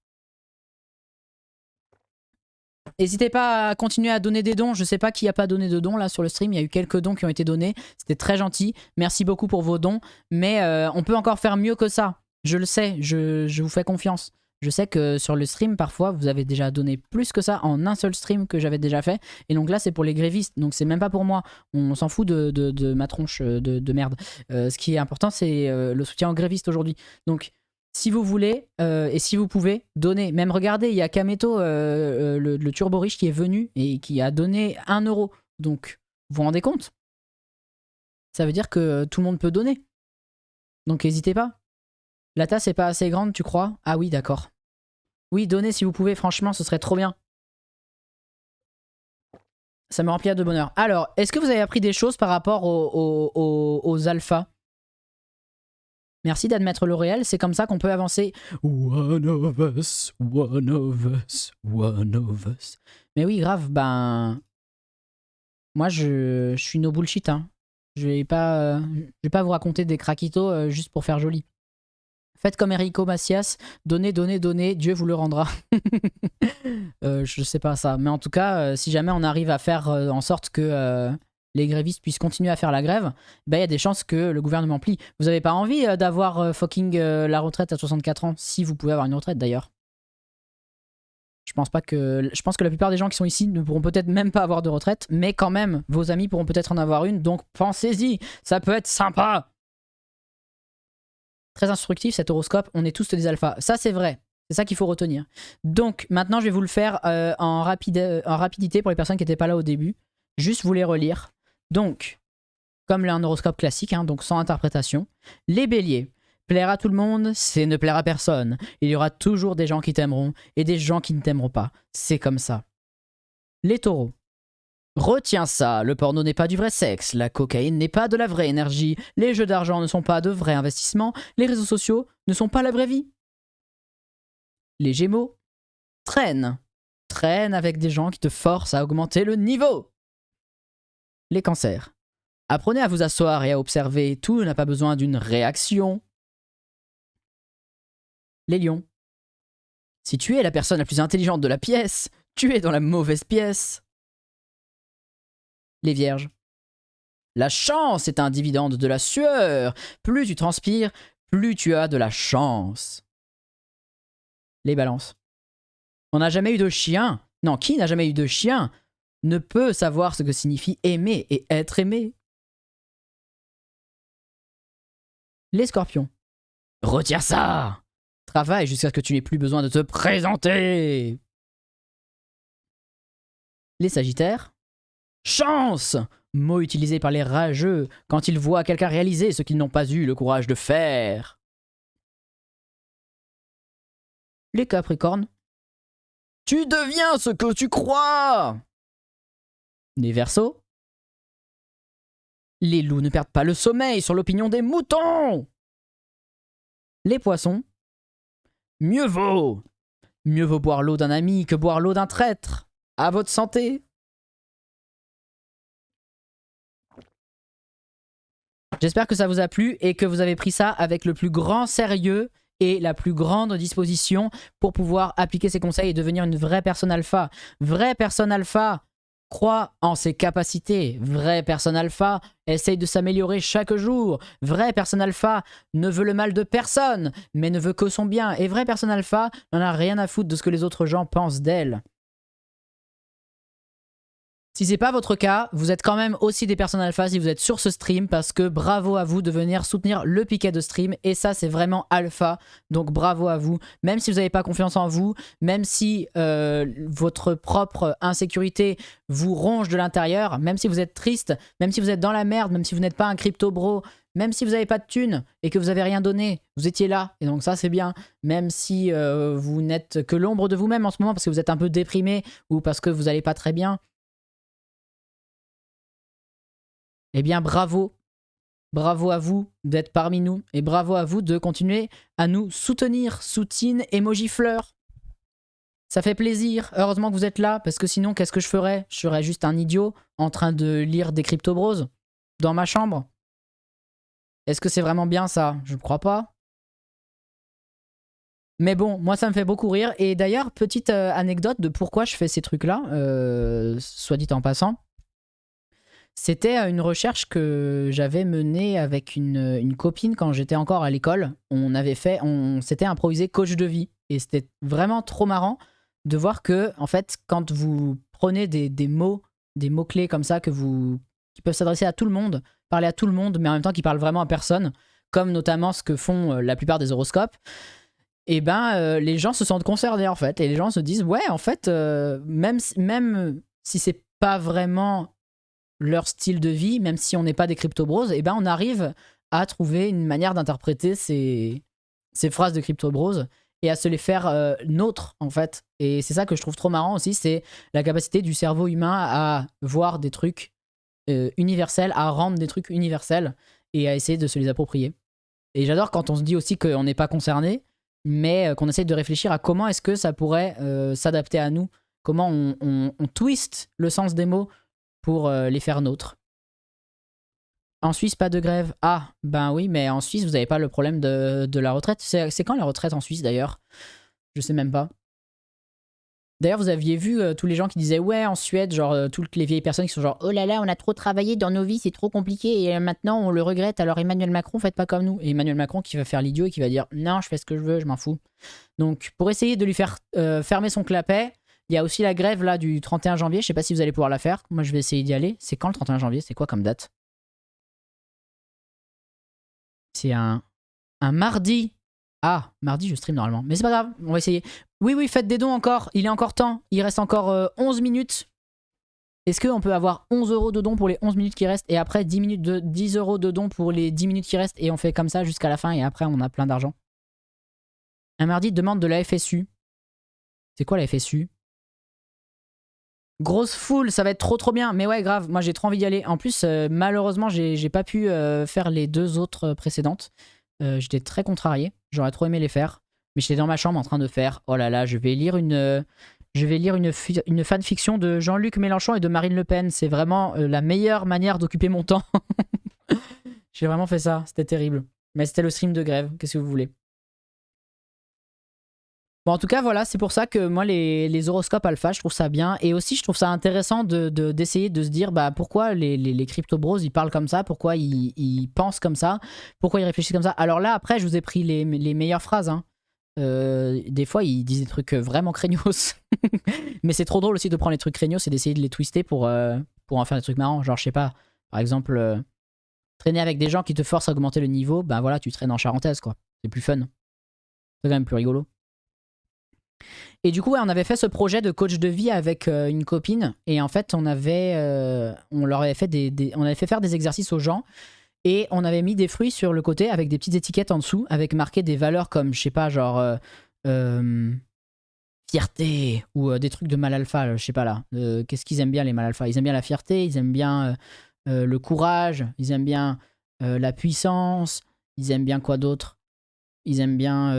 N'hésitez pas à continuer à donner des dons. Je sais pas qui a pas donné de dons là sur le stream. Il y a eu quelques dons qui ont été donnés. C'était très gentil. Merci beaucoup pour vos dons. Mais on peut encore faire mieux que ça. Je le sais. Je vous fais confiance. Je sais que sur le stream, parfois, vous avez déjà donné plus que ça en un seul stream que j'avais déjà fait. Et donc là, c'est pour les grévistes. Donc c'est même pas pour moi. On s'en fout de ma tronche de merde. Ce qui est important, c'est le soutien aux grévistes aujourd'hui. Donc si vous voulez et si vous pouvez, donnez. Même regardez, il y a Kameto, le turbo riche qui est venu et qui a donné 1 euro. Donc vous vous rendez compte? Ça veut dire que tout le monde peut donner. Donc n'hésitez pas. La tasse est pas assez grande, tu crois? Ah oui, d'accord. Oui, donnez si vous pouvez, franchement, ce serait trop bien. Ça me remplit de bonheur. Alors, est-ce que vous avez appris des choses par rapport aux alphas? Merci d'admettre le réel, c'est comme ça qu'on peut avancer. One of us, one of us, one of us. Mais oui, grave, ben... Moi, je suis no bullshit, hein. Je vais pas vous raconter des craquitos juste pour faire joli. Faites comme Enrico Macias, donnez, donnez, donnez, Dieu vous le rendra. Je sais pas ça. Mais en tout cas, si jamais on arrive à faire en sorte que les grévistes puissent continuer à faire la grève, ben, y a des chances que le gouvernement plie. Vous avez pas envie d'avoir fucking la retraite à 64 ans, si vous pouvez avoir une retraite d'ailleurs. Je pense que la plupart des gens qui sont ici ne pourront peut-être même pas avoir de retraite, mais quand même, vos amis pourront peut-être en avoir une, donc pensez-y, ça peut être sympa. Très instructif cet horoscope, on est tous des alphas. Ça c'est vrai, c'est ça qu'il faut retenir. Donc maintenant je vais vous le faire en rapidité pour les personnes qui n'étaient pas là au début. Juste vous les relire. Donc, comme un horoscope classique, hein, donc sans interprétation. Les béliers, plaire à tout le monde, c'est ne plaire à personne. Il y aura toujours des gens qui t'aimeront et des gens qui ne t'aimeront pas. C'est comme ça. Les taureaux. Retiens ça, le porno n'est pas du vrai sexe, la cocaïne n'est pas de la vraie énergie, les jeux d'argent ne sont pas de vrais investissements, les réseaux sociaux ne sont pas la vraie vie. Les gémeaux. Traîne. Traîne avec des gens qui te forcent à augmenter le niveau. Les cancers. Apprenez à vous asseoir et à observer, tout n'a pas besoin d'une réaction. Les lions. Si tu es la personne la plus intelligente de la pièce, tu es dans la mauvaise pièce. Les vierges. La chance est un dividende de la sueur. Plus tu transpires, plus tu as de la chance. Les balances. On n'a jamais eu de chien. Non, qui n'a jamais eu de chien ne peut savoir ce que signifie aimer et être aimé. Les scorpions. Retiens ça. Travaille jusqu'à ce que tu n'aies plus besoin de te présenter. Les sagittaires. Chance, mot utilisé par les rageux quand ils voient quelqu'un réaliser ce qu'ils n'ont pas eu le courage de faire. Les capricornes. Tu deviens ce que tu crois. Les verseaux. Les loups ne perdent pas le sommeil sur l'opinion des moutons. Les poissons. Mieux vaut boire l'eau d'un ami que boire l'eau d'un traître. À votre santé. J'espère que ça vous a plu et que vous avez pris ça avec le plus grand sérieux et la plus grande disposition pour pouvoir appliquer ces conseils et devenir une vraie personne alpha. Vraie personne alpha croit en ses capacités. Vraie personne alpha essaye de s'améliorer chaque jour. Vraie personne alpha ne veut le mal de personne, mais ne veut que son bien. Et vraie personne alpha n'en a rien à foutre de ce que les autres gens pensent d'elle. Si c'est pas votre cas, vous êtes quand même aussi des personnes alpha si vous êtes sur ce stream, parce que bravo à vous de venir soutenir le piquet de stream, et ça c'est vraiment alpha, donc bravo à vous. Même si vous n'avez pas confiance en vous, même si votre propre insécurité vous ronge de l'intérieur, même si vous êtes triste, même si vous êtes dans la merde, même si vous n'êtes pas un crypto bro, même si vous n'avez pas de thunes et que vous n'avez rien donné, vous étiez là, et donc ça c'est bien. Même si vous n'êtes que l'ombre de vous-même en ce moment parce que vous êtes un peu déprimé ou parce que vous n'allez pas très bien, eh bien bravo, bravo à vous d'être parmi nous et bravo à vous de continuer à nous soutenir. Soutine, emoji fleur. Ça fait plaisir, heureusement que vous êtes là, parce que sinon qu'est-ce que je ferais? Je serais juste un idiot en train de lire des crypto bros dans ma chambre. Est-ce que c'est vraiment bien ça? Je ne crois pas. Mais bon, moi ça me fait beaucoup rire. Et d'ailleurs, petite anecdote de pourquoi je fais ces trucs-là, soit dit en passant. C'était une recherche que j'avais menée avec une copine quand j'étais encore à l'école. On s'était improvisé coach de vie. Et c'était vraiment trop marrant de voir que, en fait, quand vous prenez des mots-clés comme ça qui peuvent s'adresser à tout le monde, parler à tout le monde, mais en même temps qui parlent vraiment à personne, comme notamment ce que font la plupart des horoscopes, et ben les gens se sentent concernés en fait. Et les gens se disent, ouais, en fait, même si c'est pas vraiment leur style de vie, même si on n'est pas des crypto-bros, et ben on arrive à trouver une manière d'interpréter ces phrases de crypto-bros et à se les faire nôtres en fait. Et c'est ça que je trouve trop marrant aussi, c'est la capacité du cerveau humain à voir des trucs universels, à rendre des trucs universels et à essayer de se les approprier. Et j'adore quand on se dit aussi qu'on n'est pas concerné, mais qu'on essaye de réfléchir à comment est-ce que ça pourrait s'adapter à nous, comment on twist le sens des mots pour les faire nôtres. En Suisse, pas de grève. Ah, ben oui, mais en Suisse, vous n'avez pas le problème de la retraite. C'est quand la retraite en Suisse d'ailleurs? Je sais même pas. D'ailleurs, vous aviez vu tous les gens qui disaient ouais, en Suède, genre toutes les vieilles personnes qui sont genre oh là là, on a trop travaillé dans nos vies, c'est trop compliqué et maintenant on le regrette. Alors Emmanuel Macron, faites pas comme nous. Et Emmanuel Macron qui va faire l'idiot et qui va dire non, je fais ce que je veux, je m'en fous. Donc pour essayer de lui faire fermer son clapet, il y a aussi la grève là du 31 janvier. Je sais pas si vous allez pouvoir la faire. Moi, je vais essayer d'y aller. C'est quand le 31 janvier? C'est quoi comme date? C'est un mardi. Ah, mardi, je stream normalement. Mais c'est pas grave, on va essayer. Oui, oui, faites des dons encore. Il est encore temps. Il reste encore 11 minutes. Est-ce qu'on peut avoir 11 € de dons pour les 11 minutes qui restent et après 10 € de dons pour les 10 minutes qui restent et on fait comme ça jusqu'à la fin et après on a plein d'argent? Un mardi, demande de la FSU. C'est quoi la FSU? Grosse foule, ça va être trop bien. Mais ouais, grave, moi j'ai trop envie d'y aller. En plus, malheureusement, j'ai pas pu faire les deux autres précédentes. J'étais très contrarié. J'aurais trop aimé les faire. Mais j'étais dans ma chambre en train de faire. Oh là là, je vais lire une fanfiction de Jean-Luc Mélenchon et de Marine Le Pen. C'est vraiment la meilleure manière d'occuper mon temps. J'ai vraiment fait ça. C'était terrible. Mais c'était le stream de grève. Qu'est-ce que vous voulez? Bon, en tout cas, voilà, c'est pour ça que moi, les horoscopes alpha, je trouve ça bien. Et aussi, je trouve ça intéressant d'essayer de se dire bah, pourquoi les crypto-bros, ils parlent comme ça, pourquoi ils pensent comme ça, pourquoi ils réfléchissent comme ça. Alors là, après, je vous ai pris les meilleures phrases. Hein. Des fois, ils disent des trucs vraiment craignos. Mais c'est trop drôle aussi de prendre les trucs craignos et d'essayer de les twister pour en faire des trucs marrants. Genre, je sais pas, par exemple, traîner avec des gens qui te forcent à augmenter le niveau, bah voilà, tu traînes en charentaise, quoi. C'est plus fun. C'est quand même plus rigolo. Et du coup, ouais, on avait fait ce projet de coach de vie avec une copine. Et en fait, on leur avait fait on avait fait faire des exercices aux gens. Et on avait mis des fruits sur le côté avec des petites étiquettes en dessous, avec marqué des valeurs comme, je sais pas, genre fierté ou des trucs de mal alpha, je sais pas là. Qu'est-ce qu'ils aiment bien les mal alpha? Ils aiment bien la fierté, ils aiment bien le courage, ils aiment bien la puissance, ils aiment bien quoi d'autre? Ils aiment bien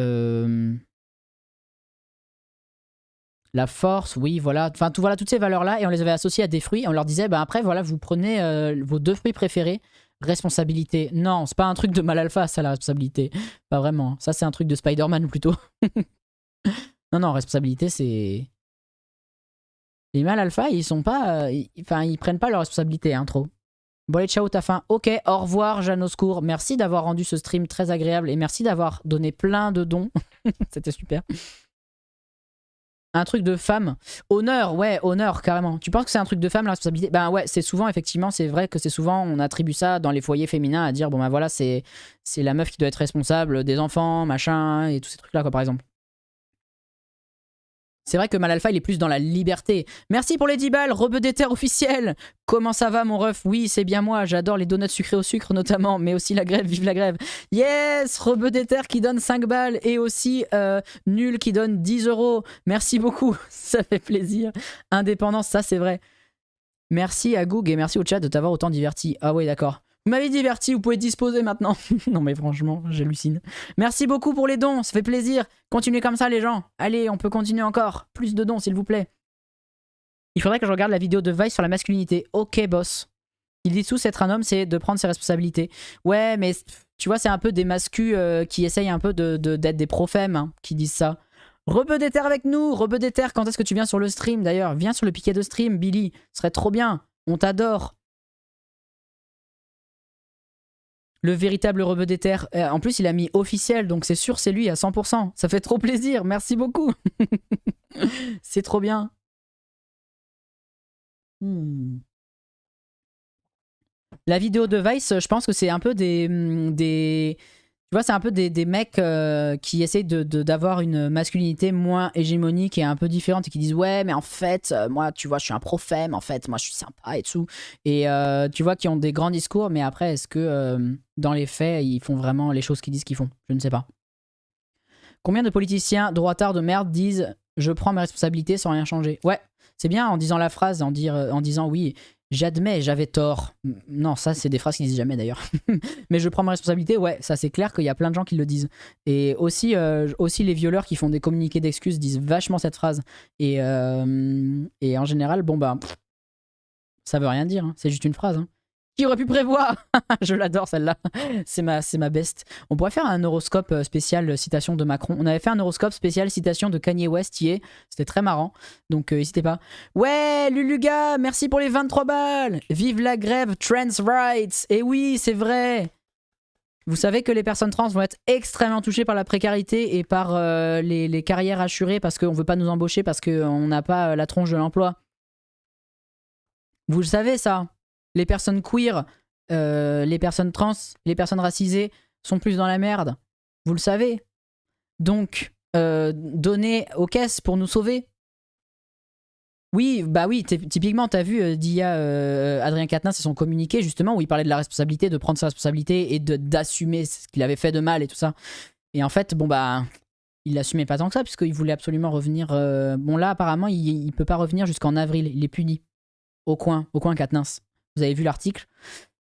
la force, oui, voilà. Enfin, voilà, toutes ces valeurs-là, et on les avait associées à des fruits. Et on leur disait, bah, après, voilà, vous prenez vos deux fruits préférés. Responsabilité. Non, c'est pas un truc de mal alpha, ça, la responsabilité. Pas vraiment. Ça, c'est un truc de Spider-Man, plutôt. Non, non, responsabilité, c'est... Les mal alpha, ils sont pas... Enfin, ils prennent pas leur responsabilité, hein, trop. Bon, allez, ciao, t'as faim. Ok, au revoir, Jeanne au secours. Merci d'avoir rendu ce stream très agréable et merci d'avoir donné plein de dons. C'était super. Un truc de femme. Honneur, ouais, honneur, carrément. Tu penses que c'est un truc de femme, la responsabilité? Ben ouais, c'est souvent, effectivement, c'est vrai que c'est souvent, on attribue ça dans les foyers féminins à dire, bon ben voilà, c'est la meuf qui doit être responsable des enfants, machin, et tous ces trucs-là, quoi, par exemple. C'est vrai que Malalpha, il est plus dans la liberté. Merci pour les 10 balles, rebeu d'éther officiel. Comment ça va, mon ref? Oui, c'est bien moi. J'adore les donuts sucrés au sucre, notamment. Mais aussi la grève, vive la grève. Yes, rebeu d'éther qui donne 5 balles. Et aussi Nul qui donne 10 €. Merci beaucoup. Ça fait plaisir. Indépendance, ça, c'est vrai. Merci à Goog et merci au chat de t'avoir autant diverti. Ah oui, d'accord. Vous m'avez diverti, vous pouvez disposer maintenant. Non mais franchement, j'hallucine. Merci beaucoup pour les dons, ça fait plaisir. Continuez comme ça les gens. Allez, on peut continuer encore. Plus de dons s'il vous plaît. Il faudrait que je regarde la vidéo de Vice sur la masculinité. Ok boss. Il dit tous être un homme, c'est de prendre ses responsabilités. Ouais, mais tu vois, c'est un peu des mascus qui essayent un peu d'être des prophèmes hein, qui disent ça. Rebeu des terres avec nous, Rebeu des terres, quand est-ce que tu viens sur le stream d'ailleurs? Viens sur le piquet de stream, Billy, ce serait trop bien, on t'adore. Le véritable Rebeu des terres. En plus, il a mis officiel, donc c'est sûr, c'est lui à 100%. Ça fait trop plaisir, merci beaucoup. C'est trop bien. La vidéo de Vice, je pense que c'est un peu des tu vois, c'est un peu des mecs qui essayent d'avoir une masculinité moins hégémonique et un peu différente et qui disent ouais mais en fait moi tu vois je suis un prophète, en fait moi je suis sympa et tout et tu vois qui ont des grands discours mais après est-ce que dans les faits ils font vraiment les choses qu'ils disent qu'ils font, je ne sais pas. Combien de politiciens droitards de merde disent je prends mes responsabilités sans rien changer? Ouais, c'est bien en disant la phrase, en disant oui, j'admets, j'avais tort. Non, ça c'est des phrases qu'ils disent jamais d'ailleurs. Mais je prends mes responsabilités, ouais, ça c'est clair qu'il y a plein de gens qui le disent. Et aussi les violeurs qui font des communiqués d'excuses disent vachement cette phrase. Et en général, bon bah, ça veut rien dire, hein, c'est juste une phrase. Hein. Qui aurait pu prévoir? Je l'adore celle-là. C'est ma best. On pourrait faire un horoscope spécial citation de Macron. On avait fait un horoscope spécial citation de Kanye West hier. C'était très marrant. Donc n'hésitez pas. Ouais, Luluga, merci pour les 23 balles. Vive la grève trans rights. Et oui, c'est vrai. Vous savez que les personnes trans vont être extrêmement touchées par la précarité et par les carrières assurées parce qu'on ne veut pas nous embaucher parce qu'on n'a pas la tronche de l'emploi. Vous le savez ça? Les personnes queer, les personnes trans, les personnes racisées sont plus dans la merde. Vous le savez. Donc, donnez aux caisses pour nous sauver. Oui, bah oui, typiquement, t'as vu Adrien Quatennens et son communiqué, justement, où il parlait de la responsabilité, de prendre sa responsabilité et d'assumer ce qu'il avait fait de mal et tout ça. Et en fait, bon bah, il l'assumait pas tant que ça, puisqu'il voulait absolument revenir... Bon là, apparemment, il peut pas revenir jusqu'en avril. Il est puni. Au coin Quatennens. Vous avez vu l'article.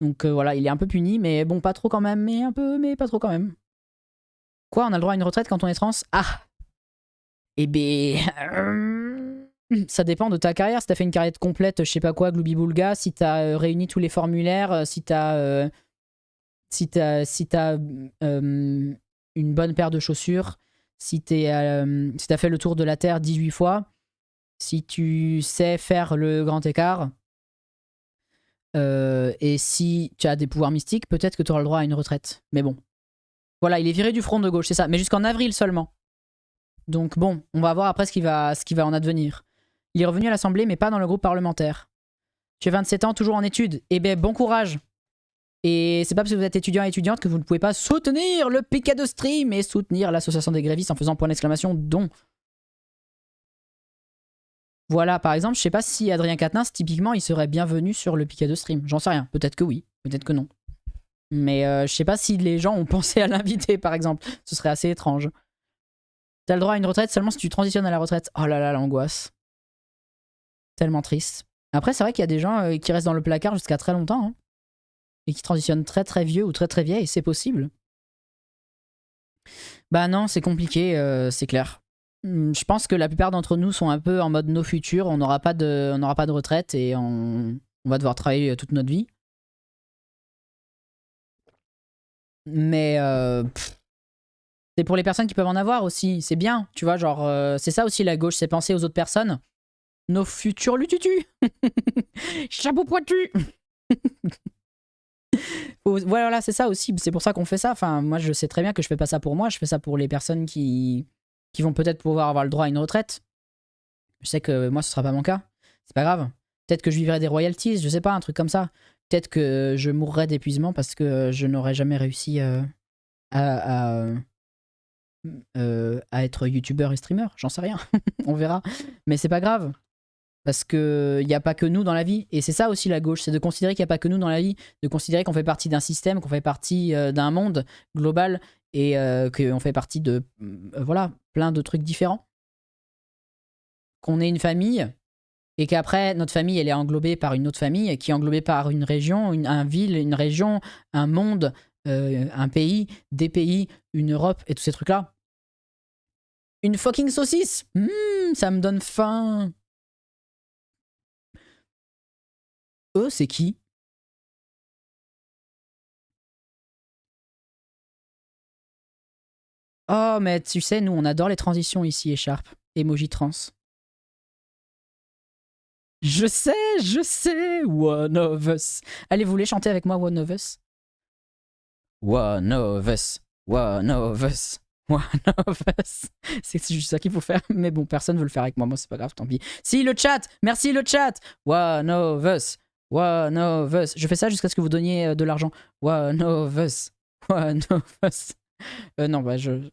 Donc voilà, il est un peu puni, mais bon, pas trop quand même, mais un peu, mais pas trop quand même. Quoi, on a le droit à une retraite quand on est trans? Ah! Eh ben... ça dépend de ta carrière. Si t'as fait une carrière complète, je sais pas quoi, Gloubi-Boulga, si t'as réuni tous les formulaires, si t'as une bonne paire de chaussures, si t'as fait le tour de la Terre 18 fois, si tu sais faire le grand écart, et si tu as des pouvoirs mystiques, peut-être que tu auras le droit à une retraite. Mais bon. Voilà, il est viré du front de gauche, c'est ça. Mais jusqu'en avril seulement. Donc bon, on va voir après ce qui va en advenir. Il est revenu à l'Assemblée, mais pas dans le groupe parlementaire. Tu as 27 ans, toujours en études. Eh ben, bon courage. Et c'est pas parce que vous êtes étudiant et étudiante que vous ne pouvez pas soutenir le piquet de stream et soutenir l'association des grévistes en faisant point d'exclamation don. Voilà, par exemple, je sais pas si Adrien Quatennens, typiquement, il serait bienvenu sur le piquet de stream. J'en sais rien. Peut-être que oui, peut-être que non. Mais je sais pas si les gens ont pensé à l'inviter, par exemple. Ce serait assez étrange. T'as le droit à une retraite seulement si tu transitionnes à la retraite. Oh là là, l'angoisse. Tellement triste. Après, c'est vrai qu'il y a des gens qui restent dans le placard jusqu'à très longtemps. Hein, et qui transitionnent très très vieux ou très très vieilles. C'est possible. Bah non, c'est compliqué, c'est clair. Je pense que la plupart d'entre nous sont un peu en mode no futur. On n'aura pas de retraite et on va devoir travailler toute notre vie. Mais c'est pour les personnes qui peuvent en avoir aussi. C'est bien, tu vois, genre, c'est ça aussi la gauche, c'est penser aux autres personnes. Nos futurs lututu. Chapeau pointu. Voilà, c'est ça aussi. C'est pour ça qu'on fait ça. Enfin, moi, je sais très bien que je fais pas ça pour moi. Je fais ça pour les personnes qui vont peut-être pouvoir avoir le droit à une retraite. Je sais que moi, ce sera pas mon cas. C'est pas grave. Peut-être que je vivrai des royalties, je sais pas, un truc comme ça. Peut-être que je mourrai d'épuisement parce que je n'aurais jamais réussi à être youtubeur et streamer. J'en sais rien. On verra. Mais c'est pas grave. Parce qu'il n'y a pas que nous dans la vie. Et c'est ça aussi la gauche, c'est de considérer qu'il n'y a pas que nous dans la vie. De considérer qu'on fait partie d'un système, qu'on fait partie d'un monde global et qu'on fait partie de voilà, plein de trucs différents. Qu'on est une famille et qu'après, notre famille, elle est englobée par une autre famille qui est englobée par une région, une ville, une région, un monde, un pays, des pays, une Europe et tous ces trucs-là. Une fucking saucisse, ça me donne faim. Eux, c'est qui? Oh, mais tu sais, nous, on adore les transitions ici, Écharpe. Emoji trans. Je sais, One of Us. Allez, vous voulez chanter avec moi One of Us? One of Us, One of Us, One of Us. C'est juste ça qu'il faut faire, mais bon, personne veut le faire avec moi, c'est pas grave, tant pis. Si, le chat, merci le chat. One of Us, One of Us. Je fais ça jusqu'à ce que vous donniez de l'argent. One of Us, One of Us. Non, bah je...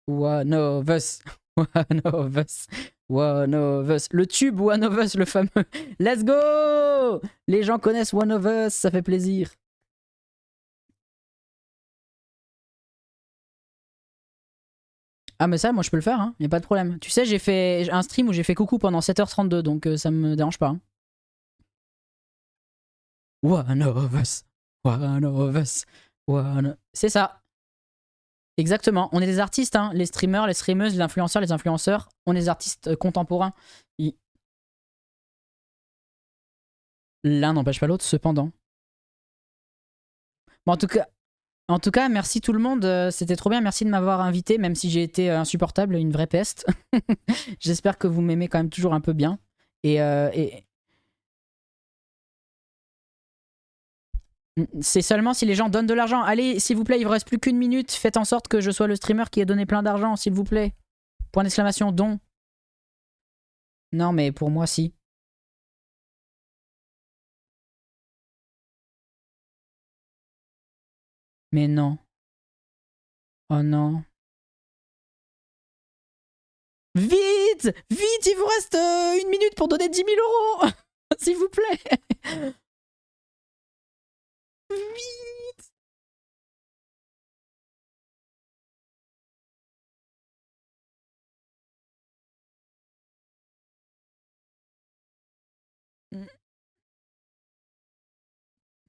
One of Us, One of Us, One of Us. Le tube One of Us, le fameux. Let's go! Les gens connaissent One of Us, ça fait plaisir. Ah mais ça, moi je peux le faire, hein. Y a pas de problème. Tu sais, j'ai fait un stream où j'ai fait coucou pendant 7h32, donc ça me dérange pas. Hein. One of Us, One of Us, One... C'est ça. Exactement. On est des artistes, hein. Les streamers, les streameuses, les influenceurs. On est des artistes contemporains. L'un n'empêche pas l'autre, cependant. Bon, en tout cas, merci tout le monde. C'était trop bien. Merci de m'avoir invité, même si j'ai été insupportable, une vraie peste. J'espère que vous m'aimez quand même toujours un peu bien. Et c'est seulement si les gens donnent de l'argent. Allez, s'il vous plaît, il vous reste plus qu'une minute. Faites en sorte que je sois le streamer qui ait donné plein d'argent, s'il vous plaît. Point d'exclamation, don. Non, mais pour moi, si. Mais non. Oh non. Vite! Vite, il vous reste une minute pour donner 10 000 euros. S'il vous plaît. Vite!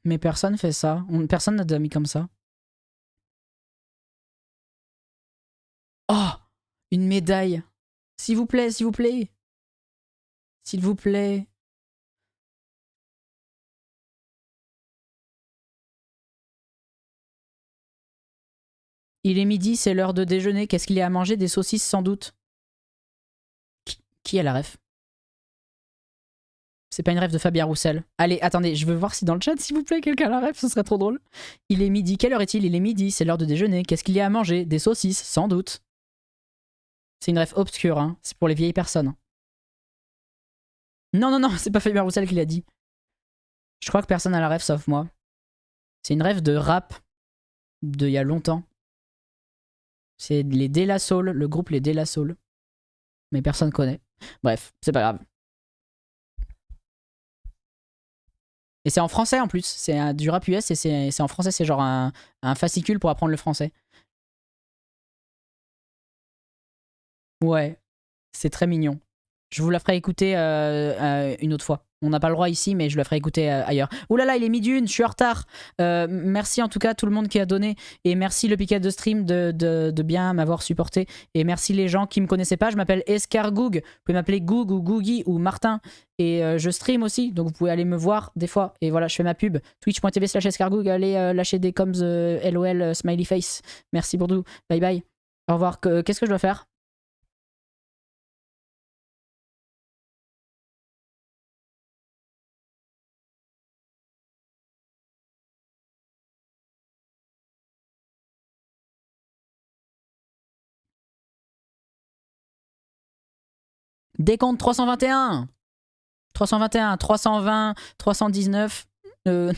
Mais personne fait ça. Personne n'a d'amis comme ça. Oh! Une médaille. S'il vous plaît, s'il vous plaît. S'il vous plaît. Il est midi, c'est l'heure de déjeuner. Qu'est-ce qu'il y a à manger? Des saucisses sans doute. Qui a la ref? C'est pas une rêve de Fabien Roussel. Allez, attendez, je veux voir si dans le chat, s'il vous plaît, quelqu'un a la rêve, ce serait trop drôle. Il est midi. Quelle heure est-il? Il est midi, c'est l'heure de déjeuner. Qu'est-ce qu'il y a à manger? Des saucisses, sans doute. C'est une rêve obscure, hein. C'est pour les vieilles personnes. Non, non, non, c'est pas Fabien Roussel qui l'a dit. Je crois que personne a la rêve sauf moi. C'est une rêve de rap d'il y a longtemps. C'est les De La Soul, le groupe les De La Soul. Mais personne connaît. Bref, c'est pas grave. Et c'est en français en plus. C'est du rap US et c'est en français. C'est genre un fascicule pour apprendre le français. Ouais, c'est très mignon. Je vous la ferai écouter une autre fois. On n'a pas le droit ici, mais je la ferai écouter ailleurs. Ouh là là, il est midi une, je suis en retard. Merci en tout cas à tout le monde qui a donné. Et merci le Piquet de Stream de bien m'avoir supporté. Et merci les gens qui me connaissaient pas. Je m'appelle Escargoug. Vous pouvez m'appeler Goug ou Googie ou Martin. Et je stream aussi, donc vous pouvez aller me voir des fois. Et voilà, je fais ma pub. Twitch.tv/escargoug. Allez lâcher des coms LOL smiley face. Merci Bourdou. Bye bye. Au revoir. Qu'est-ce que je dois faire? Décompte 321 321, 320, 319. Non, mais